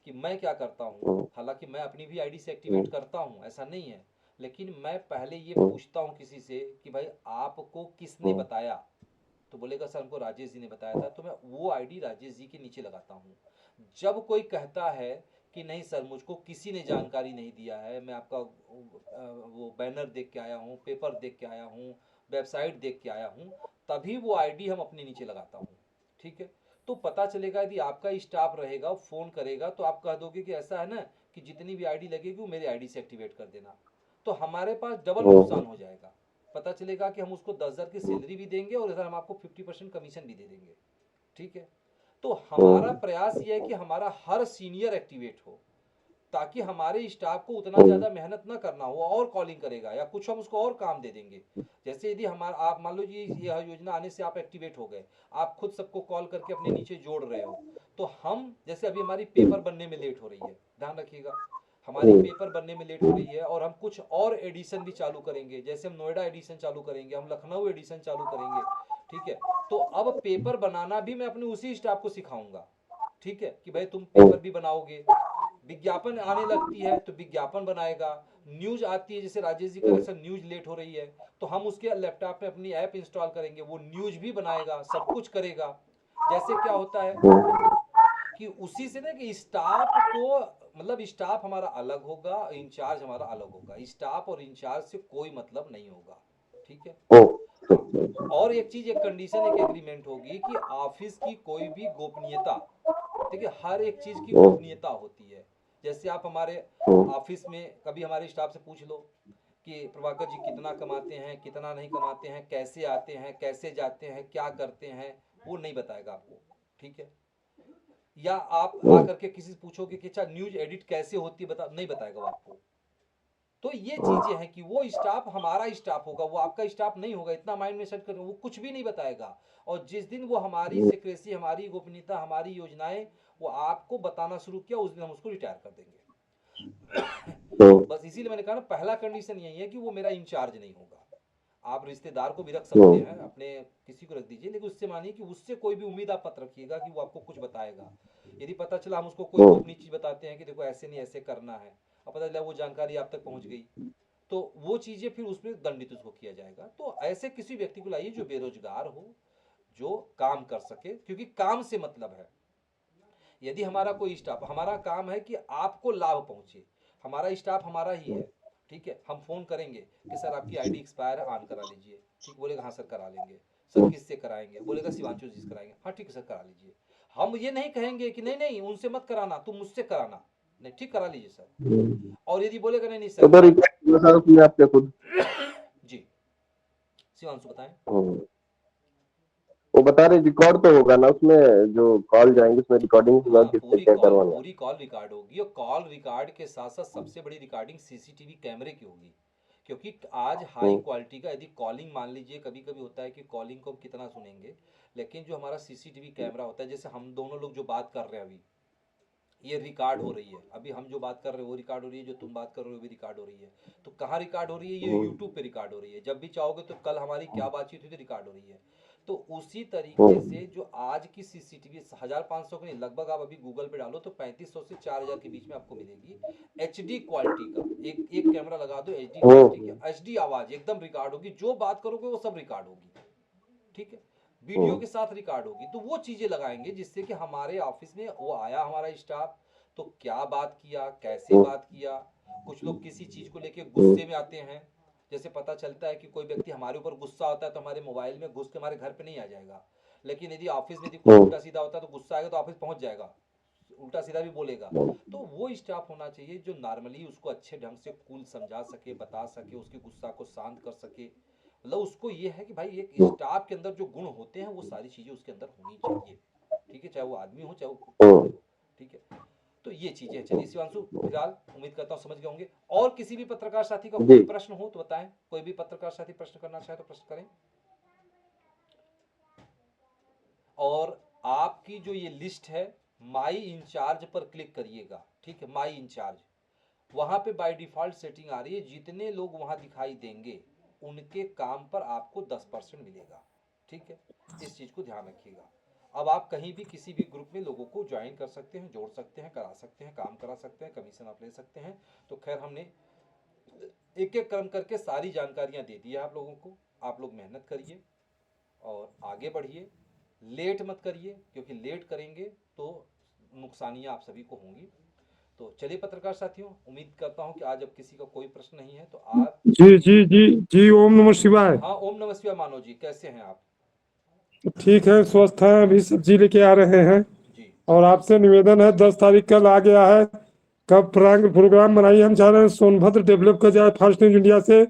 कि मैं क्या करता हूँ, हालांकि मैं अपनी भी आईडी से एक्टिवेट करता हूँ ऐसा नहीं है, लेकिन मैं पहले ये पूछता हूँ किसी से कि भाई आपको किसने बताया, तो बोलेगा सर हमको राजेश जी ने बताया था, तो मैं वो आईडी राजेश जी के नीचे लगाता हूँ। जब कोई कहता है कि नहीं सर मुझको किसी ने जानकारी नहीं दिया है, मैं आपका वो बैनर देख के आया हूँ, पेपर देख के आया हूँ, वेबसाइट देख के आया हूँ, तभी वो आईडी हम अपने नीचे लगाता हूँ। ठीक है, तो पता चलेगा यदि आपका स्टाफ रहेगा फोन करेगा तो आप कह दोगे कि ऐसा है ना कि जितनी भी आईडी लगेगी वो मेरे आईडी से एक्टिवेट कर देना, तो हमारे पास डबल नुकसान हो जाएगा। पता चलेगा कि हम उसको 10,000 की सैलरी भी देंगे और इधर हम आपको 50% कमीशन भी दे देंगे। ठीक है, तो हमारा प्रयास ये है कि हमारा हर सीनियर एक्टिवेट हो, ताकि हमारे स्टाफ को उतना ज़्यादा मेहनत ना करना हो, और कॉलिंग करेगा या कुछ हम उसको और काम दे देंगे। जैसे यदि हमारा आप मान लो जी यह योजना आने से आप एक्टिवेट हो गए, आप खुद सबको कॉल करके अपने नीचे जोड़ रहे हो, तो हम जैसे अभी हमारी पेपर बनने में लेट हो रही है, ध्यान रखिएगा हमारी पेपर बनने में लेट हो रही है, और हम कुछ और एडिशन भी चालू करेंगे, जैसे हम नोएडा एडिशन चालू करेंगे, हम लखनऊ एडिशन चालू करेंगे। ठीक है, तो अब पेपर बनाना भी मैं अपने उसी स्टाफ को सिखाऊंगा। ठीक है, कि भाई तुम पेपर भी बनाओगे, विज्ञापन आने लगती है तो विज्ञापन बनाएगा, न्यूज आती है जैसे राजेश जी कह रहे सर न्यूज लेट हो रही है, तो हम उसके लैपटॉप पे अपनी ऐप इंस्टॉल करेंगे, वो न्यूज भी बनाएगा, सब कुछ करेगा। जैसे क्या होता है कि उसी से ना कि स्टाफ को, मतलब स्टाफ हमारा अलग होगा, इंचार्ज हमारा अलग होगा, स्टाफ और इंचार्ज से कोई मतलब नहीं होगा। ठीक है। हाँ, और एक चीज, एक कंडीशन, एक एग्रीमेंट होगी कि ऑफिस की कोई भी गोपनीयता, देखिए हर एक चीज की गोपनीयता होती है। जैसे आप हमारे ऑफिस में कभी हमारे स्टाफ से पूछ लो कि प्रभाकर जी कितना कमाते हैं, कितना नहीं कमाते हैं, कैसे आते हैं, कैसे जाते हैं, क्या करते हैं, वो नहीं बताएगा आपको। ठीक है, या आप आकर के किसी से पूछोगे कि अच्छा न्यूज एडिट कैसे होती है, बता नहीं बताएगा वो आपको। तो ये चीजें हैं कि वो स्टाफ हमारा स्टाफ होगा, वो आपका स्टाफ नहीं होगा, इतना माइंड में सेट करो, वो कुछ भी नहीं बताएगा। और जिस दिन वो हमारी सिक्रेसी, हमारी गोपनीयता, हमारी योजनाएं वो आपको बताना शुरू किया, उस दिन हम उसको रिटायर कर देंगे। तो बस इसीलिए मैंने कहा ना, पहला कंडीशन यही है कि वो मेरा इंचार्ज नहीं होगा। आप रिश्तेदार को भी रख सकते हैं, अपने किसी को रख दीजिए, लेकिन उससे मानिए कि उससे कोई भी उम्मीद आप मत रखिएगा कि वो आपको कुछ बताएगा। यदि पता चला हम उसको कोई गोपनीय चीज बताते हैं कि देखो ऐसे नहीं ऐसे करना है, और पता चला वो जानकारी आप तक पहुंच गई, तो वो चीजें फिर उसमें दंडित उसको किया जाएगा। तो ऐसे किसी व्यक्ति को लाइए जो बेरोजगार हो, जो काम कर सके, क्योंकि काम से मतलब है। यदि हमारा कोई स्टाफ, हमारा काम है कि आपको लाभ पहुंचे, हमारा स्टाफ हमारा ही है, ठीक है। हम फ़ोन करेंगे कि सर आपकी आईडी एक्सपायर है, ऑन करा लीजिए, ठीक, बोलेगा हाँ सर करा लेंगे। सर किससे कराएंगे, बोलेगा शिवांशु जी से कराएंगे, हाँ ठीक है सर करा लीजिए। हम ये नहीं कहेंगे कि नहीं नहीं उनसे मत कराना, तुम मुझसे कराना, नहीं ठीक करा लीजिए सर। और यदि बोलेगा नहीं नहीं सर तो रिकॉर्ड सारा उसमें आपके खुद। जी शिवांशु बताएं। वो बता रहे रिकॉर्ड तो होगा ना उसमें, जो कॉल जाएंगे उसमें रिकॉर्डिंग होगा, हाँ किससे क्या करवाना। पूरी कॉल रिकॉर्ड होगी, और कॉल रिकॉर्ड के साथ साथ सबसे बड़ी रिकॉर्डिंग सीसीटीवी कैमरे की होगी। क्योंकि आज हाई क्वालिटी का यदि कॉलिंग, मान लीजिए कभी कभी होता है कि कॉलिंग को हम कितना सुनेंगे, लेकिन जो हमारा सीसीटीवी कैमरा होता है, जैसे हम दोनों लोग जो बात कर रहे हैं अभी, ये रिकॉर्ड हो रही है, अभी हम जो बात कर रहे हैं वो रिकॉर्ड हो रही है, जो तुम बात कर रहे हो वो भी रिकॉर्ड हो रही है। तो कहाँ रिकॉर्ड हो रही है, ये यूट्यूब पे रिकॉर्ड हो रही है। जब भी चाहोगे तो कल हमारी क्या बातचीत हुई थी रिकॉर्ड हो रही है। तो उसी तरीके से जो आज की सीसीटीवी 1500 की नहीं, लगभग आप अभी गूगल पे डालो तो 3500 से 4000 के बीच में आपको मिलेगी। एचडी क्वालिटी का एक एक कैमरा लगा दो, एचडी क्वालिटी की, एचडी आवाज एकदम रिकॉर्ड होगी, जो बात करोगे वो सब रिकॉर्ड होगी, ठीक है। वीडियो के साथ रिकॉर्ड होगी। तो वो चीजें लगाएंगे जिससे कि हमारे ऑफिस में वो आया हमारा स्टाफ, तो क्या बात किया, कैसे बात किया। कुछ लोग किसी चीज को लेके गुस्से में आते हैं, जैसे पता चलता है कि कोई व्यक्ति हमारे ऊपर गुस्सा होता है तो हमारे मोबाइल में घुस के हमारे घर पे नहीं आ जाएगा, लेकिन यदि ऑफिस में यदि कुछ उल्टा सीधा होता है तो गुस्सा आएगा तो ऑफिस पहुंच जाएगा, उल्टा सीधा भी बोलेगा। तो वो स्टाफ होना चाहिए जो नॉर्मली उसको अच्छे ढंग से कूल समझा सके, बता सके, उसके गुस्सा को शांत कर सके। मतलब उसको ये है कि भाई एक स्टाफ के अंदर जो गुण होते हैं वो सारी चीजें उसके अंदर होनी चाहिए, ठीक है, चाहे वो आदमी हो चाहे वो कोई भी हो, ठीक है। तो ये चीजें हैं। चलिए शिवांशु, फिलहाल उम्मीद करता हूँ समझ गए होंगे। और किसी भी पत्रकार साथी का कोई प्रश्न हो तो बताएं, कोई भी पत्रकार साथी प्रश्न करना चाहे तो प्रश्न करें। और आपकी जो ये लिस्ट है, माई इंचार्ज पर क्लिक करिएगा, ठीक है, माई इंचार्ज, वहां पे बाय डिफॉल्ट सेटिंग आ रही है, जितने लोग वहां दिखाई देंगे उनके काम पर आपको 10% मिलेगा, ठीक है। इस चीज को ध्यान रखिएगा। अब आप कहीं भी किसी भी ग्रुप में लोगों को ज्वाइन कर सकते हैं, जोड़ सकते हैं, करा सकते हैं, काम करा सकते हैं, कमीशन आप ले सकते हैं। तो खैर हमने एक एक क्रम करके सारी जानकारियां दे दी है आप लोगों को। आप लोग मेहनत करिए और आगे बढ़िए, लेट मत करिए, क्योंकि लेट करेंगे तो नुकसानियां आप सभी को होंगी। तो चलिए पत्रकार साथियों, उम्मीद करता हूं कि आज अब किसी का कोई प्रश्न नहीं है, तो आप जी जी जी जी, ओम नमः शिवाय। हाँ ओम नमः शिवाय। मानव जी कैसे हैं आप? ठीक है, स्वस्थ हैं, अभी सब्जी लेके आ रहे हैं। जी और आपसे निवेदन है, 10 तारीख कल आ गया है, कब प्रोग्राम बनाइए। हम चाह रहे हैं सोनभद्र डेवलप कर जाए फास्ट न्यूज इंडिया से।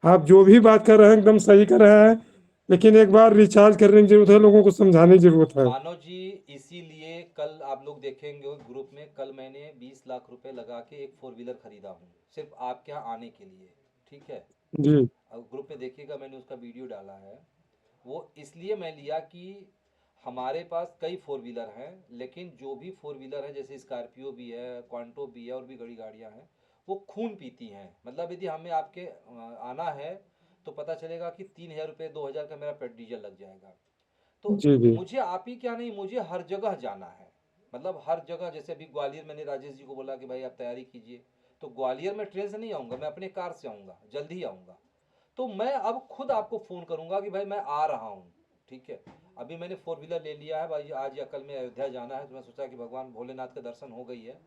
आप जो भी बात कर रहे हैं एकदम सही कर रहे हैं, लेकिन एक बार रिचार्ज करने की जरूरत है, लोगों को समझाने की जरूरत है। मानव जी, इसीलिए कल आप लोग देखेंगे ग्रुप में, कल मैंने 20 लाख रुपए लगा के एक 4 व्हीलर खरीदा हूँ सिर्फ आपके यहाँ आने के लिए, ठीक है। जी अब ग्रुप में देखिएगा, मैंने उसका वीडियो डाला है। वो इसलिए मैं लिया कि हमारे पास कई 4 व्हीलर हैं, लेकिन जो भी 4 व्हीलर है, जैसे स्कॉर्पियो भी है, क्वांटो भी है, और भी बड़ी गाड़ियां हैं, वो खून पीती हैं। मतलब यदि हमें आपके आना है तो पता चलेगा कि 3000 रुपये 2000 का मेरा पेट्रोल डीजल लग जाएगा। तो जी जी मुझे आप ही क्या नहीं, मुझे हर जगह जाना है, मतलब हर जगह। जैसे अभी ग्वालियर मैंने राजेश जी को बोला कि भाई आप तैयारी कीजिए, तो ग्वालियर में ट्रेन से नहीं आऊँगा, मैं अपने कार से आऊँगा, जल्द ही आऊँगा। तो मैं अब खुद आपको फ़ोन करूँगा कि भाई मैं आ रहा हूँ, ठीक है। अभी मैंने 4 व्हीलर ले लिया है भाई, आज या कल में अयोध्या जाना है, तो मैं सोचा कि भगवान भोलेनाथ के दर्शन हो गई है,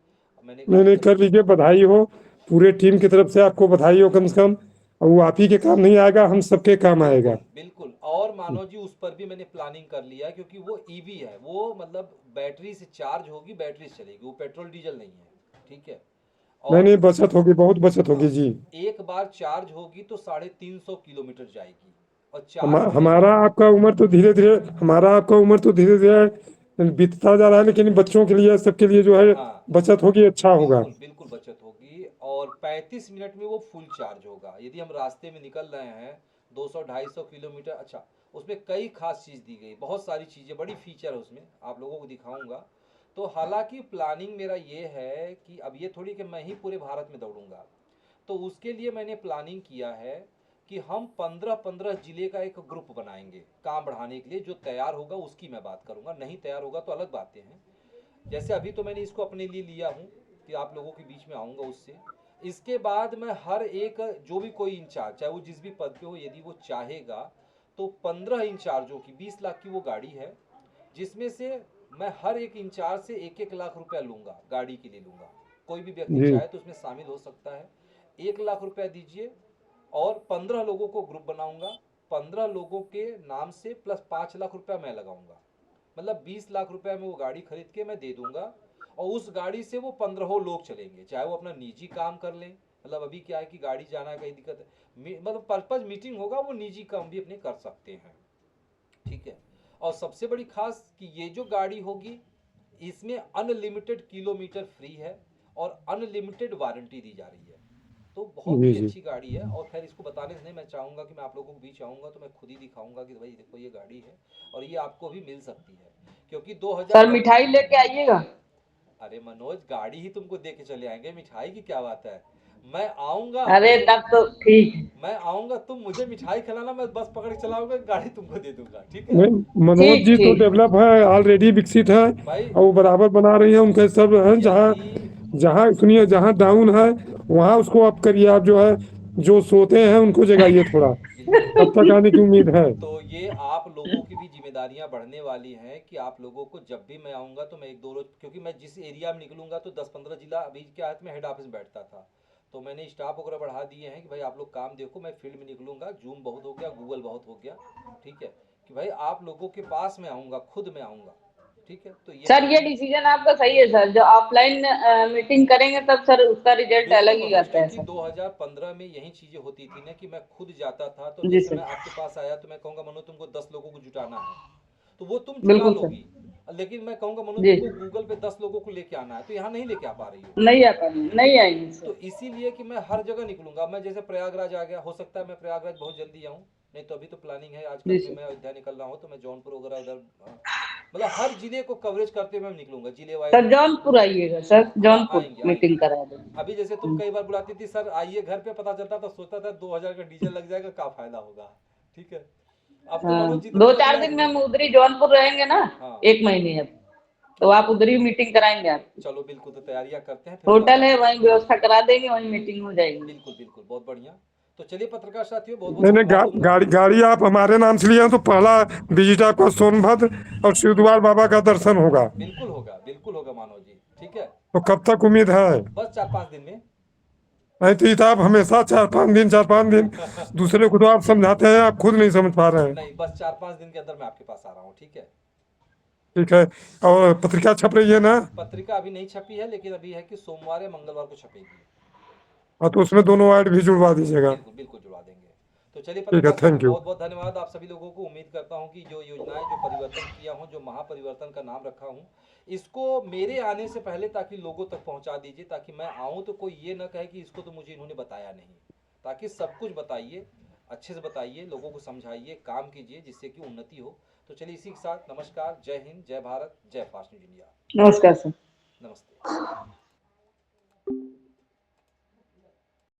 मैंने नहीं नहीं, गाड़ी कर लीजिए, बधाई हो। पूरे टीम की तरफ से आपको बधाई हो कम से कम। और वो आप ही के काम नहीं आएगा, हम सबके काम आएगा। बिल्कुल बिल्कुल। और मानो जी उस पर भी मैंने प्लानिंग कर लिया है, क्योंकि वो ईवी है, वो मतलब बैटरी से चार्ज होगी, बैटरी से चलेगी, वो पेट्रोल डीजल नहीं है, ठीक है। नहीं और नहीं, बचत होगी, बहुत बचत होगी हाँ, जी। एक बार चार्ज होगी तो 350 किलोमीटर जाएगी, और चार्ज होने के हमारा बाद आपका उम्र तो धीरे धीरे हमारा आपका उम्र तो धीरे धीरे बीतता जा रहा है, लेकिन बच्चों के लिए, सबके लिए जो है हाँ बचत होगी, अच्छा होगा। बिल्कुल बिल्कुल बचत होगी। और 35 मिनट में वो फुल चार्ज होगा, यदि हम रास्ते में निकल रहे हैं 200-250 किलोमीटर। अच्छा, उसमें कई खास चीज़ दी गई, बहुत सारी चीज़ें, बड़ी फीचर है उसमें, आप लोगों को दिखाऊंगा। तो हालांकि प्लानिंग मेरा ये है कि अब ये थोड़ी कि मैं ही पूरे भारत में दौड़ूंगा, तो उसके लिए मैंने प्लानिंग किया है कि हम 15-15 जिले का एक ग्रुप बनाएंगे काम बढ़ाने के लिए। जो तैयार होगा उसकी मैं बात करूंगा, नहीं तैयार होगा तो अलग बातें हैं। जैसे अभी तो मैंने इसको अपने लिए लिया हूँ कि आप लोगों के बीच में आऊँगा उससे। इसके बाद मैं हर एक, जो भी कोई इंचार्ज, चाहे वो जिस भी पद पे हो, यदि वो चाहेगा तो 15 इंचार्जों की 20 लाख की वो गाड़ी है, जिसमें से मैं हर एक इंचार्ज से 1-1 लाख रुपया लूँगा, गाड़ी के लिए लूँगा, कोई भी व्यक्ति जी चाहे तो उसमें शामिल हो सकता है। 1 लाख रुपया दीजिए और 15 लोगों को ग्रुप बनाऊंगा, 15 लोगों के नाम से प्लस 5 लाख रुपया मैं लगाऊंगा, मतलब 20 लाख रुपया में वो गाड़ी खरीद के मैं दे दूंगा और उस गाड़ी से वो 15 लोग चलेंगे, चाहे वो अपना निजी काम कर लें, मतलब अभी क्या है कि गाड़ी जाना कहीं दिक्कत है, मतलब पर्पज मीटिंग होगा, वो निजी काम भी अपने कर सकते हैं, ठीक है। और सबसे बड़ी खास कि ये जो गाड़ी होगी इसमें अनलिमिटेड किलोमीटर फ्री है और अनलिमिटेड वारंटी दी जा रही है, तो बहुत जी ही जी। अच्छी गाड़ी है। और खैर इसको बताने से नहीं, मैं चाहूँगा कि मैं आप लोगों को बीच आऊँगा तो मैं खुद ही दिखाऊंगा कि भाई देखो ये गाड़ी है और ये आपको भी मिल सकती है, क्योंकि सर 2000 मिठाई लेके आइएगा। अरे मनोज, गाड़ी ही तुमको दे के चले आएंगे, मिठाई की क्या बात है। मैं आऊंगा अरे तुम तब तो ठीक है। मैं आऊंगा, तुम मुझे मिठाई खिलाना, मैं बस पकड़ के चलाऊंगा, गाड़ी तुमको दे दूंगा, ठीक है नहीं, मनोज ठीक जी तो ठीक। डेवलप है, ऑलरेडी विकसित है भाई। और वो बराबर बना रही है, उनके सब हैं। जहाँ यही जहाँ सुनिए, जहाँ डाउन है वहाँ उसको अप करिए आप, जो है जो सोते हैं उनको जगाइए थोड़ा, बिल्कुल तब तक आने की उम्मीद है। तो ये आप लोगों की भी जिम्मेदारियां बढ़ने वाली हैं कि आप लोगों को जब भी मैं आऊंगा तो मैं 1-2 रोज, क्योंकि मैं जिस एरिया में निकलूंगा तो 10-15 जिला, अभी क्या है मैं हेड ऑफिस में बैठता था, तो मैंने स्टाफ वगैरह बढ़ा दिए हैं कि भाई आप लोग काम देखो, मैं फील्ड में निकलूंगा, जूम बहुत हो गया, गूगल बहुत हो गया, ठीक है, कि भाई आप लोगों के पास में आऊंगा, खुद में आऊंगा, ठीक है। तो ये सर ये मेरी डिसीजन आपका सही है सर, जो ऑफलाइन मीटिंग करेंगे तब सर उसका रिजल्ट बिल्कुल अलग ही मनोज, आता है क्योंकि सर। 2015 में यही चीजें होती थी ना कि मैं खुद जाता था, तो जी जैसे सर। मैं आपके पास आया तो मैं कहूंगा मनोज तुमको 10 लोगों को जुटाना है, तो वो तुम जुटा बिल्कुल सर। लोगी, लेकिन मैं कहूंगा मनोज जी। तुमको गूगल पे 10 लोगों को लेके आना है, तो यहाँ नहीं लेके आ पा रही हो, नहीं आ पाएंगे, नहीं आएंगे तो सर। इसीलिए कि मैं हर जगह निकलूंगा। मैं जैसे प्रयागराज आ गया, हो सकता है मैं प्रयागराज बहुत जल्दी आऊँ, नहीं तो अभी तो प्लानिंग है, आजकल जी में सर। मैं अयोध्या निकल रहा हूँ, तो मैं जौनपुर वगैरह उधर मतलब हर जिले को कवरेज करते हुए मैं निकलूंगा, जिले वाइज। सर जौनपुर आइएगा सर, हाँ जौनपुर आएंगे मीटिंग आएंगे। करा देंगे। अभी जैसे तुम कई बार बुलाती थी सर आइए घर पे, पता चलता था सोचता था 2000 का डीजल लग जाएगा, क्या फायदा होगा, ठीक है। अब तो हाँ मनोज जितनी दो बार चार दिन बुलाए। में हम उधर ही जौनपुर रहेंगे ना, हाँ 1 महीने अब, तो आप उधर ही मीटिंग कराएंगे आप। चलो बिल्कुल, तो तैयारियां करते हैं फिर कल होटल है आते हैं। वहीं व्यवस्था करा देंगे, वहीं मीटिंग हो जाएगी। बिल्कुल बिल्कुल, बहुत बढ़िया। तो चलिए पत्रकार साथियों, बहुत बहुत नहीं नहीं, शुभकामनाएं दूंगा। गाड़ी गाड़ी आप हमारे नाम से लिए हैं तो पहला विजिट आपका सोनभद्र और शिव द्वार बाबा का दर्शन होगा। बिल्कुल होगा मानव जी, ठीक है। तो कब तक उम्मीद है? बस 4-5 दिन में। नहीं तो ये तो आप हमेशा 4-5 दिन 4-5 दिन, दूसरे को तो आप समझाते हैं, आप खुद नहीं समझ पा रहे हैं। नहीं, बस 4-5 दिन के अंदर मैं आपके पास आ रहा हूँ, ठीक है। ठीक है। और पत्रिका छप रही है ना? पत्रिका अभी नहीं छपी है, लेकिन अभी है कि सोमवार या मंगलवार को छपेगी। हाँ, तो उसमें दोनों ऐड भी जुड़वा दीजिएगा। बिल्कुल बिल्कुल जुड़वा देंगे। तो चलिए ठीक है, पत्रकार साथियों, थैंक यू। बहुत बहुत धन्यवाद आप सभी लोगों को। उम्मीद करता हूं कि जो योजनाएं, जो परिवर्तन किया हूं, जो महापरिवर्तन का नाम रखा हूं, इसको मेरे आने से पहले ताकि लोगों तक पहुंचा दीजिए, ताकि मैं आऊं तो कोई ये ना कहे कि इसको तो मुझे इन्होंने बताया नहीं, ताकि सब कुछ बताइए, अच्छे से बताइए, लोगों को समझाइए, काम कीजिए जिससे कि उन्नति हो। तो चलिए इसी के साथ नमस्कार, जय हिंद, जय भारत, जय फास्ट न्यूज इंडिया। नमस्कार सर। नमस्ते।